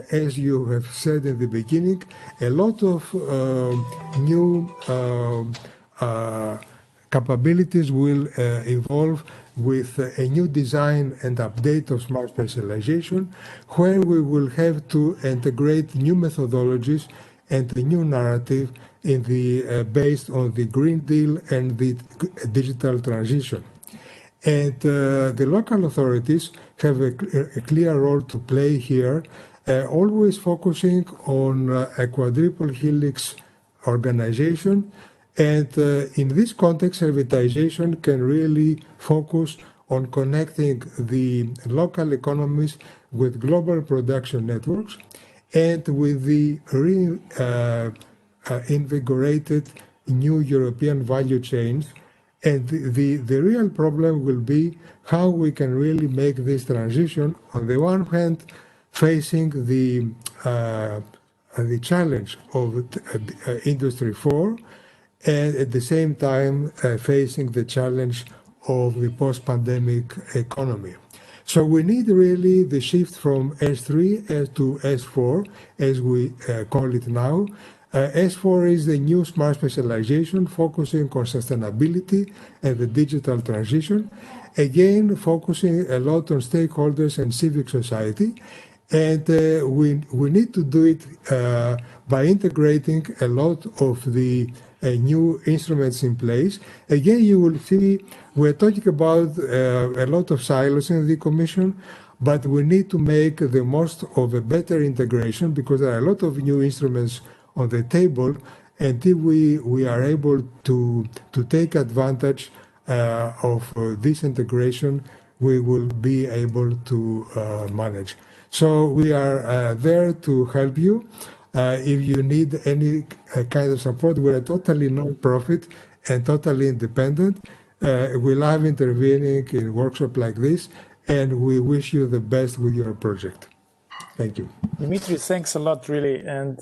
as you have said in the beginning, a lot of new capabilities will evolve with a new design and update of smart specialization, where we will have to integrate new methodologies and a new narrative in the based on the Green Deal and the digital transition. And the local authorities have a clear role to play here, always focusing on a quadruple helix organization. And in this context, servitization can really focus on connecting the local economies with global production networks and with the invigorated new European value chains. And the real problem will be how we can really make this transition, on the one hand, facing the challenge of Industry 4, and at the same time facing the challenge of the post-pandemic economy. So we need really the shift from S3 to S4, as we call it now. S4 is the new smart specialization focusing on sustainability and the digital transition, again focusing a lot on stakeholders and civic society. And we need to do it by integrating a lot of the new instruments in place. Again, you will see we're talking about a lot of silos in the Commission, but we need to make the most of a better integration because there are a lot of new instruments on the table, and if we are able to take advantage of this integration, we will be able to manage. So we are there to help you. If you need any kind of support, we're totally non-profit and totally independent. We love intervening in workshops like this, and we wish you the best with your project. Thank you. Dimitri, thanks a lot, really. And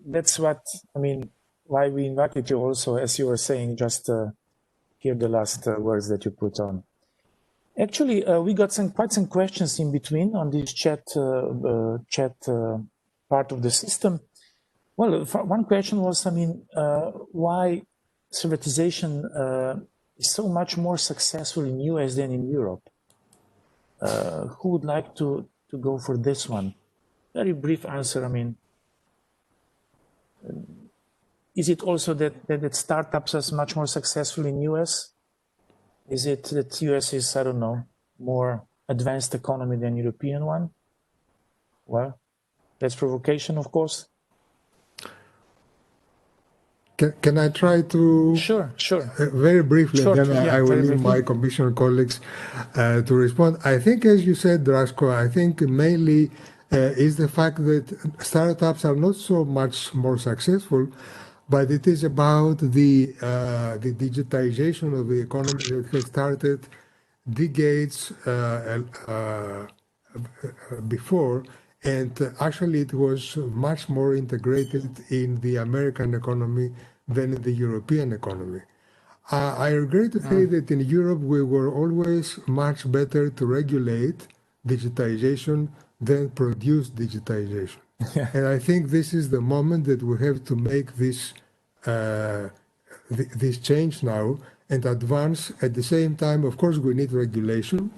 that's what, I mean, why we invited you also, as you were saying, just hear the last words that you put on. Actually, we got quite some questions in between on this chat part of the system. Well, one question was, I mean, why servitization is so much more successful in US than in Europe? Who would like to go for this one? Very brief answer, I mean. Is it also that startups are much more successful in US? Is it that US is, I don't know, more advanced economy than European one? Well, that's provocation, of course. Can I try to? Sure. Very briefly, then I will leave my Commission colleagues to respond. I think, as you said, Drasko, I think mainly is the fact that startups are not so much more successful, but it is about the digitization of the economy that has started decades before, and actually it was much more integrated in the American economy than in the European economy. I regret to say that in Europe we were always much better to regulate digitization than produce digitization. Yeah. And I think this is the moment that we have to make this this change now and advance. At the same time, of course, we need regulation,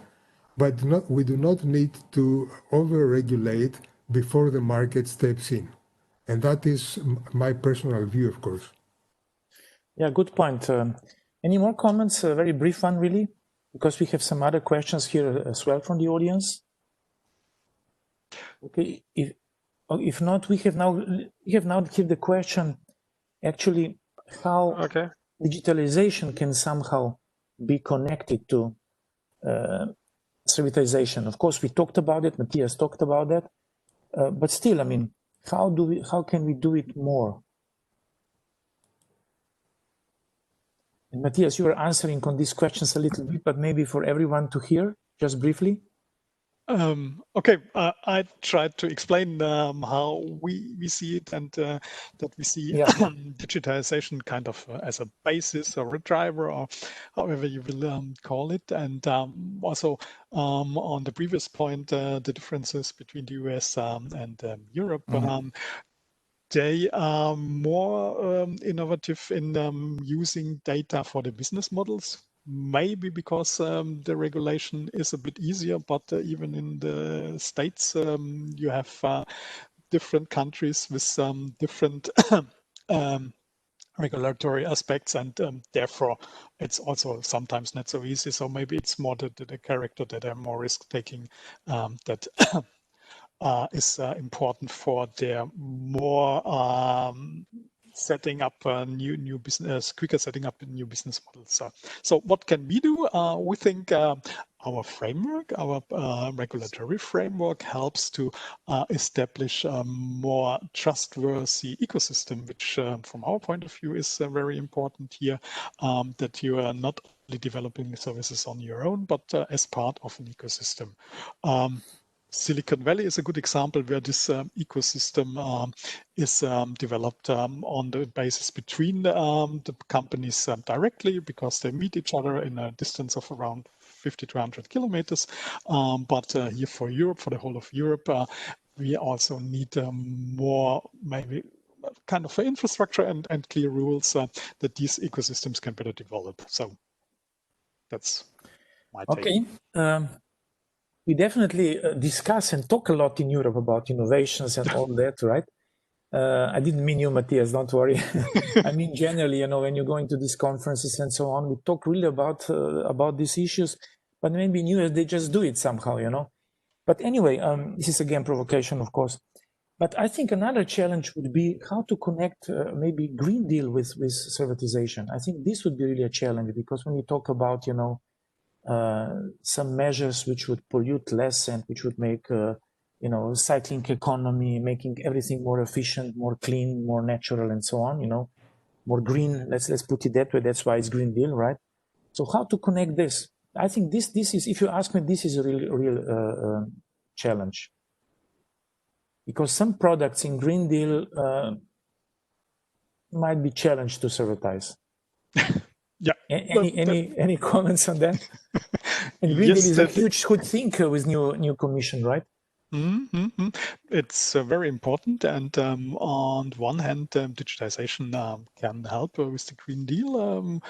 but we do not need to over-regulate before the market steps in. And that is my personal view, of course. Yeah, good point. Any more comments? A very brief one, really, because we have some other questions here as well from the audience. Okay, if not, we have now here the question: actually how digitalization can somehow be connected to servitization. Of course, we talked about it. Matthias talked about that, but still, I mean, how can we do it more? And Matthias, you were answering on these questions a little bit, but maybe for everyone to hear, just briefly. Okay, I tried to explain how we see it, and that we see digitalization kind of as a basis or a driver, or however you will call it. And also on the previous point, the differences between the US and Europe. They are more innovative in using data for the business models. Maybe because the regulation is a bit easier, but even in the States, you have different countries with different regulatory aspects, and therefore it's also sometimes not so easy. So maybe it's more the character that are more risk-taking that is important for their more setting up a new business, quicker setting up a new business models. So what can we do? We think our framework, our regulatory framework helps to establish a more trustworthy ecosystem, which from our point of view is very important here, that you are not only developing services on your own, but as part of an ecosystem. Silicon Valley is a good example where this ecosystem is developed on the basis between the companies directly, because they meet each other in a distance of around 50 to 100 kilometers. But here for Europe, for the whole of Europe, we also need more maybe kind of infrastructure and clear rules that these ecosystems can better develop. So that's my take. Okay. We definitely discuss and talk a lot in Europe about innovations and all that, right? I didn't mean you, Matthias, don't worry. I mean, generally, you know, when you're going to these conferences and so on, we talk really about these issues, but maybe in US, they just do it somehow, you know? But anyway, this is again, provocation, of course. But I think another challenge would be how to connect maybe Green Deal with servitization. I think this would be really a challenge, because when we talk about, you know, some measures which would pollute less and which would make, you know, cycling economy, making everything more efficient, more clean, more natural, and so on, you know, more green. Let's put it that way. That's why it's Green Deal, right? So how to connect this? I think this is, if you ask me, this is a real challenge, because some products in Green Deal might be challenged to servitize. Yeah. Any comments on that? And Green Deal is a huge good thing with new commission, right? Mm-hmm. It's very important, and on one hand, digitization can help with the Green Deal.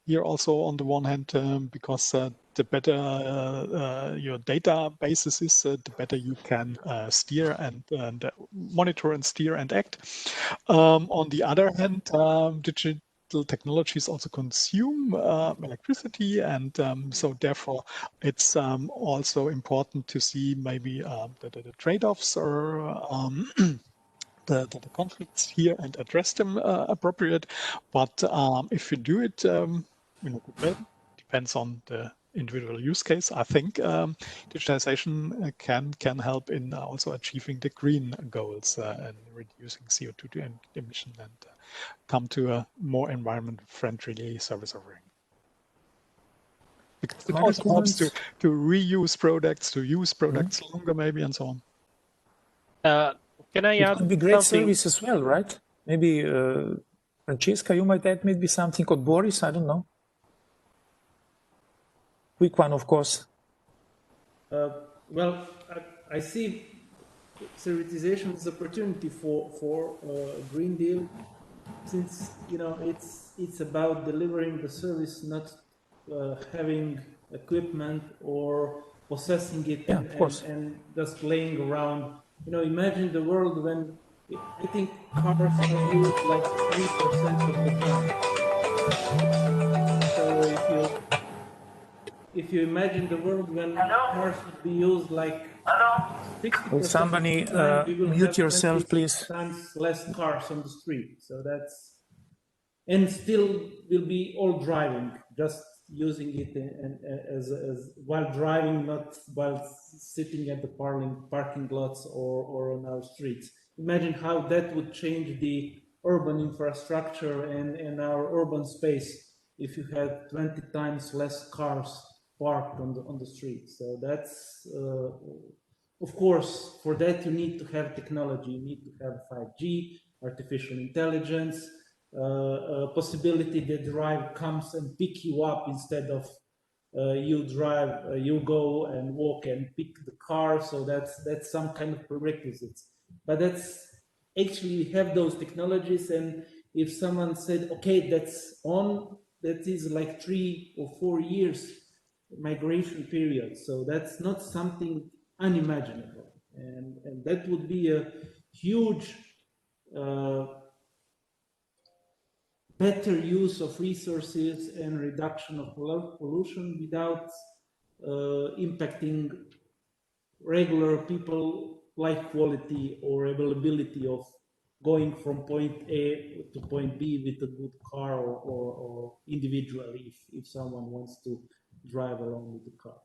Here also on the one hand, because the better your databases is, the better you can steer and monitor and steer and act. On the other hand, digital technologies also consume electricity, and so therefore it's also important to see maybe the trade-offs or the conflicts here and address them appropriate. But if you do it in a good way, depends on the individual use case. I think digitalization can help in also achieving the green goals and reducing CO2 emission, and come to a more environment-friendly service offering. Because it also helps to reuse products, to use products longer maybe, and so on. Can I add It could be great something? service as well, right? Maybe Francesca, you might add maybe something, or Boris, I don't know. Quick one, of course. Well, I see servitization as opportunity for Green Deal, since, you know, it's about delivering the service, not having equipment or possessing it and just laying around. You know, imagine the world when I think cars are used like 3% of the time. So if you imagine the world when cars would be used like 60% Will somebody of the time, we will mute have yourself, 20 please? times less cars on the street. So that's and still will be all driving, just using it as while driving, not while sitting at the parking lots or on our streets. Imagine how that would change the urban infrastructure and our urban space if you had 20 times less cars parked on the street. So that's, of course, for that you need to have technology. You need to have 5G, artificial intelligence, possibility that drive comes and pick you up instead of you drive, you go and walk and pick the car. So that's some kind of prerequisites. But that's actually, we have those technologies, and if someone said, okay, that's on, that is like 3 or 4 years migration period. So that's not something unimaginable, and that would be a huge better use of resources and reduction of pollution without impacting regular people life quality or availability of going from point A to point B with a good car, or individually if someone wants to drive along with the car.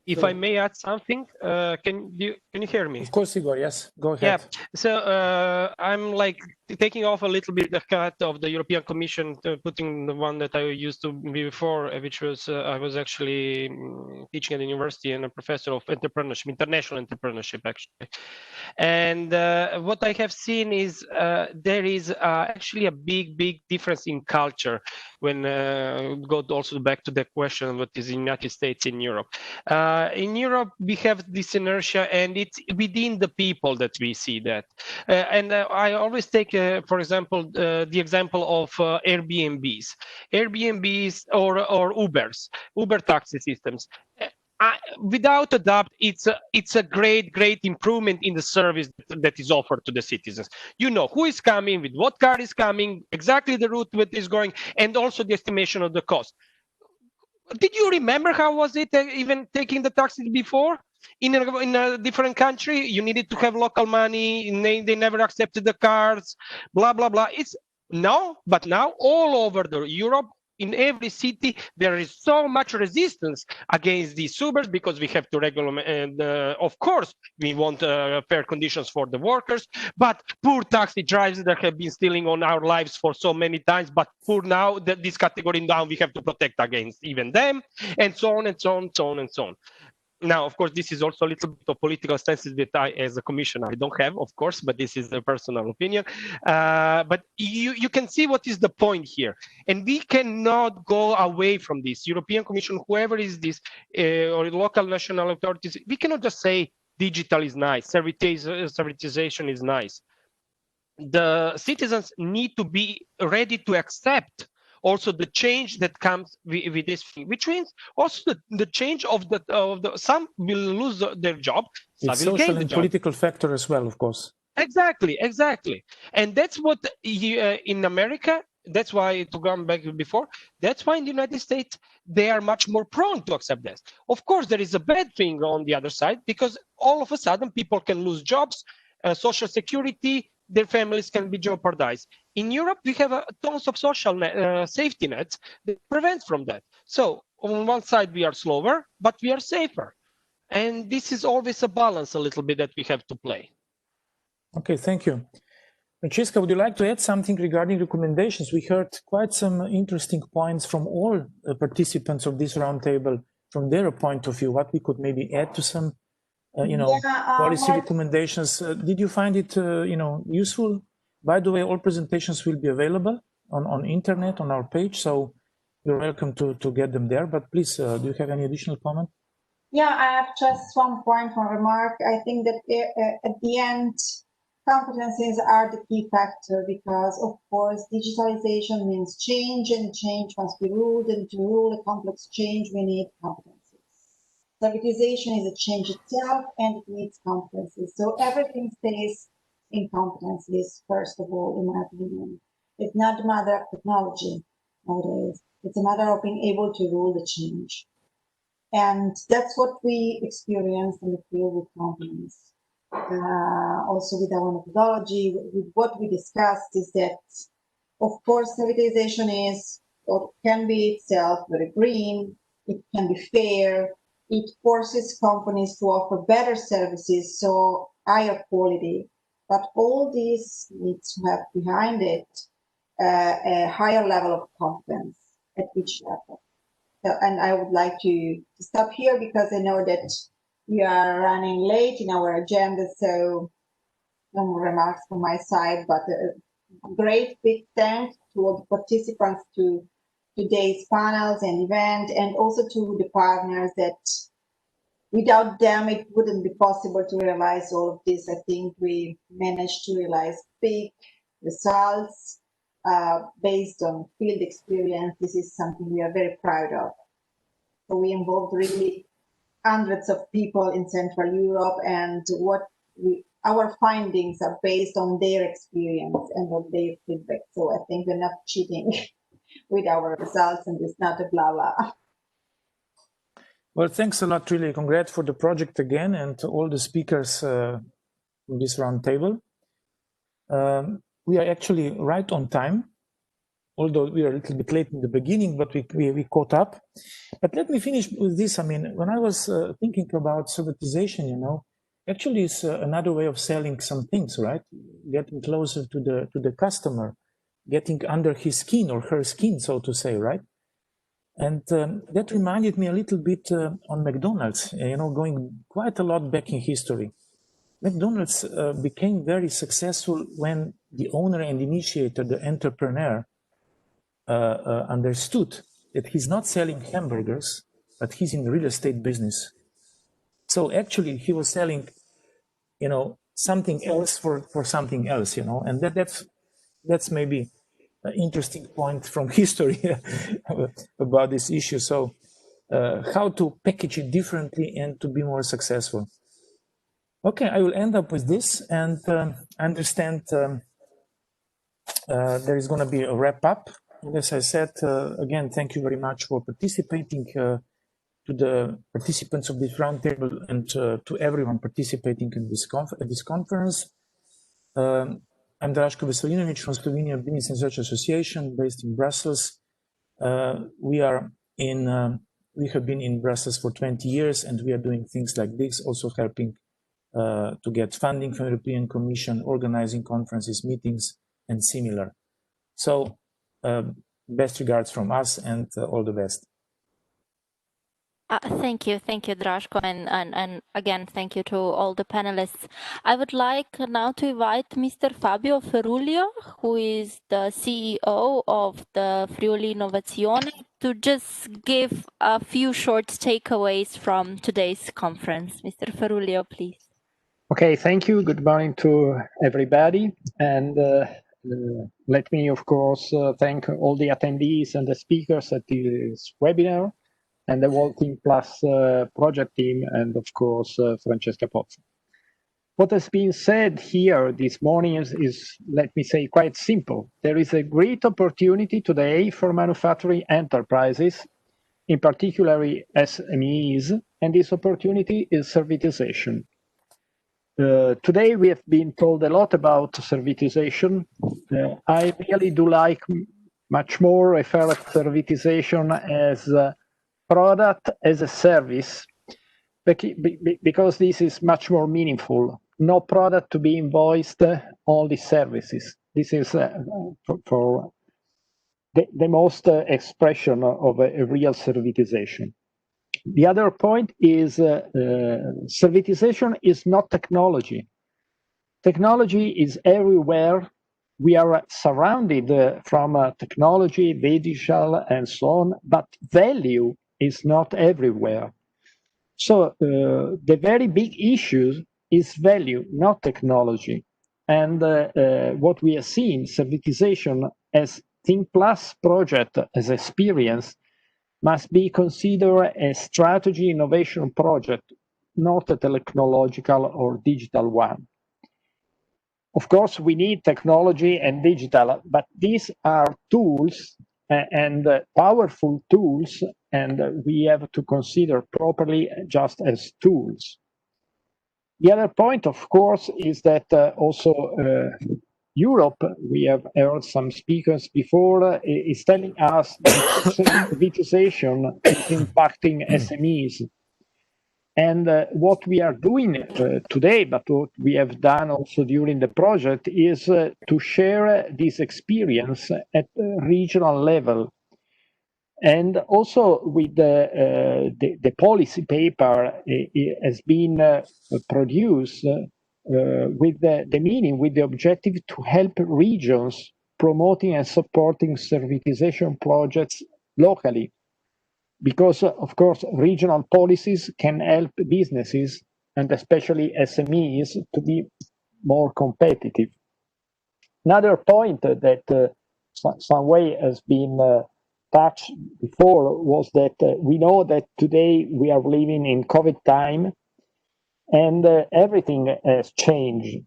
If I may add something, can you hear me? Of course, Igor. Yes, go ahead. Yeah. So I'm like taking off a little bit the cut of the European Commission, putting the one that I used to be before, which was I was actually teaching at the university and a professor of entrepreneurship, international entrepreneurship, actually. And what I have seen is there is actually a big difference in culture when go also back to the question what is in the United States, in Europe. In Europe, we have this inertia, and it's within the people that we see that. And I always take, for example, the example of Airbnbs or Ubers, Uber taxi systems. Without a doubt, it's a great improvement in the service that is offered to the citizens. You know who is coming, with what car is coming, exactly the route that is going, and also the estimation of the cost. Did you remember how was it even taking the taxi before? In a different country, you needed to have local money. They never accepted the cards, blah blah blah. But now all over Europe, in every city, there is so much resistance against these Ubers because we have to regulate, and of course we want fair conditions for the workers. But poor taxi drivers that have been stealing on our lives for so many times, but for now this category now we have to protect against even them, and so on and so on, so on and so on. Now, of course, this is also a little bit of political stances that I, as a commissioner, I don't have, of course, but this is a personal opinion. But you can see what is the point here. And we cannot go away from this. European Commission, whoever is this, or local national authorities, we cannot just say digital is nice, servitization is nice. The citizens need to be ready to accept also the change that comes with this thing, which means also the change of the some will lose their job, It's some will gain social the and job. political factor as well, of course. Exactly. And that's what in America, that's why, to go back before, that's why in the United States, they are much more prone to accept this. Of course, there is a bad thing on the other side, because all of a sudden people can lose jobs, social security, their families can be jeopardized. In Europe, we have tons of social safety nets that prevent from that. So on one side, we are slower, but we are safer. And this is always a balance a little bit that we have to play. Okay, thank you. Francesca, would you like to add something regarding recommendations? We heard quite some interesting points from all participants of this roundtable from their point of view. What we could maybe add to some, policy recommendations. Did you find it, useful? By the way, all presentations will be available on internet on our page, so you're welcome to get them there. But please, do you have any additional comment? Yeah, I have just one remark. I think that at the end, competencies are the key factor, because of course digitalization means change, and change must be ruled, and to rule a complex change we need competencies. Servitization is a change itself, and it needs competencies. So everything stays in competencies, first of all, in my opinion. It's not a matter of technology nowadays. It's a matter of being able to rule the change. And that's what we experienced in the field with competence. Also with our methodology, with what we discussed is that Of course, servitization is or can be itself very green, it can be fair, it forces companies to offer better services, so higher quality, but all this needs to have behind it a higher level of competence at each level. So, and I would like to stop here because I know that we are running late in our agenda, so no more remarks from my side, but great big thanks to all the participants to today's panels and event, and also to the partners that without them it wouldn't be possible to realize all of this. I think we managed to realize big results based on field experience. This is something we are very proud of. So we involved really hundreds of people in Central Europe, and our findings are based on their experience and on their feedback. So I think we're not cheating with our results, and it's not a blah blah. Well, thanks a lot, really. Congrats for the project again, and to all the speakers in this round table. We are actually right on time, although we are a little bit late in the beginning, but we caught up. But let me finish with this. I mean, when I was thinking about servitization, you know, actually it's another way of selling some things, right? Getting closer to the customer, getting under his skin or her skin, so to say, right? And that reminded me a little bit on McDonald's, you know, going quite a lot back in history. McDonald's became very successful when the owner and initiator, the entrepreneur, understood that he's not selling hamburgers, but he's in the real estate business. So actually he was selling, you know, something else for something else, you know, and that's maybe an interesting point from history about this issue. So how to package it differently and to be more successful. Okay, I will end up with this, and understand there is going to be a wrap up. And as I said, again, thank you very much for participating, to the participants of this roundtable, and to everyone participating in this conference. I'm Draško Veselinović from Slovenian Business and Research Association, based in Brussels. We have been in Brussels for 20 years, and we are doing things like this, also helping to get funding from the European Commission, organizing conferences, meetings, and similar. So best regards from us, and all the best. Thank you, Draško, and again, thank you to all the panelists. I would like now to invite Mr. Fabio Ferrulio, who is the CEO of the Friuli Innovazione, to just give a few short takeaways from today's conference. Mr. Ferrulio, please. Okay, thank you. Good morning to everybody. And let me, of course, thank all the attendees and the speakers at this webinar, and the whole Team Plus project team, and of course, Francesca Pozzo. What has been said here this morning is, let me say, quite simple. There is a great opportunity today for manufacturing enterprises, in particular SMEs, and this opportunity is servitization. Today we have been told a lot about servitization. I really do like much more refer to servitization as a product as a service, because this is much more meaningful. No product to be invoiced, only services. This is for the most expression of a real servitization. The other point is servitization is not technology. Technology is everywhere. We are surrounded from technology, digital, and so on, but value is not everywhere. So the very big issue is value, not technology. And what we are seeing, servitization as Think Plus project, as experience, must be considered a strategy innovation project, not a technological or digital one. Of course, we need technology and digital, but these are tools and powerful tools, and we have to consider properly just as tools. The other point, of course, is that also Europe, we have heard some speakers before, is telling us that servitization is impacting SMEs. And what we are doing today, but what we have done also during the project, is to share this experience at a regional level. And also with the policy paper has been produced with the meaning, with the objective to help regions promoting and supporting servitization projects locally. Because, of course, regional policies can help businesses and especially SMEs to be more competitive. Another point that some way has been touched before was that we know that today we are living in COVID time and everything has changed.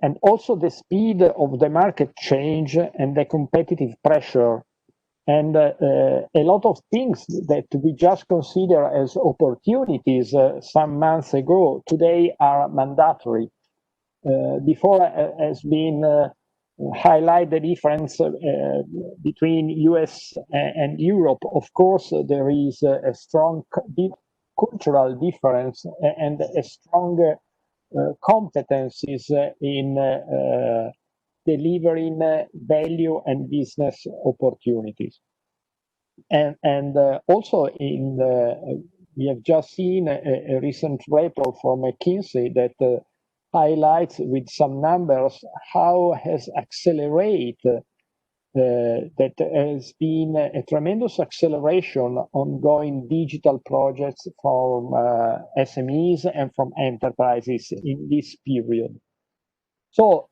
And also the speed of the market change and the competitive pressure. And a lot of things that we just consider as opportunities some months ago, today are mandatory. Before has been highlight the difference between US and Europe. Of course, there is a strong cultural difference and a strong competencies in delivering value and business opportunities. And also we have just seen a recent report from McKinsey that highlights with some numbers how has accelerated that has been a tremendous acceleration ongoing digital projects from SMEs and from enterprises in this period. So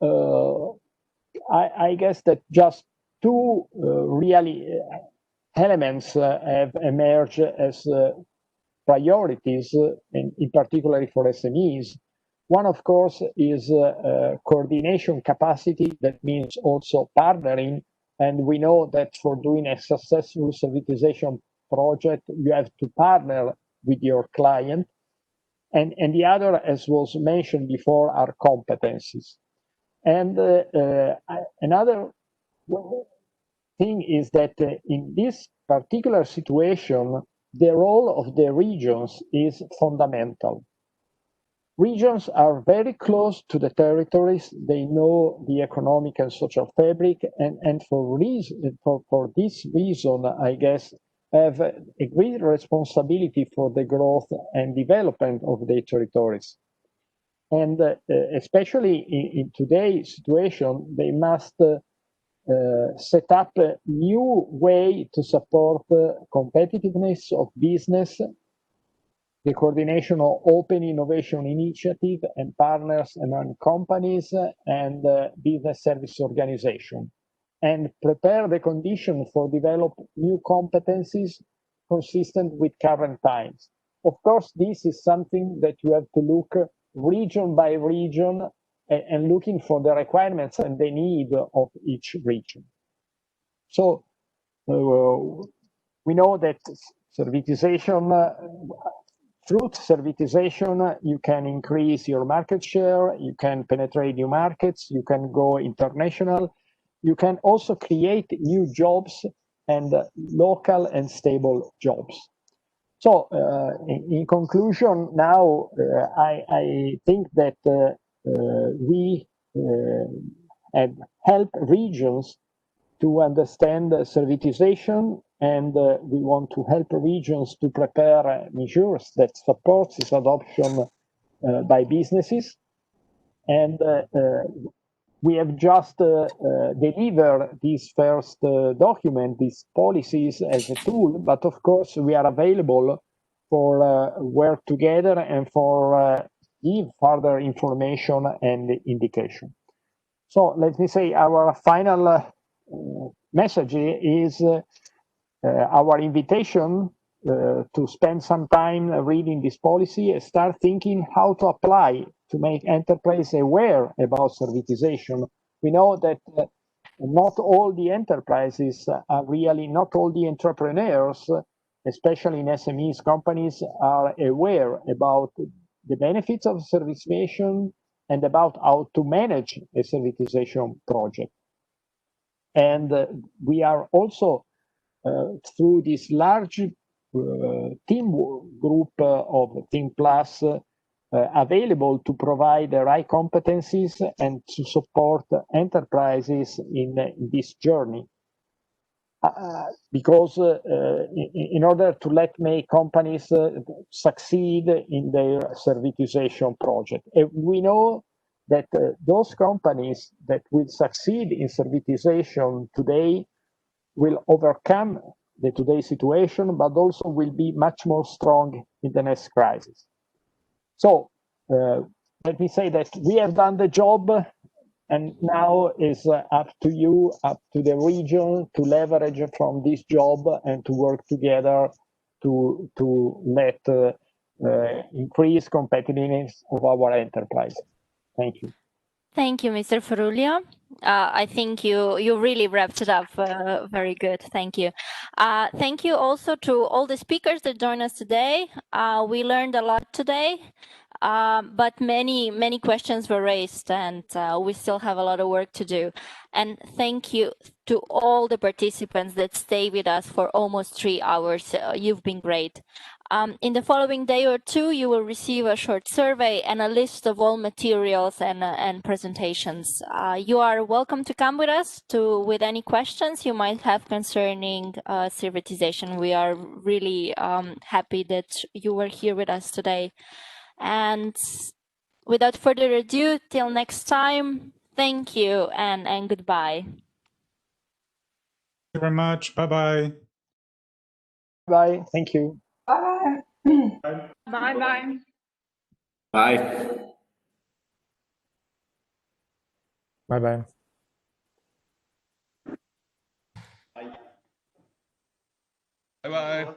I guess that just two really elements have emerged as priorities, in particular for SMEs. One, of course, is coordination capacity. That means also partnering. And we know that for doing a successful servitization project, you have to partner with your client. And the other, as was mentioned before, are competencies. And another thing is that in this particular situation, the role of the regions is fundamental. Regions are very close to the territories. They know the economic and social fabric, and for this reason, I guess, have a great responsibility for the growth and development of their territories. And especially in today's situation, they must set up a new way to support competitiveness of business, the coordination of open innovation initiative and partners among companies and business service organization, and prepare the condition for develop new competencies consistent with current times. Of course, this is something that you have to look region by region and looking for the requirements and the need of each region. So we know that servitization, through servitization, you can increase your market share, you can penetrate new markets, you can go international, you can also create new jobs and local and stable jobs. So in conclusion, now I think that we have helped regions to understand servitization, and we want to help regions to prepare measures that support its adoption by businesses. And we have just delivered this first document, these policies as a tool, but of course we are available for work together and for give further information and indication. So let me say our final message is our invitation to spend some time reading this policy and start thinking how to apply to make enterprise aware about servitization. We know that not all the enterprises are really, not all the entrepreneurs, especially in SMEs companies, are aware about the benefits of servitization, and about how to manage a servitization project. And we are also, through this large team group of Team Plus, available to provide the right competencies and to support enterprises in this journey. Because in order to let companies succeed in their servitization project. And we know that those companies that will succeed in servitization today will overcome the today's situation, but also will be much more strong in the next crisis. So let me say that we have done the job, and now it's up to you, up to the region to leverage from this job and to work together to let increase competitiveness of our enterprise. Thank you. Thank you, Mr. Friuli. I think you really wrapped it up very good. Thank you. Thank you also to all the speakers that joined us today. We learned a lot today, but many questions were raised, and we still have a lot of work to do. And thank you to all the participants that stayed with us for almost 3 hours. You've been great. In the following day or two, you will receive a short survey and a list of all materials and presentations. You are welcome to come with us with any questions you might have concerning servitization. We are really happy that you were here with us today. And without further ado, till next time, thank you and goodbye. Thank you very much. Bye-bye. Bye. Thank you. Bye. Bye-bye. Bye. Bye-bye. Bye-bye.